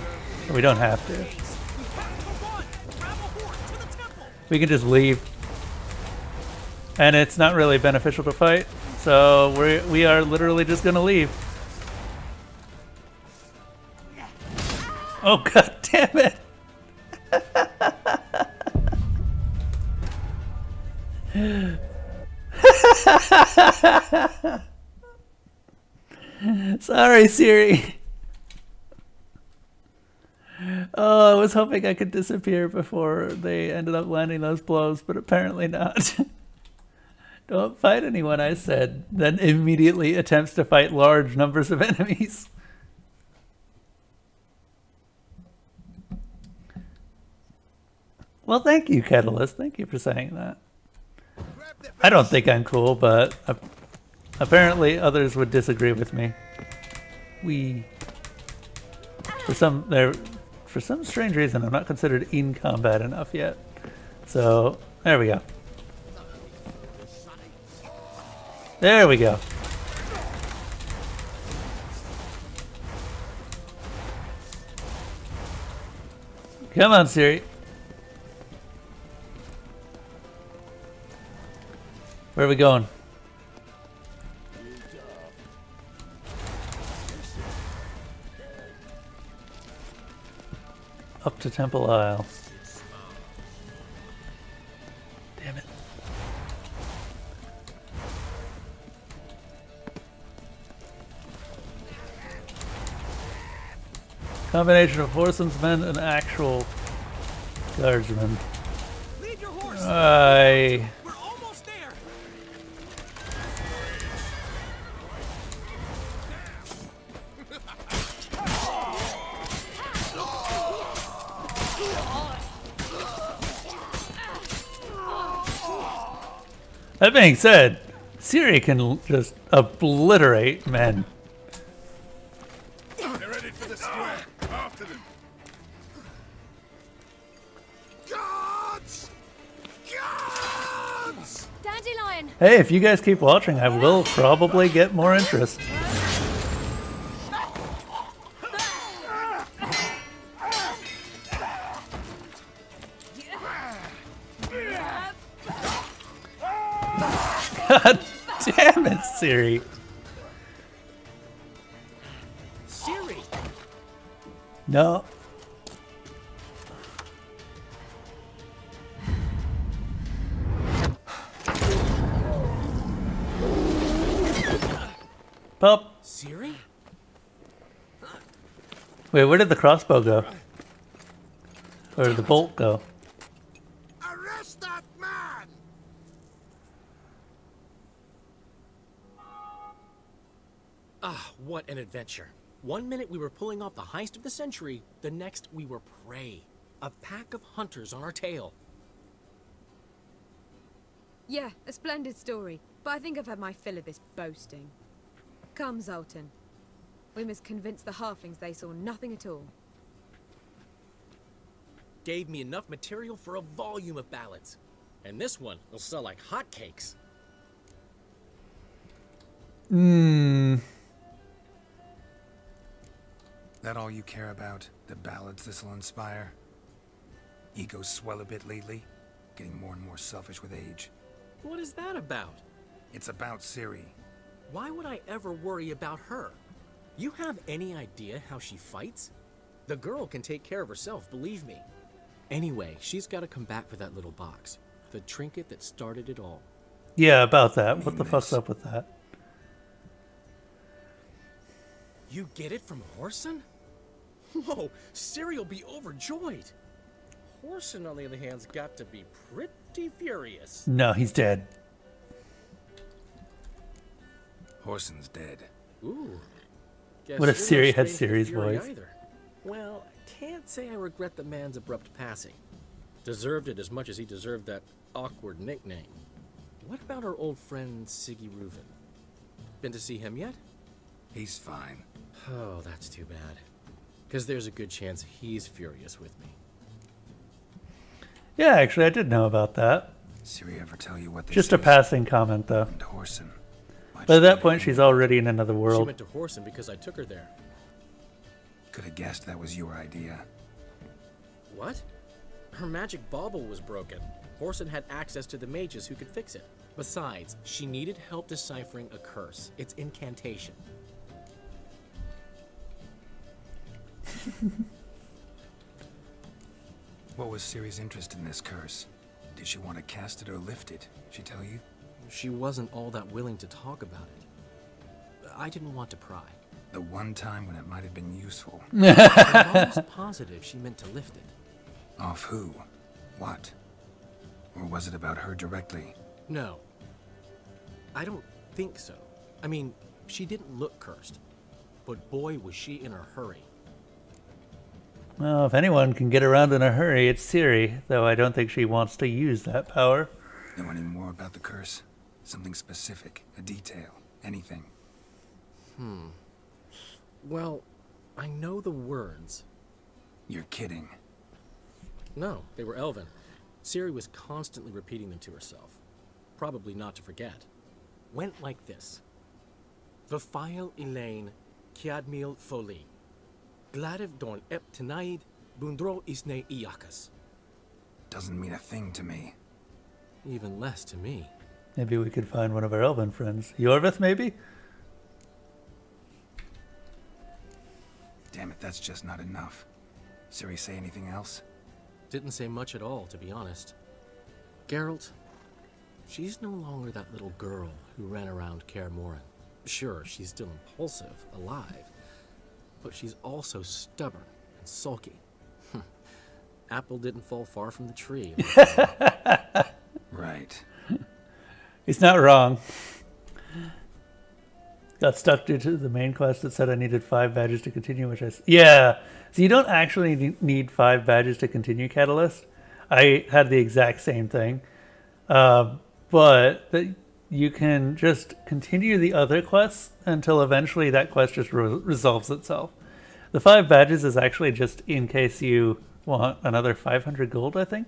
[SPEAKER 1] We don't have to. We can just leave. And it's not really beneficial to fight, so we are literally just gonna leave. Oh, god damn it! Sorry, Ciri. Oh, I was hoping I could disappear before they ended up landing those blows, but apparently not. Don't fight anyone, I said, then immediately attempts to fight large numbers of enemies. Well, thank you, Catalyst. Thank you for saying that. I don't think I'm cool, but apparently others would disagree with me. For some strange reason, I'm not considered in combat enough yet. So, there we go. There we go. Come on, Ciri. Where are we going? Up to Temple Isle. Damn it. Combination of Whoreson's men and actual guardsmen.
[SPEAKER 9] Leave your horse.
[SPEAKER 1] We're
[SPEAKER 9] almost there.
[SPEAKER 1] That being said, Ciri can just obliterate men.
[SPEAKER 14] They're ready for the square. After them. Guards! Guards!
[SPEAKER 4] Dandelion!
[SPEAKER 1] Hey, if you guys keep watching, I will probably get more interest. God damn it, Ciri.
[SPEAKER 9] Ciri!
[SPEAKER 1] No. Pop.
[SPEAKER 9] Ciri?
[SPEAKER 1] Wait, where did the crossbow go? Or did the bolt go?
[SPEAKER 14] Arrest that man!
[SPEAKER 9] Ah, what an adventure. 1 minute we were pulling off the heist of the century, the next we were prey. A pack of hunters on our tail.
[SPEAKER 4] Yeah, a splendid story, but I think I've had my fill of this boasting. Come, Zoltan. We must convince the halflings they saw nothing at all.
[SPEAKER 9] Gave me enough material for a volume of ballads. And this one will sell like hotcakes.
[SPEAKER 3] That all you care about? The ballads this'll inspire? Egos swell a bit lately? Getting more and more selfish with age.
[SPEAKER 9] What is that about?
[SPEAKER 3] It's about Ciri.
[SPEAKER 9] Why would I ever worry about her? You have any idea how she fights? The girl can take care of herself, believe me. Anyway, she's got to come back for that little box. The trinket that started it all.
[SPEAKER 1] Yeah, about that. What the fuck's up with that?
[SPEAKER 9] You get it from Whoreson? Whoa, Ciri'll be overjoyed. Whoreson, on the other hand, has got to be pretty furious.
[SPEAKER 1] No, he's dead.
[SPEAKER 3] Whoreson's dead.
[SPEAKER 9] Ooh.
[SPEAKER 1] What if Ciri had Ciri's voice?
[SPEAKER 9] Either. Well, I can't say I regret the man's abrupt passing. Deserved it as much as he deserved that awkward nickname. What about our old friend Siggy Reuven? Been to see him yet?
[SPEAKER 3] He's fine.
[SPEAKER 9] Oh, that's too bad. Because there's a good chance he's furious with me.
[SPEAKER 1] Yeah, actually, I did know about that.
[SPEAKER 3] Ciri ever tell you what this
[SPEAKER 1] Just a
[SPEAKER 3] is?
[SPEAKER 1] passing comment, though.
[SPEAKER 3] And Whoreson.
[SPEAKER 1] By that point, she's already in another
[SPEAKER 9] She
[SPEAKER 1] world.
[SPEAKER 9] went to Whoreson because I took her there.
[SPEAKER 3] Could have guessed that was your idea.
[SPEAKER 9] What? Her magic bauble was broken. Whoreson had access to the mages who could fix it. Besides, she needed help deciphering a curse. It's incantation.
[SPEAKER 3] What was Ciri's interest in this curse? Did she want to cast it or lift it? She tell you?
[SPEAKER 9] She wasn't all that willing to talk about it. I didn't want to pry.
[SPEAKER 3] The one time when it might have been useful.
[SPEAKER 9] I'm almost positive she meant to lift it.
[SPEAKER 3] Off who? What? Or was it about her directly?
[SPEAKER 9] No. I don't think so. I mean, she didn't look cursed. But boy, was she in a hurry.
[SPEAKER 1] Well, if anyone can get around in a hurry, it's Ciri, though I don't think she wants to use that power.
[SPEAKER 3] Know any more about the curse? Something specific, a detail, anything?
[SPEAKER 9] Well, I know the words.
[SPEAKER 3] You're kidding.
[SPEAKER 9] No, they were Elven. Ciri was constantly repeating them to herself. Probably not to forget. Went like this. Vafile Elaine, Kiadmil Foli. Gladiv Dorn Ep Tenaid, Bundro Isne Iakas.
[SPEAKER 3] Doesn't mean a thing to me.
[SPEAKER 9] Even less to me.
[SPEAKER 1] Maybe we could find one of our elven friends. Yorvith, maybe?
[SPEAKER 3] Damn it, that's just not enough. Ciri say anything else?
[SPEAKER 9] Didn't say much at all, to be honest. Geralt, she's no longer that little girl who ran around Kaer Morhen. Sure, she's still impulsive, alive, but she's also stubborn and sulky. Apple didn't fall far from the tree.
[SPEAKER 3] Right.
[SPEAKER 1] He's not wrong. Got stuck due to the main quest that said I needed 5 badges to continue, which yeah. So you don't actually need 5 badges to continue Catalyst. I had the exact same thing. But you can just continue the other quests until eventually that quest just resolves itself. The 5 badges is actually just in case you want another 500 gold, I think,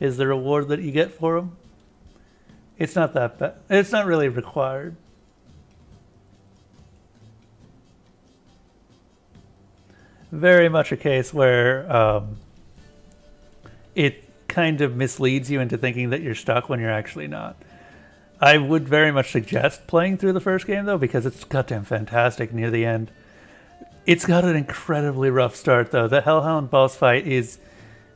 [SPEAKER 1] is the reward that you get for them. It's not that bad. It's not really required. Very much a case where it kind of misleads you into thinking that you're stuck when you're actually not. I would very much suggest playing through the first game, though, because it's goddamn fantastic near the end. It's got an incredibly rough start, though. The Hellhound boss fight is...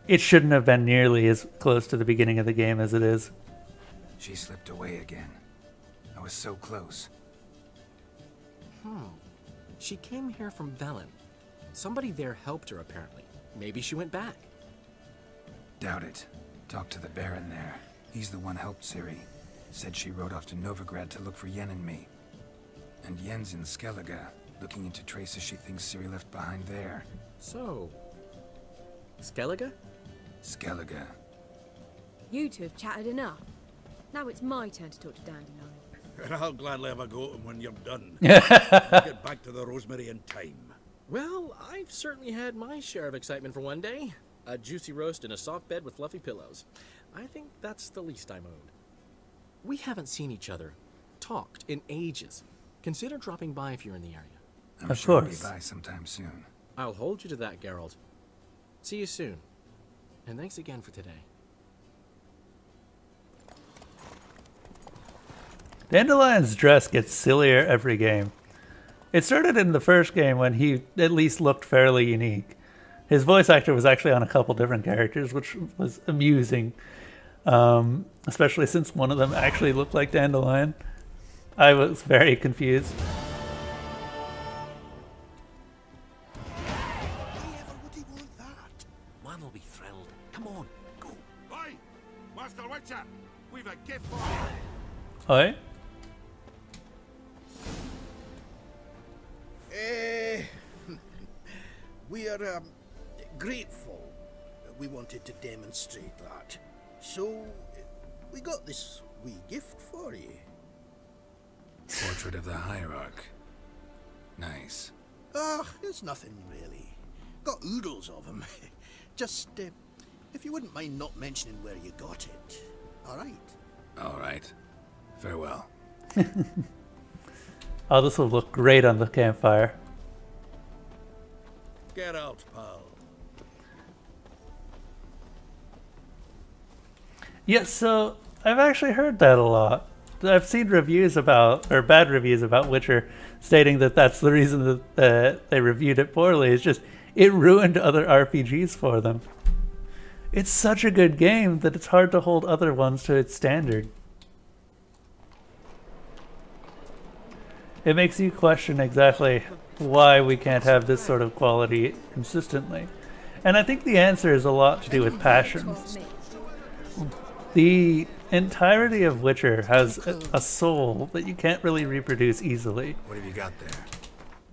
[SPEAKER 1] It shouldn't have been nearly as close to the beginning of the game as it is.
[SPEAKER 3] She slipped away again. I was so close.
[SPEAKER 9] She came here from Velen. Somebody there helped her, apparently. Maybe she went back.
[SPEAKER 3] Doubt it. Talked to the Baron there. He's the one helped Ciri. Said she rode off to Novigrad to look for Yen and me. And Yen's in Skellige, looking into traces she thinks Ciri left behind there.
[SPEAKER 9] So... Skellige?
[SPEAKER 3] Skellige.
[SPEAKER 4] You two have chatted enough. Now it's my turn to talk to Dandelion.
[SPEAKER 12] And I'll gladly have a go at him when you're done. Get back to the Rosemary in time.
[SPEAKER 9] Well, I've certainly had my share of excitement for one day. A juicy roast in a soft bed with fluffy pillows. I think that's the least I'm owed. We haven't seen each other, talked, in ages. Consider dropping by if you're in the area.
[SPEAKER 3] I'm sure I'll be by sometime soon.
[SPEAKER 9] I'll hold you to that, Geralt. See you soon. And thanks again for today.
[SPEAKER 1] Dandelion's dress gets sillier every game. It started in the first game when he at least looked fairly unique. His voice actor was actually on a couple different characters, which was amusing. Especially since one of them actually looked like Dandelion. I was very confused.
[SPEAKER 17] Man will be thrilled. Come on, go.
[SPEAKER 14] Oi! Master Witcher! We've a gift for you!
[SPEAKER 1] Oi?
[SPEAKER 10] We are grateful. We wanted to demonstrate that. So, we got this wee gift for you.
[SPEAKER 3] Portrait of the Hierarch. Nice.
[SPEAKER 10] Ah, it's nothing really. Got oodles of them. Just, if you wouldn't mind not mentioning where you got it. Alright?
[SPEAKER 3] Alright. Farewell.
[SPEAKER 1] Oh, this will look great on the campfire.
[SPEAKER 8] Get out, pal.
[SPEAKER 1] Yeah, so I've actually heard that a lot. I've seen reviews about, or bad reviews about Witcher, stating that that's the reason that they reviewed it poorly. It's just, it ruined other RPGs for them. It's such a good game that it's hard to hold other ones to its standard. It makes you question exactly why we can't have this sort of quality consistently. And I think the answer is a lot to do with passion. The entirety of Witcher has a soul that you can't really reproduce easily.
[SPEAKER 3] What have you got there?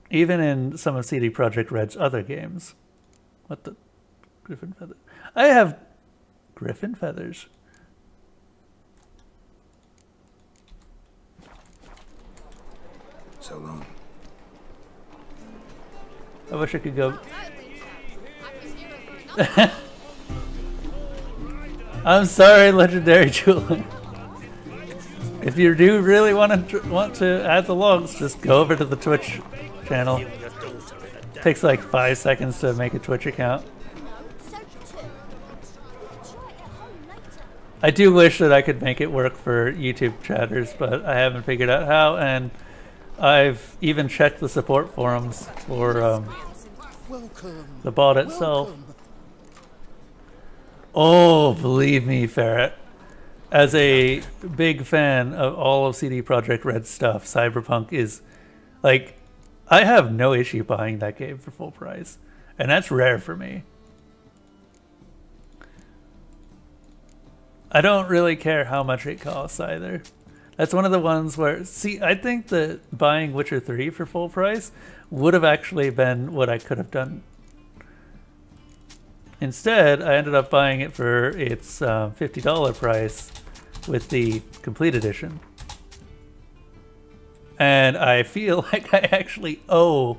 [SPEAKER 1] Even in some of CD Projekt Red's other games. What the? Griffin feather? I have griffin feathers.
[SPEAKER 3] So long.
[SPEAKER 1] I wish I could go. I'm sorry, Legendary Jeweler. If you do really want to add the logs, just go over to the Twitch channel. Takes like 5 seconds to make a Twitch account. I do wish that I could make it work for YouTube chatters, but I haven't figured out how, and I've even checked the support forums for the bot itself. Oh, believe me, Ferret. As a big fan of all of CD Projekt Red's stuff, Cyberpunk is, like, I have no issue buying that game for full price. And that's rare for me. I don't really care how much it costs either. That's one of the ones where, see, I think that buying Witcher 3 for full price would have actually been what I could have done. Instead, I ended up buying it for its $50 price with the complete edition. And I feel like I actually owe...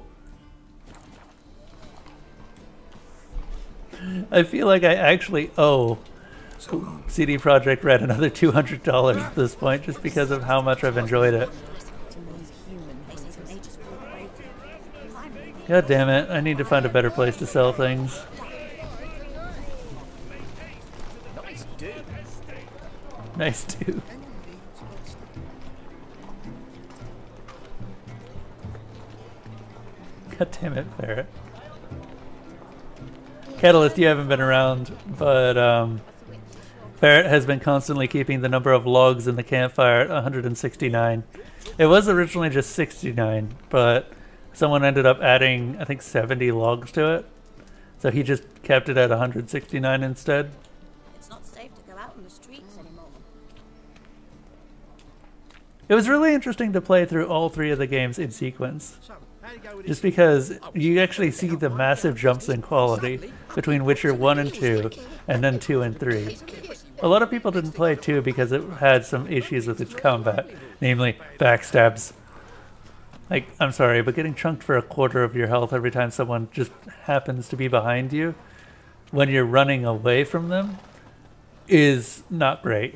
[SPEAKER 1] CD Projekt Red another $200 at this point just because of how much I've enjoyed it. God damn it, I need to find a better place to sell things. Nice dude. God damn it, Ferret. Catalyst, you haven't been around, but Ferret has been constantly keeping the number of logs in the campfire at 169. It was originally just 69, but someone ended up adding, I think, 70 logs to it. So he just kept it at 169 instead.
[SPEAKER 6] It's not safe to go out on the streets anymore.
[SPEAKER 1] It was really interesting to play through all three of the games in sequence. Just because you actually see the massive jumps in quality between Witcher 1 and 2, and then 2 and 3. A lot of people didn't play 2 because it had some issues with its combat, namely backstabs. Like, I'm sorry, but getting chunked for a quarter of your health every time someone just happens to be behind you when you're running away from them is not great.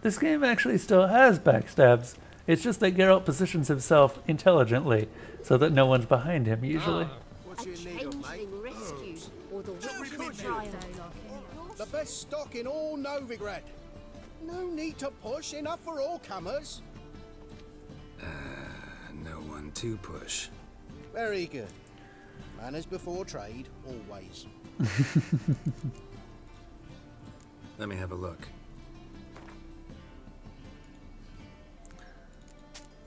[SPEAKER 1] This game actually still has backstabs. It's just that Geralt positions himself intelligently so that no one's behind him usually.
[SPEAKER 10] The best stock in all Novigrad. No need to push, enough for all comers.
[SPEAKER 3] No one 1-2 push.
[SPEAKER 10] Very good. Manners before trade, always.
[SPEAKER 3] Let me have a look.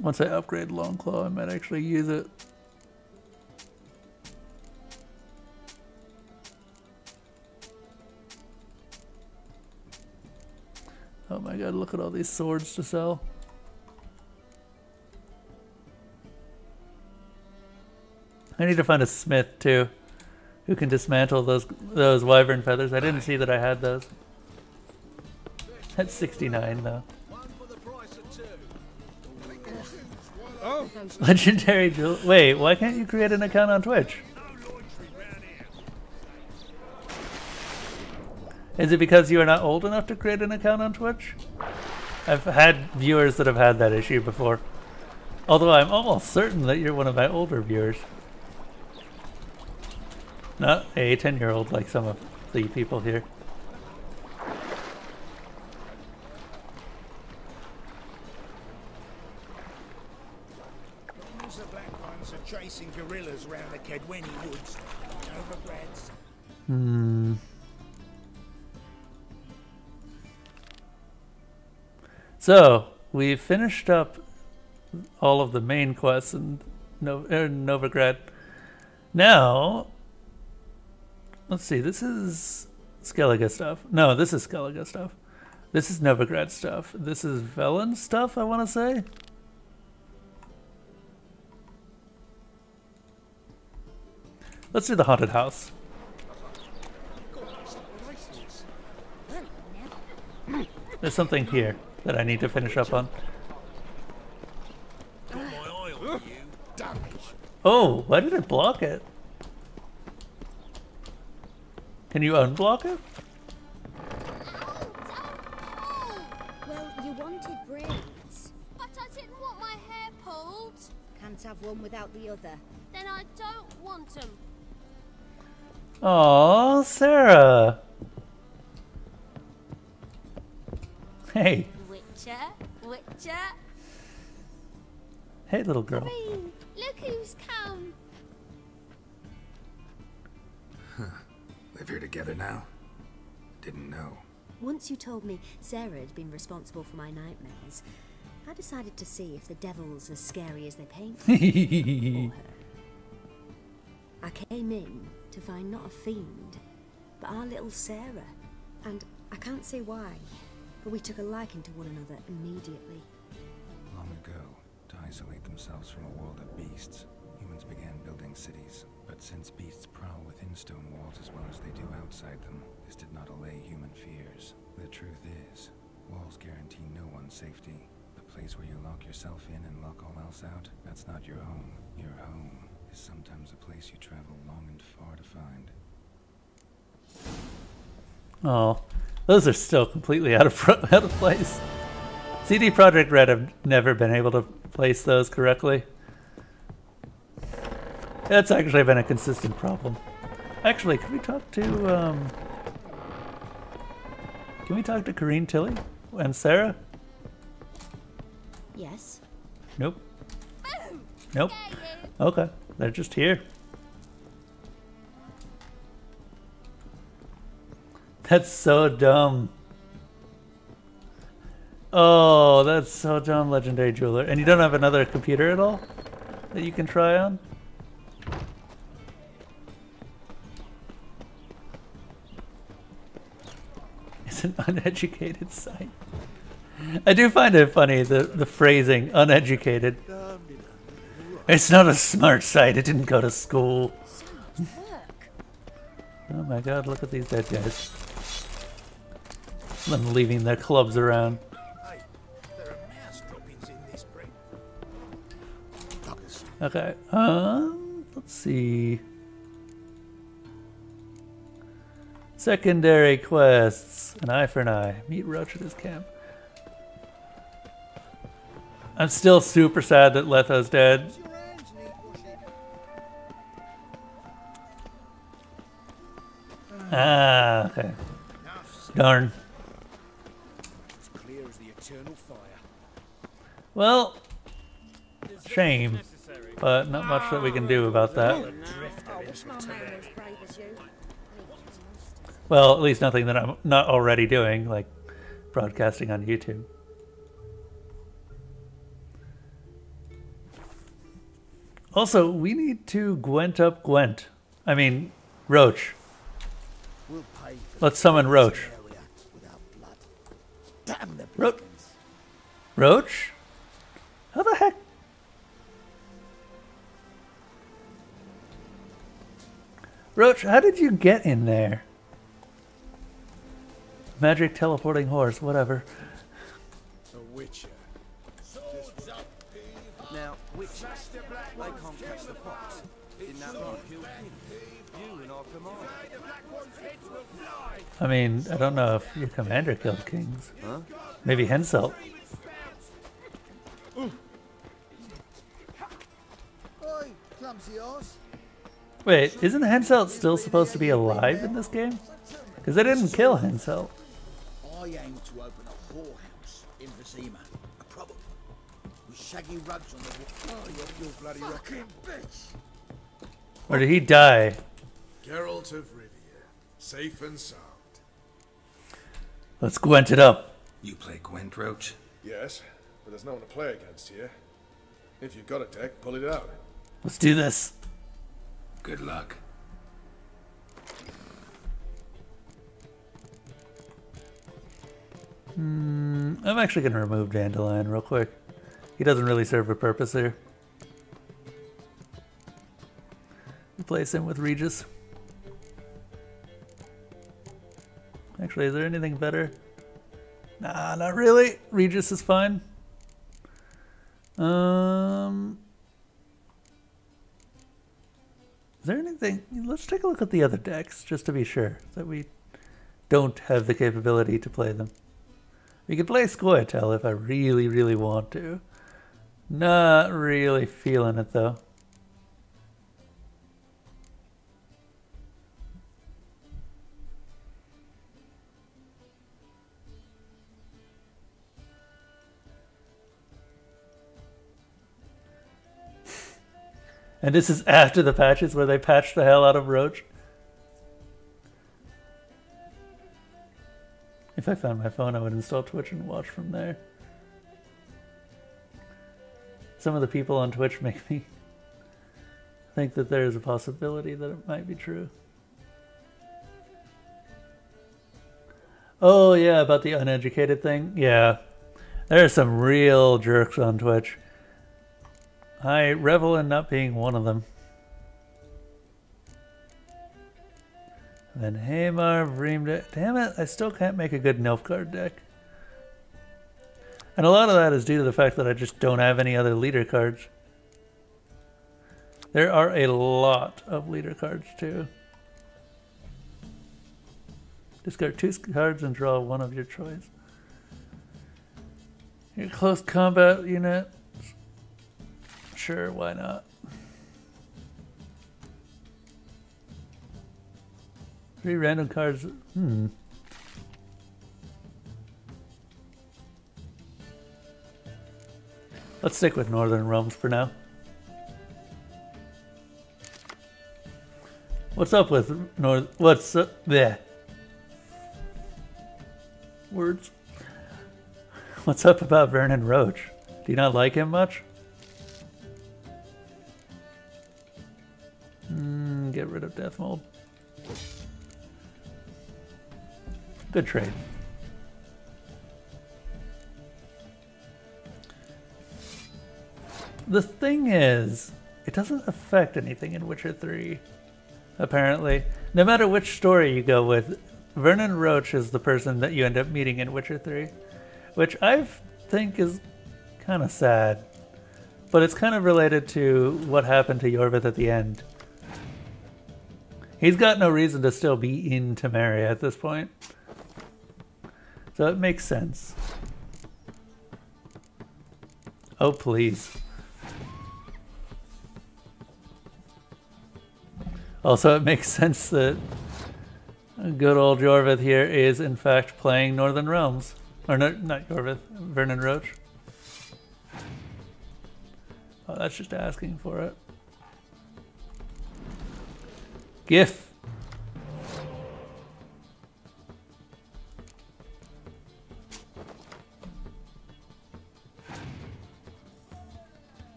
[SPEAKER 1] Once I upgrade Longclaw, I might actually use it. Oh my god, look at all these swords to sell. I need to find a smith too, who can dismantle those wyvern feathers. I didn't see that I had those. That's 69 though.
[SPEAKER 15] Oh.
[SPEAKER 1] Legendary jewel. Wait, why can't you create an account on Twitch? Is it because you are not old enough to create an account on Twitch? I've had viewers that have had that issue before. Although I'm almost certain that you're one of my older viewers. Not a 10-year-old like some of the people here.
[SPEAKER 7] The black ones are chasing gorillas round the Kedweni woods. Overbreds.
[SPEAKER 1] Hmm. So, we finished up all of the main quests in Novigrad. Now, let's see, this is Skellige stuff. No, this is Skellige stuff. This is Novigrad stuff. This is Velen stuff, I want to say. Let's do the haunted house. There's something here that I need to finish up on. Oh, why did it block it? Can you unblock it?
[SPEAKER 6] Well, you wanted braids.
[SPEAKER 18] But I didn't want my hair pulled.
[SPEAKER 6] Can't have one without the other.
[SPEAKER 18] Then I don't want them.
[SPEAKER 1] Aww, Sarah. Hey.
[SPEAKER 18] Witcher.
[SPEAKER 1] Hey, little girl.
[SPEAKER 18] Green, look who's come.
[SPEAKER 3] Live here together now? Didn't know.
[SPEAKER 22] Once you told me Sarah had been responsible for my nightmares, I decided to see if the devil's as scary as they paint me. I came in to find not a fiend, but our little Sarah. And I can't say why, but we took a liking to one another immediately.
[SPEAKER 3] Long ago, to isolate themselves from a world of beasts, humans began building cities. But since beasts prowl within stone walls as well as they do outside them, this did not allay human fears. The truth is, walls guarantee no one's safety. The place where you lock yourself in and lock all else out, that's not your home. Your home is sometimes a place you travel long and far to find.
[SPEAKER 1] Oh, those are still completely out of place. CD Projekt Red have never been able to place those correctly. That's actually been a consistent problem. Actually, can we talk to Karine Tilly and Sarah?
[SPEAKER 22] Yes.
[SPEAKER 1] Nope. Nope. Okay, they're just here. That's so dumb. Oh, that's so dumb, Legendary Jeweler. And you don't have another computer at all that you can try on? It's an uneducated site. I do find it funny, the phrasing, uneducated. It's not a smart site, it didn't go to school. Oh my god, look at these dead guys. Them leaving their clubs around. Okay, let's see. Secondary quests. An eye for an eye. Meet Roach at his camp. I'm still super sad that Letho's dead. Ah, okay. Darn.
[SPEAKER 15] As clear as the eternal fire.
[SPEAKER 1] Well, shame. but not much that we can do about that. Well, at least nothing that I'm not already doing, like broadcasting on YouTube. Also, we need to Gwent up Gwent. I mean, Roach. Let's summon Roach. Roach? How the heck? Roach, how did you get in there? Magic teleporting horse, whatever.
[SPEAKER 17] A witcher.
[SPEAKER 21] Now, witches, they can't catch the fox. In that right, you and our commander.
[SPEAKER 1] I mean, I don't know if your commander killed kings.
[SPEAKER 21] Huh?
[SPEAKER 1] Maybe Henselt.
[SPEAKER 10] Oi, clumsy horse.
[SPEAKER 1] Wait, isn't Henselt still supposed to be alive in this game? Because they didn't kill Henselt.
[SPEAKER 5] I aim to open a whorehouse in Vizima. A problem. With shaggy rugs on the wall. Oh, you're bloody fucking bitch.
[SPEAKER 1] Or did he die?
[SPEAKER 19] Geralt of Rivia, safe and sound.
[SPEAKER 1] Let's Gwent it up.
[SPEAKER 3] You play Gwent, Roach?
[SPEAKER 19] Yes, but there's no one to play against here. If you've got a deck, pull it out.
[SPEAKER 1] Let's do this.
[SPEAKER 3] Good luck.
[SPEAKER 1] I'm actually going to remove Dandelion real quick. He doesn't really serve a purpose here. Replace him with Regis. Actually, is there anything better? Nah, not really. Regis is fine. Is there anything? Let's take a look at the other decks just to be sure that we don't have the capability to play them. We could play Scoia'tael if I really, really want to. Not really feeling it though. And this is after the patches where they patched the hell out of Roach. If I found my phone, I would install Twitch and watch from there. Some of the people on Twitch make me think that there is a possibility that it might be true. Oh yeah, about the uneducated thing? Yeah. There are some real jerks on Twitch. I revel in not being one of them. And then Hamar, Vreemde. Damn it, I still can't make a good Nilfgaard deck. And a lot of that is due to the fact that I just don't have any other leader cards. There are a lot of leader cards too. Discard 2 cards and draw one of your choice. Your close combat unit. Sure, why not? 3 random cards. Let's stick with Northern Realms for now. What's up with what's up there? Words. What's up about Vernon Roach? Do you not like him much? Get rid of Death Mold. Good trade. The thing is, it doesn't affect anything in Witcher 3, apparently. No matter which story you go with, Vernon Roach is the person that you end up meeting in Witcher 3, which I think is kind of sad. But it's kind of related to what happened to Yorvith at the end. He's got no reason to still be in Temeria at this point. So it makes sense. Oh, please. Also, it makes sense that good old Yorvith here is, in fact, playing Northern Realms. Or no, not Yorvith, Vernon Roach. Oh, that's just asking for it. GIF.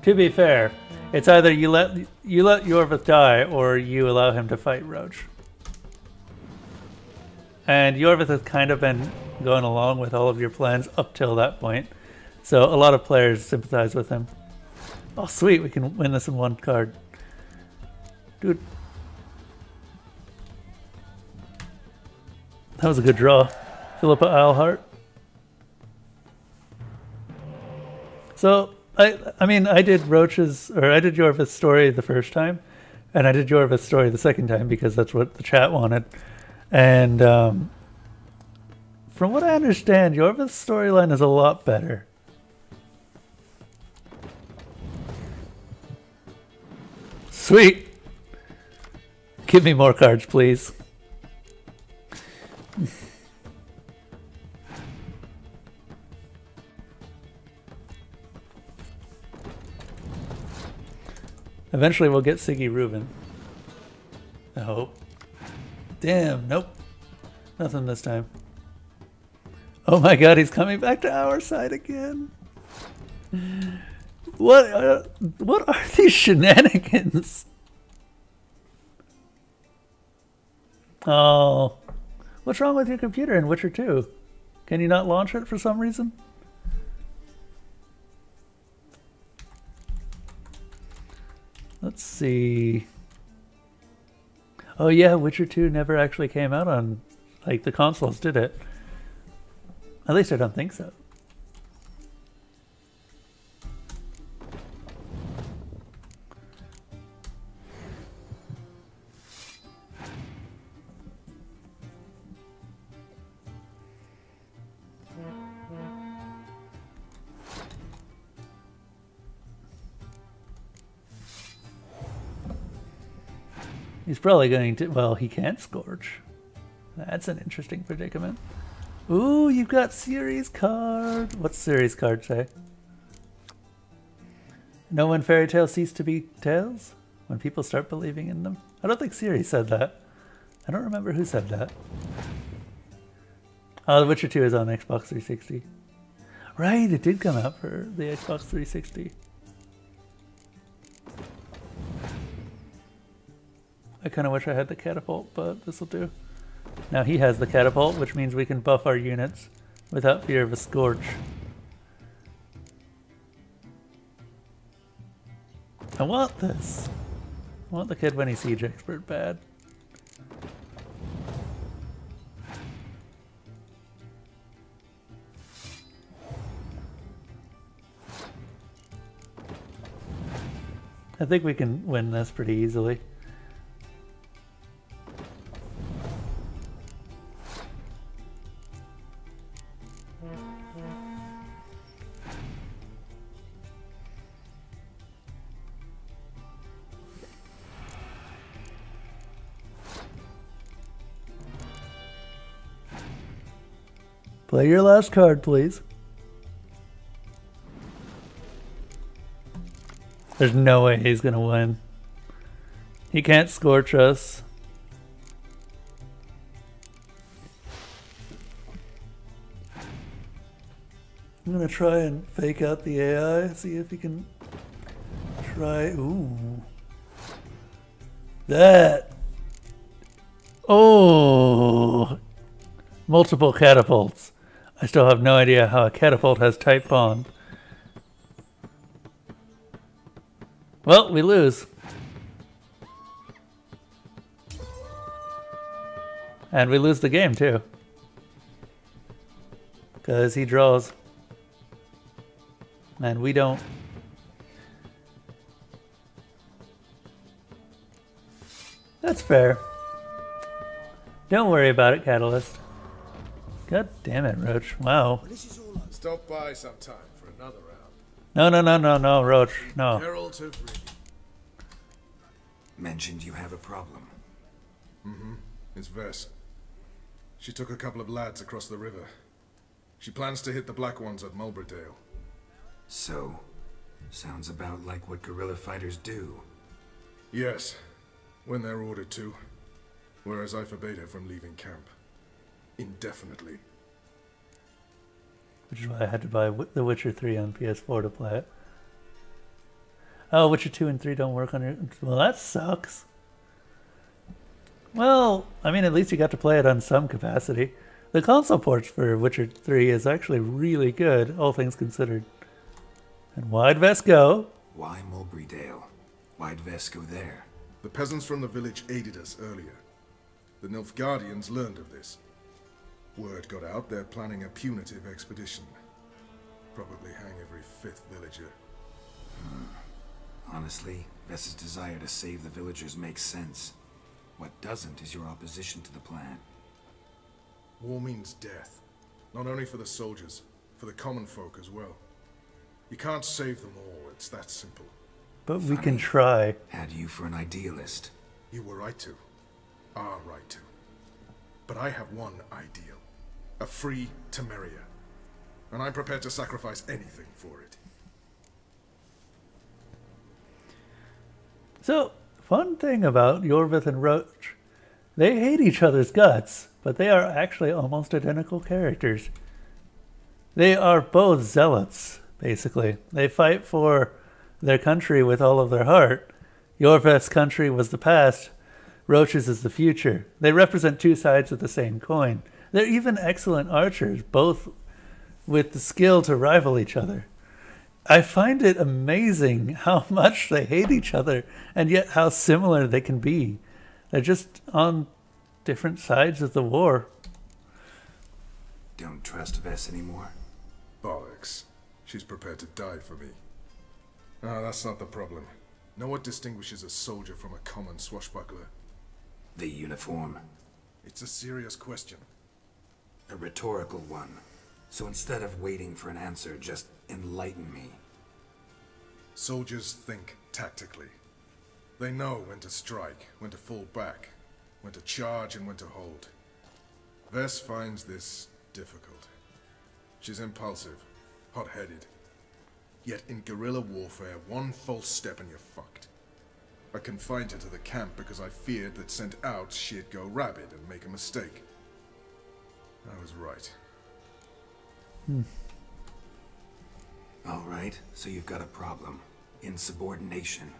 [SPEAKER 1] To be fair, it's either you let Yorvith die or you allow him to fight Roach. And Yorvith has kind of been going along with all of your plans up till that point. So a lot of players sympathize with him. Oh sweet, we can win this in one card. Dude. That was a good draw. Philippa Eilhart. So I mean, I did Yorvith's story the first time, and I did Yorvith's story the second time because that's what the chat wanted. And from what I understand, Yorvith's storyline is a lot better. Sweet! Give me more cards, please. Eventually we'll get Siggy Reuben. I hope. Damn, nope. Nothing this time. Oh my god, he's coming back to our side again. What are these shenanigans? Oh. What's wrong with your computer in Witcher 2? Can you not launch it for some reason? Let's see. Oh yeah, Witcher 2 never actually came out on like the consoles, did it? At least I don't think so. He's probably going to, well, he can't Scorch. That's an interesting predicament. Ooh, you've got Ciri's card. What's Ciri's card say? Know when fairy tales cease to be tales? When people start believing in them? I don't think Ciri said that. I don't remember who said that. Oh, The Witcher 2 is on Xbox 360. Right, it did come out for the Xbox 360. I kind of wish I had the catapult, but this will do. Now he has the catapult, which means we can buff our units without fear of a Scorch. I want this. I want the Kid When He Siege Expert bad. I think we can win this pretty easily. Play your last card, please. There's no way he's gonna win. He can't Scorch us. I'm gonna try and fake out the AI, see if he can try. Ooh. That. Oh. Multiple catapults. I still have no idea how a catapult has type bond. Well, we lose. And we lose the game too. Because he draws. And we don't. That's fair. Don't worry about it, Catalyst. God damn it, Roach. Wow.
[SPEAKER 19] Stop by sometime for another round.
[SPEAKER 1] No, Roach. No.
[SPEAKER 19] Herald of Ridley.
[SPEAKER 3] Mentioned you have a problem.
[SPEAKER 19] Mm-hmm. It's Vess. She took a couple of lads across the river. She plans to hit the Black Ones at Mulberdale.
[SPEAKER 3] So, sounds about like what guerrilla fighters do.
[SPEAKER 19] Yes, when they're ordered to. Whereas I forbade her from leaving camp. Indefinitely.
[SPEAKER 1] Which is why I had to buy The Witcher 3 on PS4 to play it. Oh, Witcher 2 and 3 don't work on your... Well, that sucks. Well, I mean, at least you got to play it on some capacity. The console ports for Witcher 3 is actually really good, all things considered. And why'd Vest go?
[SPEAKER 3] Why Mulberrydale? Why'd Vest go there?
[SPEAKER 19] The peasants from the village aided us earlier. The Nilfgaardians learned of this. Word got out they're planning a punitive expedition. Probably hang every 5th villager.
[SPEAKER 3] Honestly, Vest's desire to save the villagers makes sense. What doesn't is your opposition to the plan.
[SPEAKER 19] War means death. Not only for the soldiers, for the common folk as well. You can't save them all, it's that simple.
[SPEAKER 1] But we can try.
[SPEAKER 3] Had you for an idealist.
[SPEAKER 19] You were right to. Are right to. But I have one ideal. A free Temeria. And I'm prepared to sacrifice anything for it.
[SPEAKER 1] So, fun thing about Yorvith and Roach. They hate each other's guts, but they are actually almost identical characters. They are both zealots, basically. They fight for their country with all of their heart. Yorvith's country was the past. Roach's is the future. They represent two sides of the same coin. They're even excellent archers, both with the skill to rival each other. I find it amazing how much they hate each other, and yet how similar they can be. They're just on different sides of the war.
[SPEAKER 3] Don't trust Vess anymore?
[SPEAKER 19] Bollocks. She's prepared to die for me. Ah, that's not the problem. Know what distinguishes a soldier from a common swashbuckler?
[SPEAKER 3] The uniform.
[SPEAKER 19] It's a serious question.
[SPEAKER 3] A rhetorical one. So instead of waiting for an answer, just enlighten me.
[SPEAKER 19] Soldiers think tactically. They know when to strike, when to fall back, when to charge and when to hold. Vess finds this difficult. She's impulsive, hot-headed. Yet in guerrilla warfare, one false step and you're fucked. I confined her to the camp because I feared that sent out she'd go rabid and make a mistake. I was right.
[SPEAKER 3] Alright, so you've got a problem. Insubordination.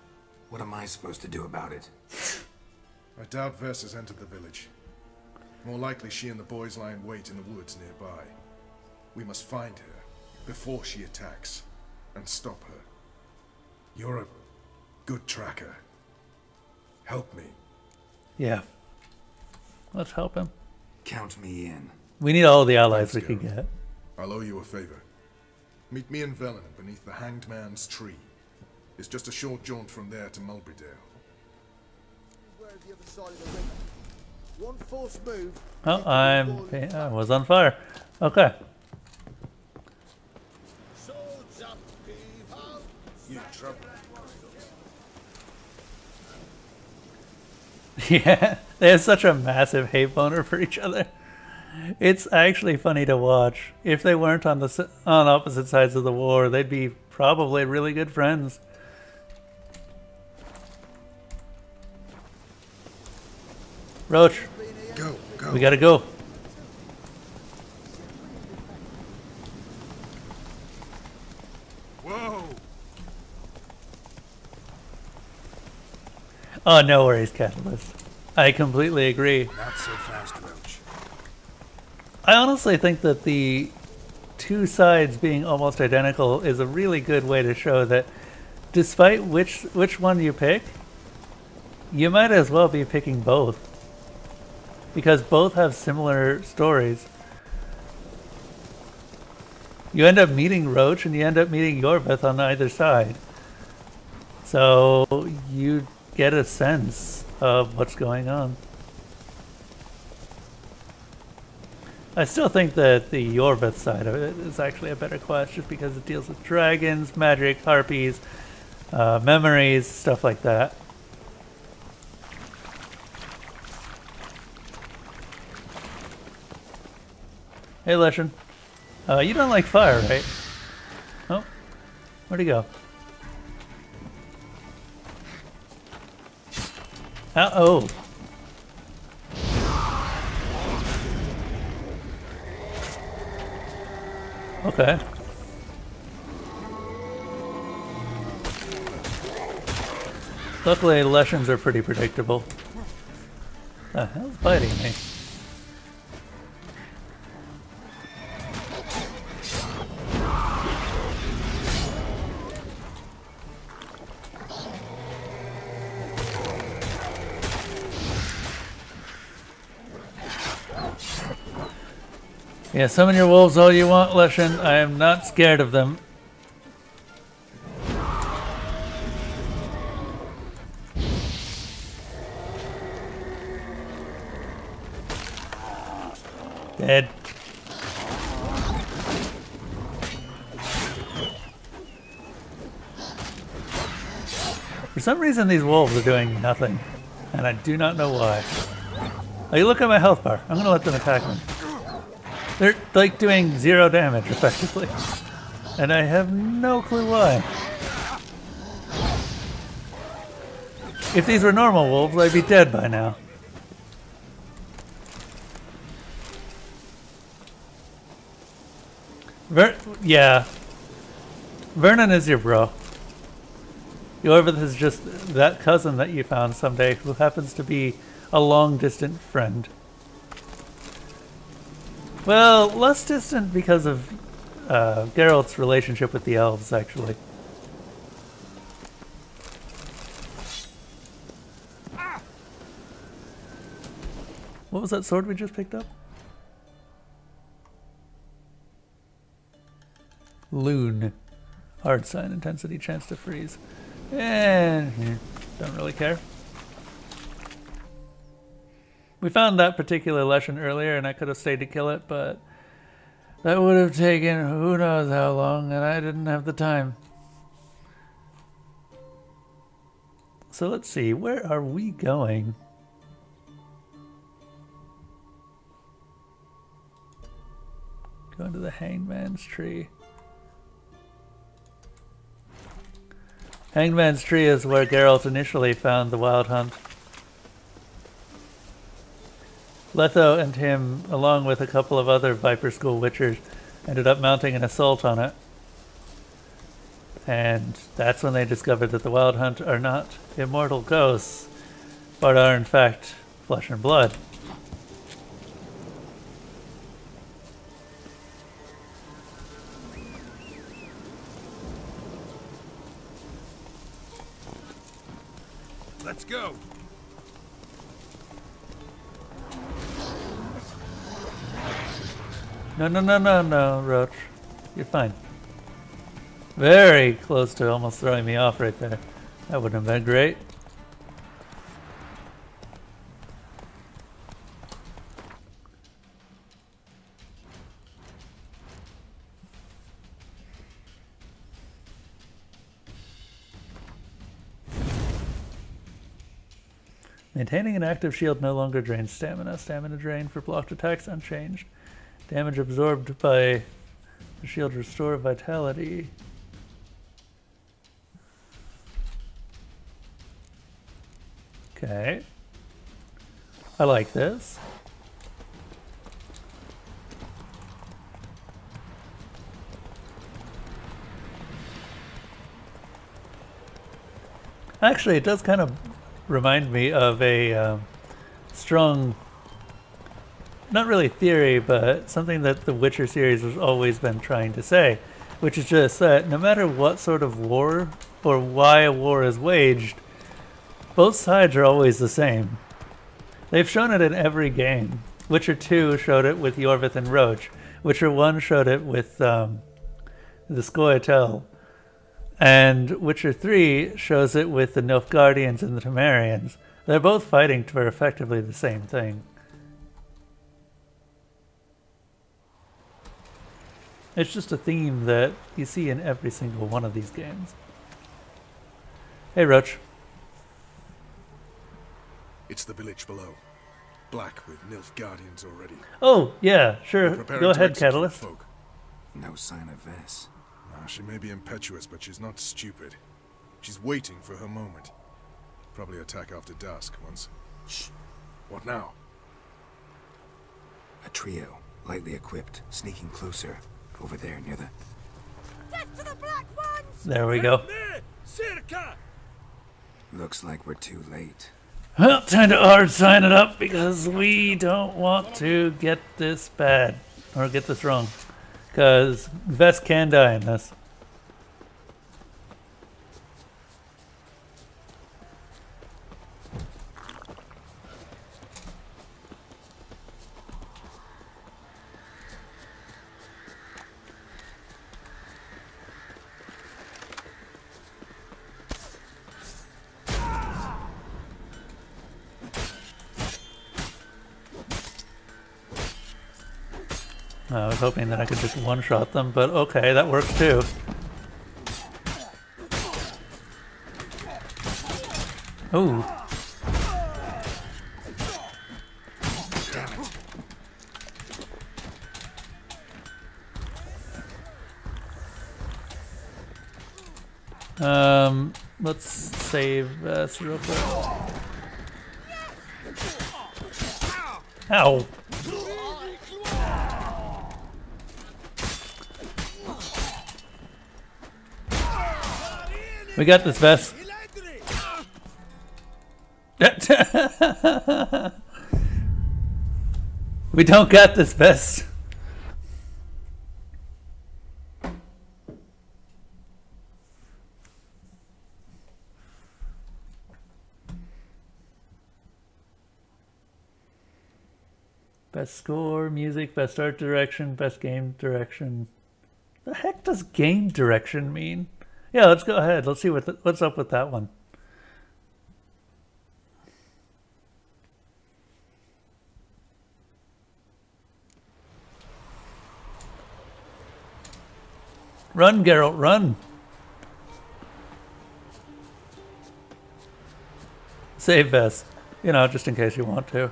[SPEAKER 3] What am I supposed to do about it?
[SPEAKER 19] I doubt Vess has entered the village. More likely she and the boys lie in wait in the woods nearby. We must find her before she attacks and stop her. You're a good tracker. Help me.
[SPEAKER 1] Yeah. Let's help him.
[SPEAKER 3] Count me in.
[SPEAKER 1] We need all the allies we can get.
[SPEAKER 19] I'll owe you a favor. Meet me in Velen beneath the Hanged Man's tree. It's just a short jaunt from there to Mulberrydale.
[SPEAKER 5] Where's the other side of the river? One false move.
[SPEAKER 1] Oh, I was on fire. Okay.
[SPEAKER 19] You trouble.
[SPEAKER 1] Yeah, they have such a massive hate boner for each other. It's actually funny to watch. If they weren't on opposite sides of the war, they'd be probably really good friends. Roach,
[SPEAKER 19] go.
[SPEAKER 1] We gotta go.
[SPEAKER 19] Whoa!
[SPEAKER 1] Oh, no worries, Catalyst. I completely agree.
[SPEAKER 3] Not so fast, Roach.
[SPEAKER 1] I honestly think that the two sides being almost identical is a really good way to show that despite which one you pick, you might as well be picking both. Because both have similar stories. You end up meeting Roach and you end up meeting Yorvith on either side. So you get a sense of what's going on. I still think that the Yorvith side of it is actually a better quest just because it deals with dragons, magic, harpies, memories, stuff like that. Hey, Leshen. You don't like fire, right? Oh. Where'd he go? Oh. Okay. Luckily, Leshens are pretty predictable. The hell's biting me? Yeah, summon your wolves all you want, Leshen. I am not scared of them. Dead. For some reason these wolves are doing nothing, and I do not know why. Oh, you look at my health bar. I'm gonna let them attack me. They're like doing 0 damage effectively, and I have no clue why. If these were normal wolves, I'd be dead by now. Yeah. Vernon is your bro. Yorvith is just that cousin that you found someday who happens to be a long-distant friend. Well, less distant because of Geralt's relationship with the elves, actually. What was that sword we just picked up? Loon. Hard sign, intensity, chance to freeze. And don't really care. We found that particular Leshen earlier and I could have stayed to kill it, but that would have taken who knows how long and I didn't have the time. So let's see, where are we going? Going to the Hangman's Tree. Hangman's Tree is where Geralt initially found the Wild Hunt. Letho and him, along with a couple of other Viper School Witchers, ended up mounting an assault on it. And that's when they discovered that the Wild Hunt are not immortal ghosts, but are in fact flesh and blood.
[SPEAKER 13] Let's go.
[SPEAKER 1] No, Roach. You're fine. Very close to almost throwing me off right there. That wouldn't have been great. Maintaining an active shield no longer drains stamina. Stamina drain for blocked attacks unchanged. Damage absorbed by the shield restore vitality. Okay. I like this. Actually, it does kind of remind me of a strong, not really theory, but something that the Witcher series has always been trying to say, which is just that no matter what sort of war or why a war is waged, both sides are always the same. They've shown it in every game. Witcher 2 showed it with Yorvith and Roach. Witcher 1 showed it with the Scoia'tael. And Witcher 3 shows it with the Nilfgaardians and the Temerians. They're both fighting for effectively the same thing. It's just a theme that you see in every single one of these games. Hey, Roach.
[SPEAKER 19] It's the village below. Black with Nilfgaardians already.
[SPEAKER 1] Oh, yeah, sure. Go ahead, Catalyst.
[SPEAKER 3] No sign of Vess.
[SPEAKER 19] She may be impetuous, but she's not stupid. She's waiting for her moment. Probably attack after dusk once... Shh! What now?
[SPEAKER 3] A trio, lightly equipped, sneaking closer. Over there, near the...
[SPEAKER 18] Death to the black ones!
[SPEAKER 1] There we go.
[SPEAKER 3] Looks like we're too late.
[SPEAKER 1] Well, time to hard sign it up because we don't want to get this bad. Or get this wrong. Because Vest can die in this. I was hoping that I could just one-shot them, but okay, that works too. Ooh. Let's save this real quick. Ow! We got this, Vest. We don't got this, Vest. Best score, music, best art direction, best game direction. The heck does game direction mean? Yeah, let's go ahead. Let's see what's up with that one. Run, Geralt, run! Save Vest. You know, just in case you want to.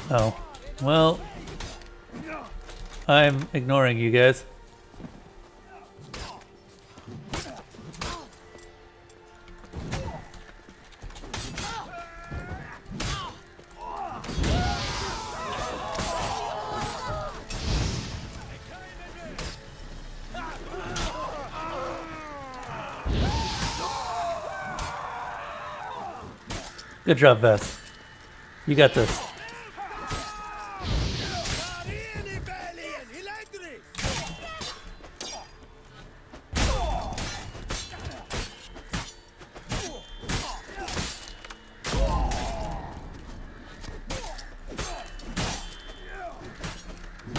[SPEAKER 1] Oh, well, I'm ignoring you guys. Good job, Vest. You got this.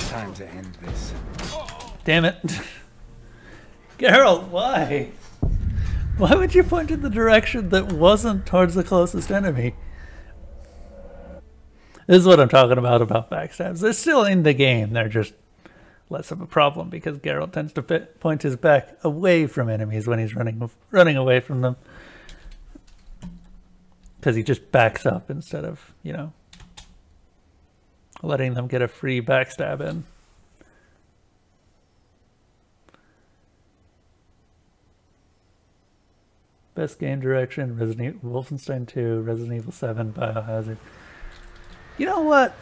[SPEAKER 3] Time to end this.
[SPEAKER 1] Damn it. Geralt, why? Why would you point in the direction that wasn't towards the closest enemy? This is what I'm talking about backstabs. They're still in the game. They're just less of a problem because Geralt tends to point his back away from enemies when he's running away from them. Because he just backs up instead of, you know, letting them get a free backstab in. Best game direction, Wolfenstein 2, Resident Evil 7, Biohazard. You know what?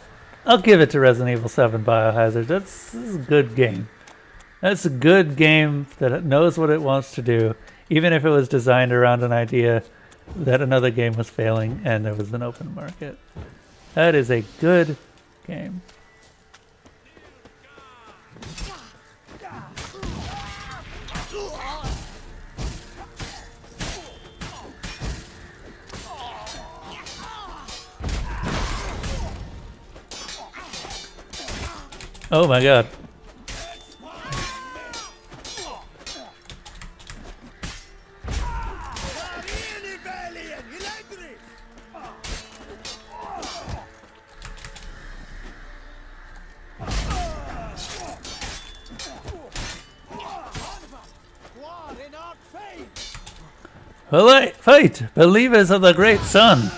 [SPEAKER 1] I'll give it to Resident Evil 7 Biohazard. This is a good game. That's a good game that knows what it wants to do, even if it was designed around an idea that another game was failing and there was an open market. That is a good game. Oh my god. Fight, believers of the great sun.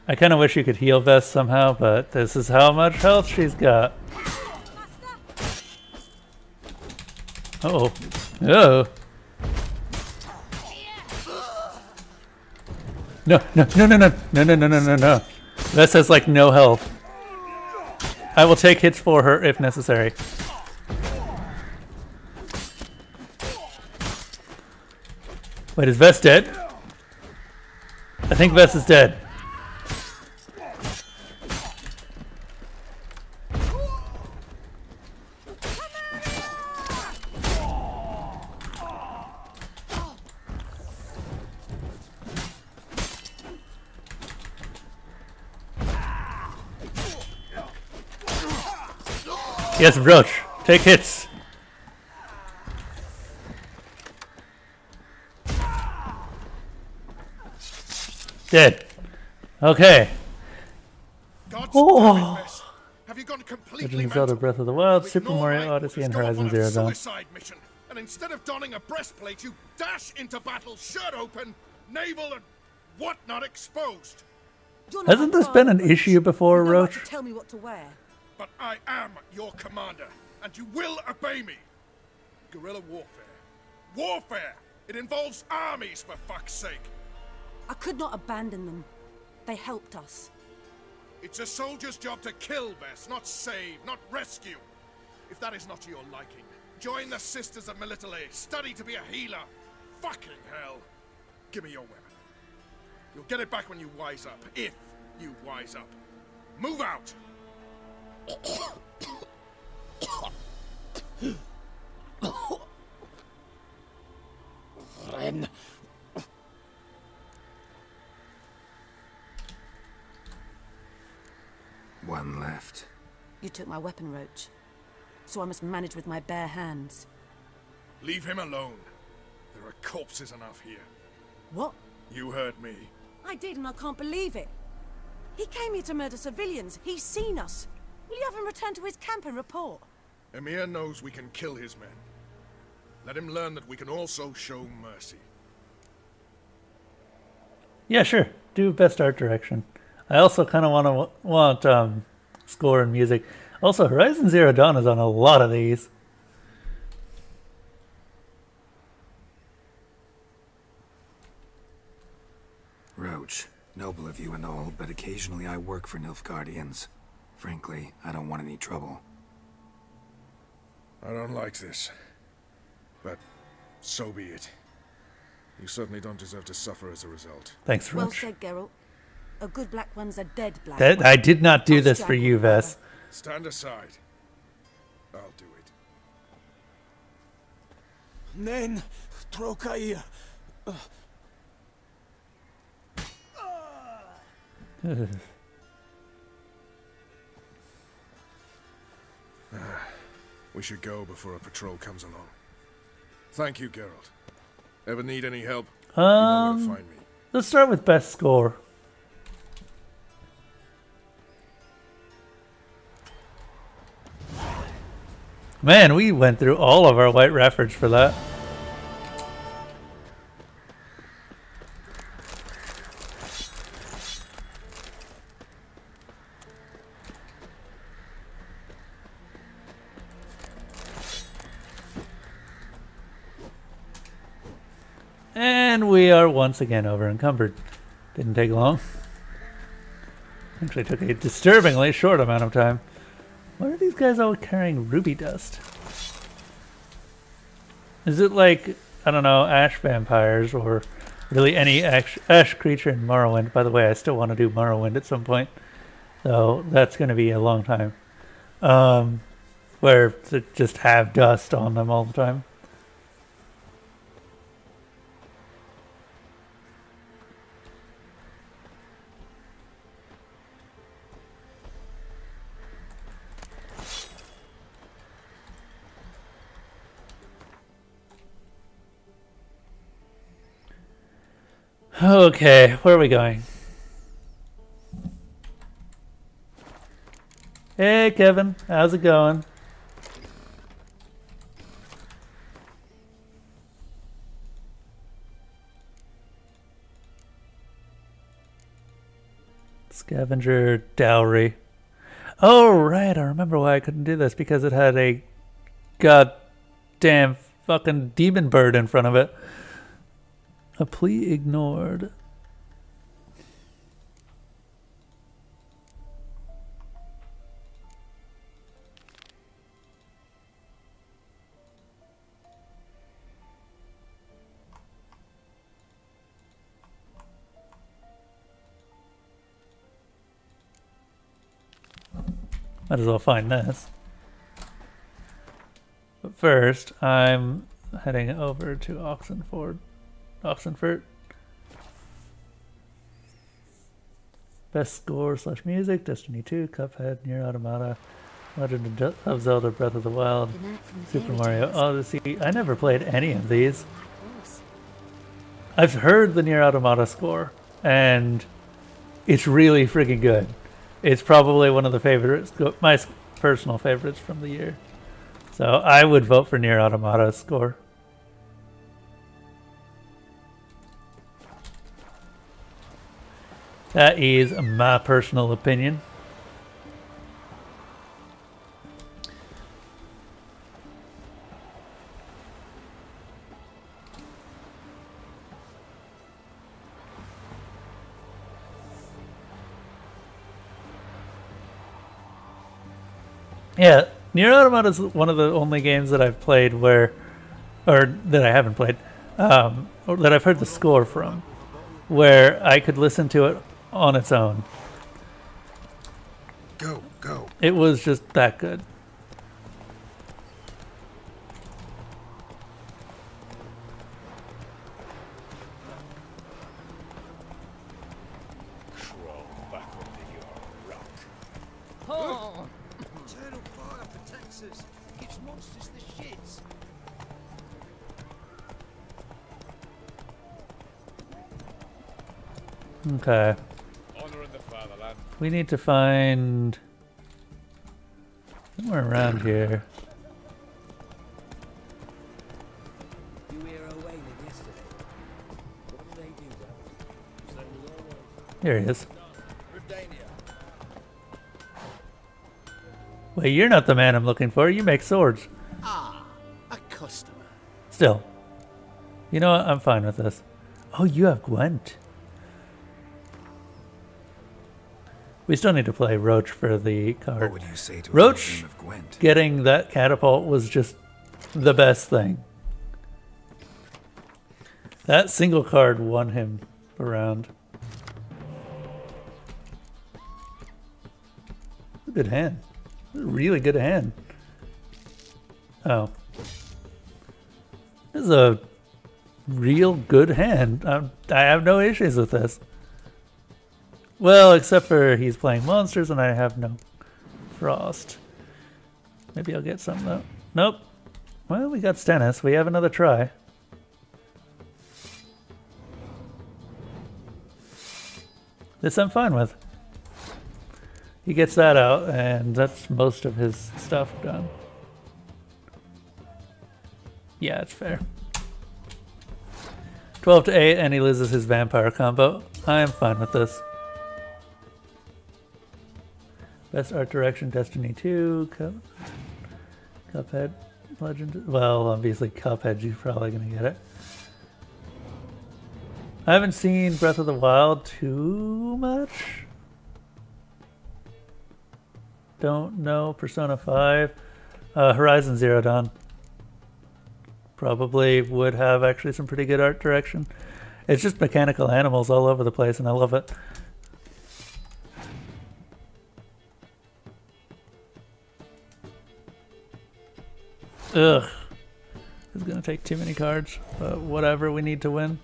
[SPEAKER 1] I kind of wish you could heal Vess somehow, but this is how much health she's got. Oh. Oh. No, no, no, no, no, no, no, no, no, no, no. Vess has like no health. I will take hits for her if necessary. Wait, is Vess dead? I think Vess is dead. Yes, Roach, take hits. Dead. Okay. Oh.
[SPEAKER 7] Have you gone completely
[SPEAKER 1] Legend of Zelda Breath of the Wild, Super Mario Odyssey, and Horizon Zero Dawn.
[SPEAKER 7] Suicide mission, and instead of donning a breastplate, you dash into battle, shirt open, navel and whatnot exposed.
[SPEAKER 1] Hasn't this been an issue before, Roach?
[SPEAKER 18] Tell me what to wear.
[SPEAKER 7] But I am your commander, and you will obey me. Guerrilla warfare. Warfare! It involves armies, for fuck's sake.
[SPEAKER 18] I could not abandon them. They helped us.
[SPEAKER 7] It's a soldier's job to kill, Vess, not save, not rescue. If that is not to your liking, join the Sisters of Melitele, study to be a healer. Fucking hell. Give me your weapon. You'll get it back when you wise up, if you wise up. Move out!
[SPEAKER 5] Ren.
[SPEAKER 3] One left.
[SPEAKER 18] You took my weapon, Roach. So I must manage with my bare hands.
[SPEAKER 7] Leave him alone. There are corpses enough here.
[SPEAKER 18] What?
[SPEAKER 7] You heard me.
[SPEAKER 18] I did, and I can't believe it. He came here to murder civilians. He's seen us. Will you have him return to his camp and report?
[SPEAKER 7] Emir knows we can kill his men. Let him learn that we can also show mercy.
[SPEAKER 1] Yeah, sure. Do best art direction. I also kind of want score and music. Also, Horizon Zero Dawn is on a lot of these.
[SPEAKER 3] Roach, noble of you and all, but occasionally I work for Nilfgaardians. Frankly, I don't want any trouble.
[SPEAKER 12] I don't like this. But so be it. You certainly don't deserve to suffer as a result.
[SPEAKER 1] Thanks, Roach.
[SPEAKER 18] Well said, Geralt. A good black one's a dead black
[SPEAKER 1] That,
[SPEAKER 18] one.
[SPEAKER 1] I did not do this for you, Vess.
[SPEAKER 12] Stand aside. I'll do it.
[SPEAKER 15] Nen, Trokair.
[SPEAKER 12] We should go before a patrol comes along. Thank you, Geralt. Ever need any help? You know where to find me.
[SPEAKER 1] Let's start with best score. Man, we went through all of our white reference for that. And we are once again over encumbered. Didn't take long. Actually took a disturbingly short amount of time. Why are these guys all carrying ruby dust? Is it like, I don't know, ash vampires or really any ash creature in Morrowind? By the way, I still want to do Morrowind at some point. So that's going to be a long time. Where to just have dust on them all the time. Okay, where are we going? Hey, Kevin. How's it going? Scavenger dowry. Oh, right. I remember why I couldn't do this. Because it had a goddamn fucking demon bird in front of it. A plea ignored. Might as well find this. But first, I'm heading over to Oxenfurt. Best score / music, Destiny 2, Cuphead, Nier Automata, Legend of Zelda Breath of the Wild, Super Mario Odyssey. I never played any of these. I've heard the Nier Automata score, and it's really freaking good. It's probably one of the favorites, my personal favorites from the year. So I would vote for Nier Automata's score. That is my personal opinion. Yeah, Nier Automata is one of the only games that I've played or that I haven't played, or that I've heard the score from, where I could listen to it on its own.
[SPEAKER 19] Go.
[SPEAKER 1] It was just that good. Okay. We need to find somewhere around here. Here he is. Wait, you're not the man I'm looking for. You make swords.
[SPEAKER 5] Ah, a customer.
[SPEAKER 1] Still. You know what? I'm fine with this. Oh, you have Gwent. We still need to play Roach for the card.
[SPEAKER 3] What would you say to
[SPEAKER 1] Roach
[SPEAKER 3] a game of Gwent?
[SPEAKER 1] getting that catapult was just the best thing. That single card won him around. Good hand. Really good hand. Oh. This is a real good hand. I have no issues with this. Well, except for he's playing monsters and I have no frost. Maybe I'll get some though. Nope. Well, we got Stennis. We have another try. This I'm fine with. He gets that out and that's most of his stuff done. Yeah, it's fair. 12 to 8 and he loses his vampire combo. I am fine with this. Best art direction, Destiny 2, Cuphead, Legend. Well, obviously Cuphead, you're probably gonna get it. I haven't seen Breath of the Wild too much. Don't know. Persona 5, Horizon Zero Dawn. Probably would have actually some pretty good art direction. It's just mechanical animals all over the place, and I love it. Ugh. It's gonna take too many cards, but whatever, we need to win.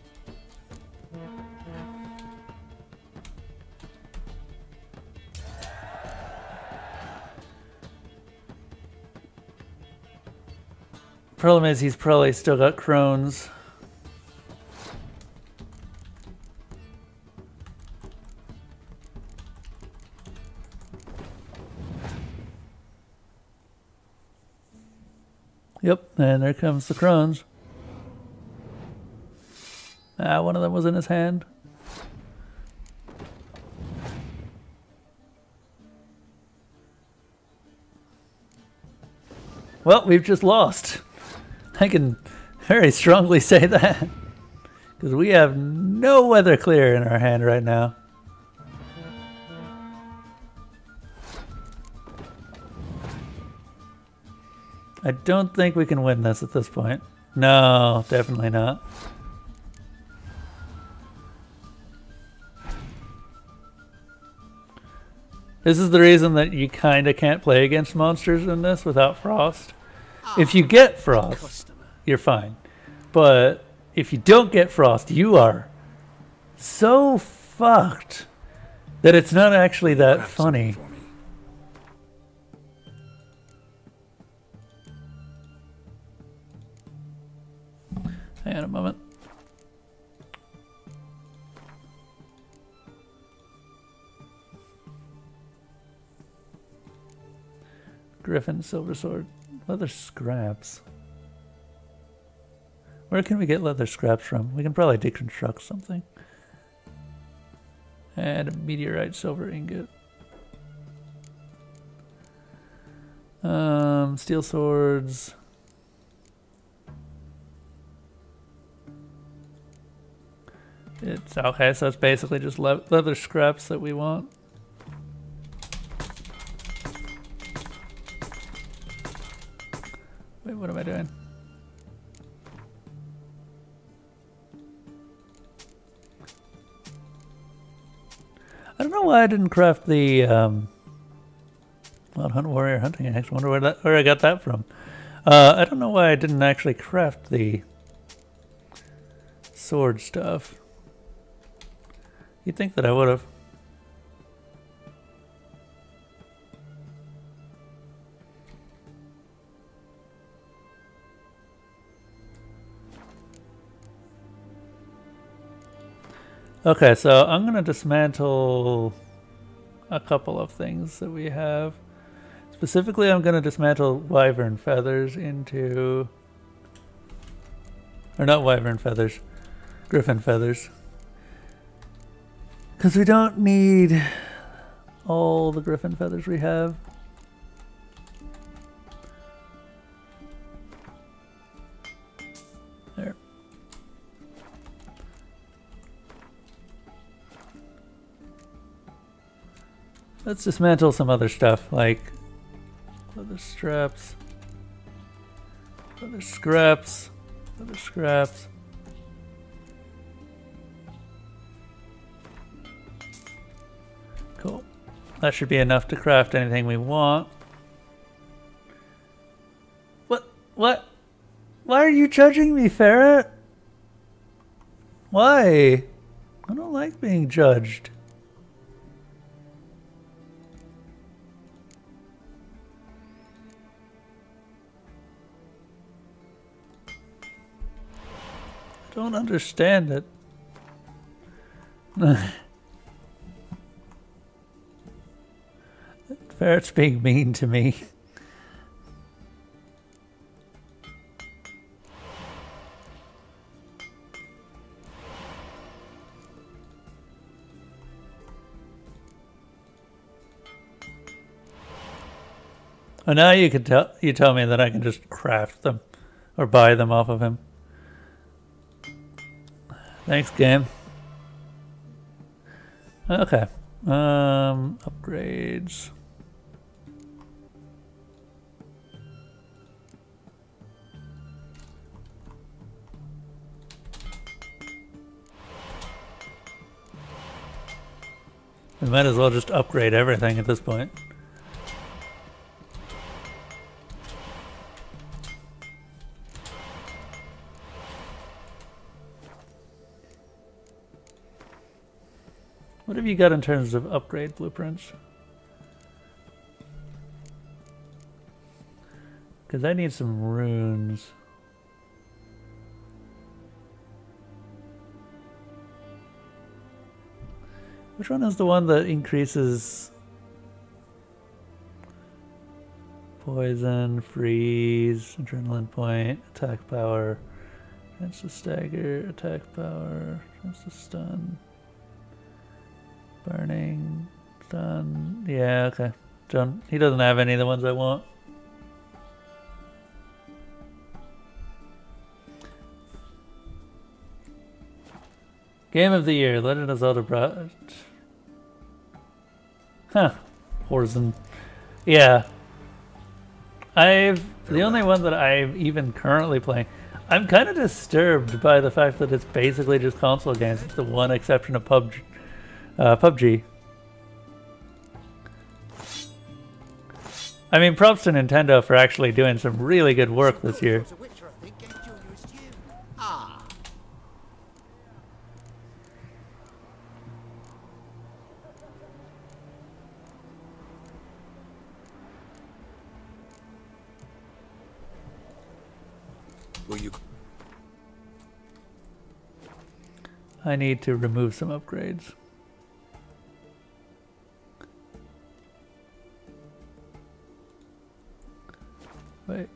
[SPEAKER 1] Problem is, he's probably still got Crohn's. Yep, and there comes the crones. Ah, one of them was in his hand. Well, we've just lost. I can very strongly say that. Because we have no weather clear in our hand right now. I don't think we can win this at this point. No, definitely not. This is the reason that you kind of can't play against monsters in this without frost. If you get frost, you're fine. But if you don't get frost, you are so fucked that it's not actually that funny. Hang on a moment. Griffin, silver sword, leather scraps. Where can we get leather scraps from? We can probably deconstruct something. And a meteorite silver ingot. Steel swords. It's okay, so it's basically just leather scraps that we want. Wait, what am I doing? I don't know why I didn't craft the Wild Hunt Warrior hunting axe. I wonder where I got that from. I don't know why I didn't actually craft the sword stuff. You'd think that I would have. Okay, so I'm going to dismantle a couple of things that we have. Specifically, I'm going to dismantle wyvern feathers into... Or not wyvern feathers, griffin feathers. Because we don't need all the griffin feathers we have. There. Let's dismantle some other stuff like leather straps, leather scraps, leather scraps. Cool. That should be enough to craft anything we want. What? Why are you judging me, Ferret? Why? I don't like being judged. I don't understand it. Ferret's being mean to me. Oh, now you tell me that I can just craft them or buy them off of him. Thanks, game. Okay. Upgrades. We might as well just upgrade everything at this point. What have you got in terms of upgrade blueprints? Because I need some runes. Which one is the one that increases poison, freeze, adrenaline point, attack power, chance to stagger, attack power, chance to stun, burning, stun. Yeah, okay. He doesn't have any of the ones I want. Game of the year, Legend of Zelda brought. Huh. Horizon. Yeah. The only one that I'm even currently playing. I'm kind of disturbed by the fact that it's basically just console games, with the one exception of PUBG. I mean, props to Nintendo for actually doing some really good work this year. I need to remove some upgrades. Wait.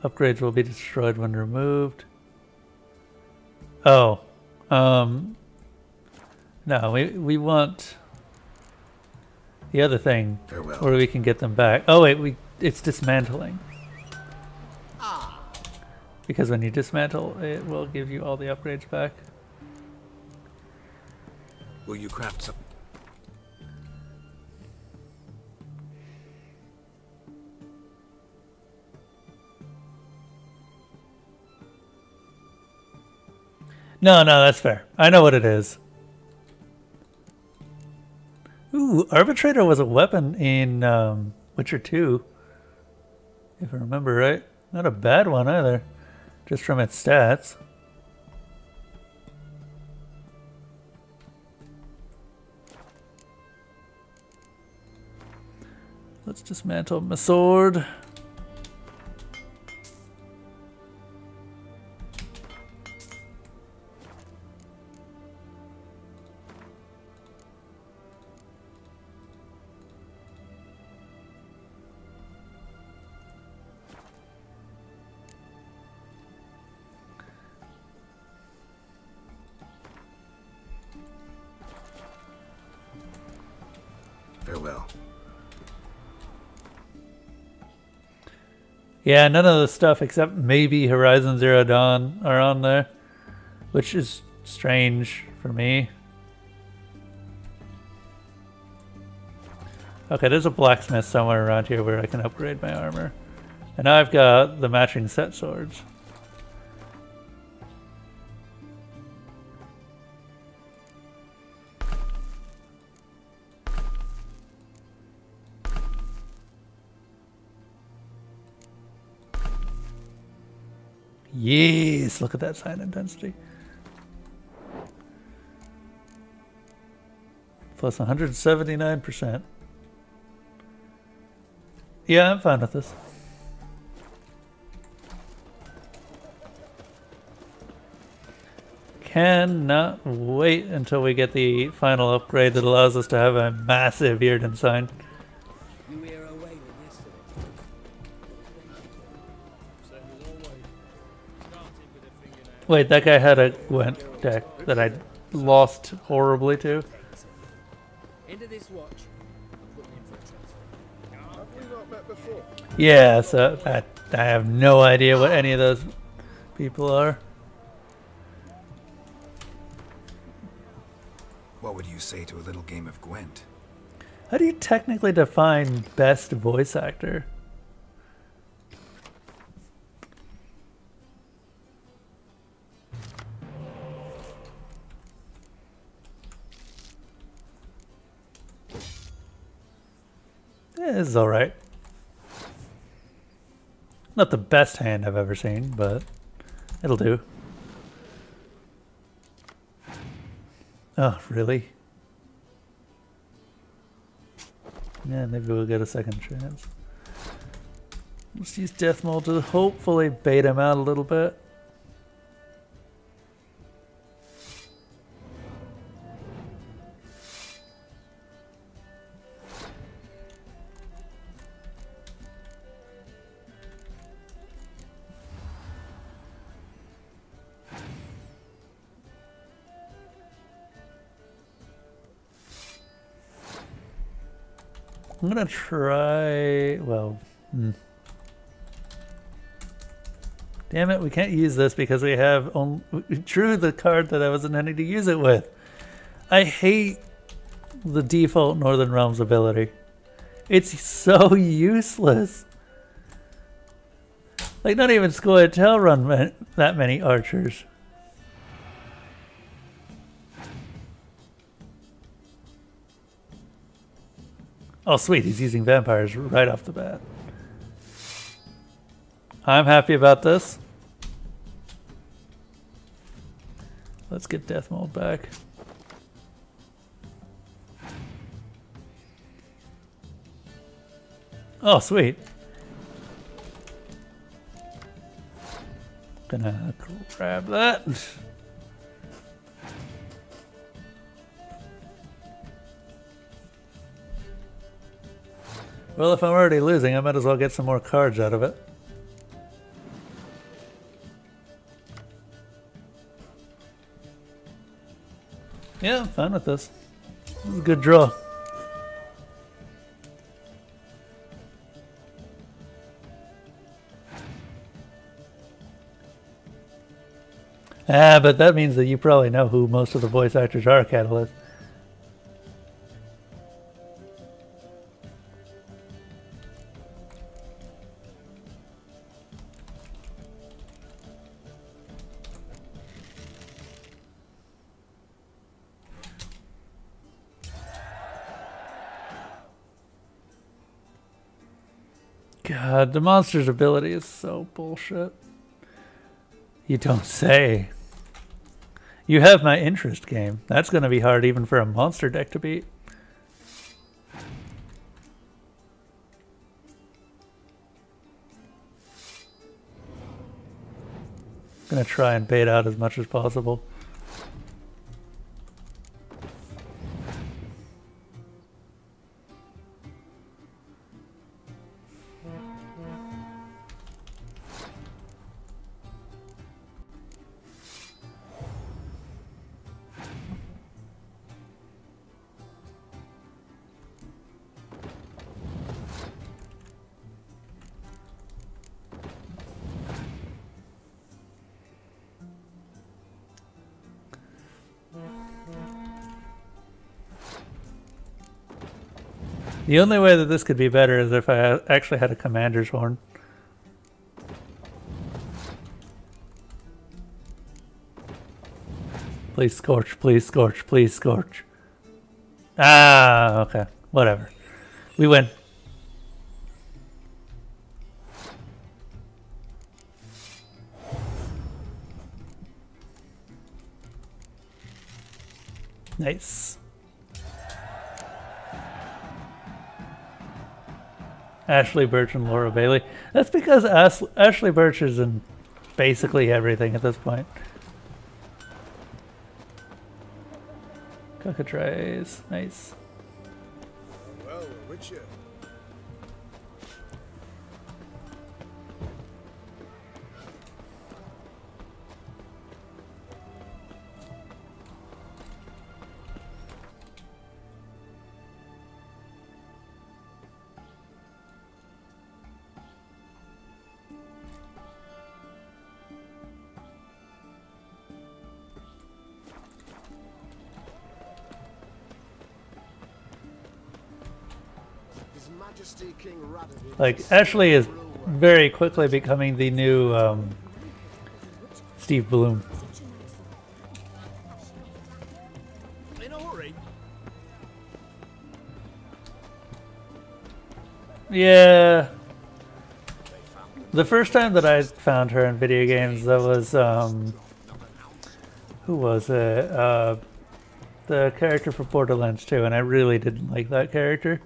[SPEAKER 1] Upgrades will be destroyed when removed. Oh. No, we want the other thing where we can get them back. Oh wait, it's dismantling. Because when you dismantle, it will give you all the upgrades back.
[SPEAKER 3] Will you craft some?
[SPEAKER 1] No, that's fair. I know what it is. Ooh, Arbitrator was a weapon in Witcher 2. If I remember right. Not a bad one either. Just from its stats. Let's dismantle my sword.
[SPEAKER 3] Farewell.
[SPEAKER 1] Yeah, none of the stuff except maybe Horizon Zero Dawn are on there, which is strange for me. Okay, there's a blacksmith somewhere around here where I can upgrade my armor. And now I've got the matching set swords. Yes, look at that sign intensity. Plus 179%. Yeah, I'm fine with this. Cannot wait until we get the final upgrade that allows us to have a massive Earden sign. Wait, that guy had a Gwent deck that I lost horribly to.
[SPEAKER 17] End of this watch. I'm putting in for a transfer.
[SPEAKER 7] Have we not met before?
[SPEAKER 1] Yeah, so I have no idea what any of those people are.
[SPEAKER 3] What would you say to a little game of Gwent?
[SPEAKER 1] How do you technically define best voice actor? This is alright. Not the best hand I've ever seen, but it'll do. Oh, really? Yeah, maybe we'll get a second chance. Let's use Death Mold to hopefully bait him out a little bit. I'm gonna try, well, damn it, we can't use this because we have drew the card that I was intending to use it with. I hate the default Northern Realms ability. It's so useless. Like, not even Skellige run that many archers. Oh sweet, he's using vampires right off the bat. I'm happy about this. Let's get Death Mold back. Oh sweet. Gonna grab that. Well, if I'm already losing, I might as well get some more cards out of it. Yeah, I'm fine with this. This is a good draw. Ah, but that means that you probably know who most of the voice actors are, Catalyst. God, the monster's ability is so bullshit. You don't say. You have my interest game. That's going to be hard even for a monster deck to beat. Gonna try and bait out as much as possible. The only way that this could be better is if I actually had a commander's horn. Please scorch, please scorch, please scorch. Ah, okay. Whatever. We win. Nice. Ashley Birch and Laura Bailey. That's because Ashley Birch is in basically everything at this point. Cockatrice. Nice.
[SPEAKER 8] Well, Richard.
[SPEAKER 1] Like, Ashley is very quickly becoming the new Steve Bloom.
[SPEAKER 17] In a hurry.
[SPEAKER 1] Yeah. The first time that I found her in video games, that was, who was it? The character for Borderlands 2, and I really didn't like that character.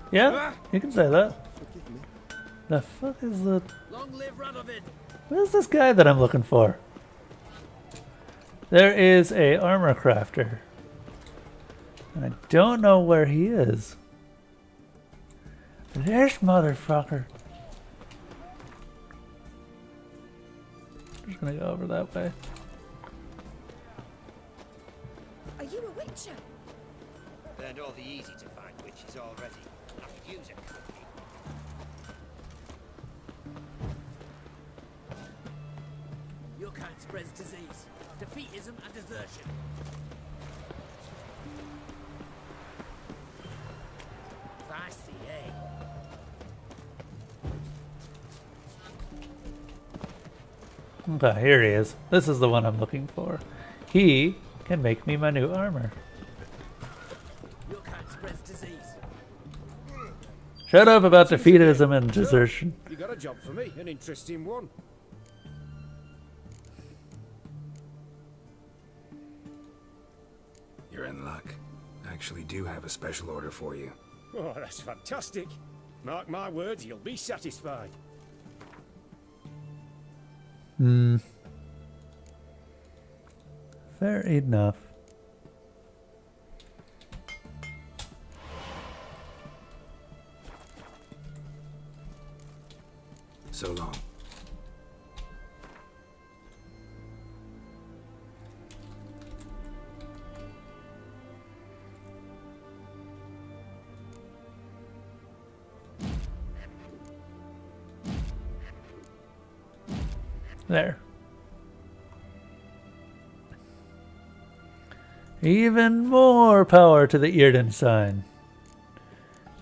[SPEAKER 1] Yeah, you can say that. The fuck is the...
[SPEAKER 17] Long live Radovid.
[SPEAKER 1] What is this guy that I'm looking for? There is a armor crafter. And I don't know where he is. This motherfucker. I'm just gonna go over that way.
[SPEAKER 22] you a witcher?
[SPEAKER 11] Learned all the easy to find witches already. I could use it.
[SPEAKER 13] Your kind spreads disease, defeatism and desertion. Feisty, eh?
[SPEAKER 1] Okay, here he is. This is the one I'm looking for. He can make me my new armor.
[SPEAKER 13] Your kind spreads disease.
[SPEAKER 1] Shut up about defeatism and desertion.
[SPEAKER 20] You got a job for me, an interesting one.
[SPEAKER 3] You're in luck. I actually do have a special order for you.
[SPEAKER 20] Oh, that's fantastic. Mark my words, you'll be satisfied.
[SPEAKER 1] Fair enough.
[SPEAKER 3] So long.
[SPEAKER 1] There. Even more power to the Earden sign,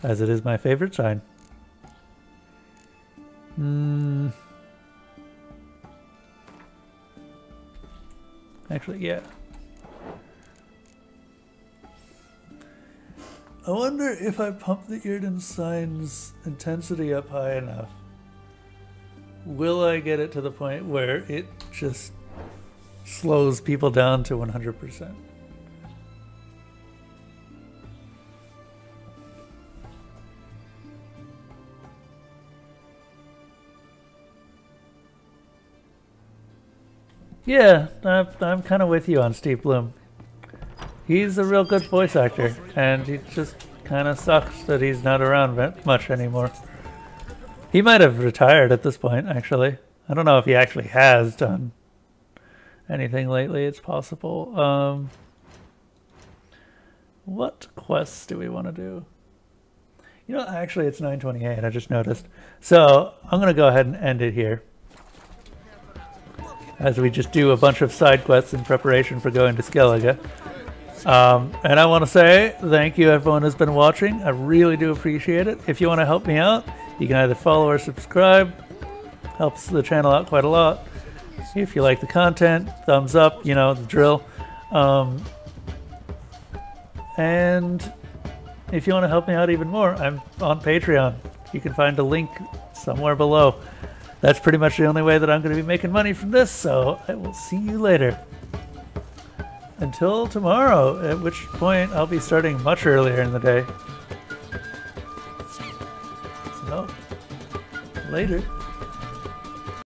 [SPEAKER 1] as it is my favorite sign. Actually, yeah. I wonder if I pump the Earden sign's intensity up high enough, will I get it to the point where it just slows people down to 100%? Yeah, I'm kind of with you on Steve Bloom. He's a real good voice actor, and he just kind of sucks that he's not around much anymore. He might have retired at this point, actually. I don't know if he actually has done anything lately. It's possible. What quests do we want to do? You know, actually, it's 9:28. I just noticed. So I'm going to go ahead and end it here, as we just do a bunch of side quests in preparation for going to Skellige. And I want to say thank you everyone who's been watching. I really do appreciate it. If you want to help me out, you can either follow or subscribe. Helps the channel out quite a lot. If you like the content, thumbs up, you know, the drill. And if you want to help me out even more, I'm on Patreon. You can find a link somewhere below. That's pretty much the only way that I'm going to be making money from this, so I will see you later. Until tomorrow, at which point I'll be starting much earlier in the day. So, later.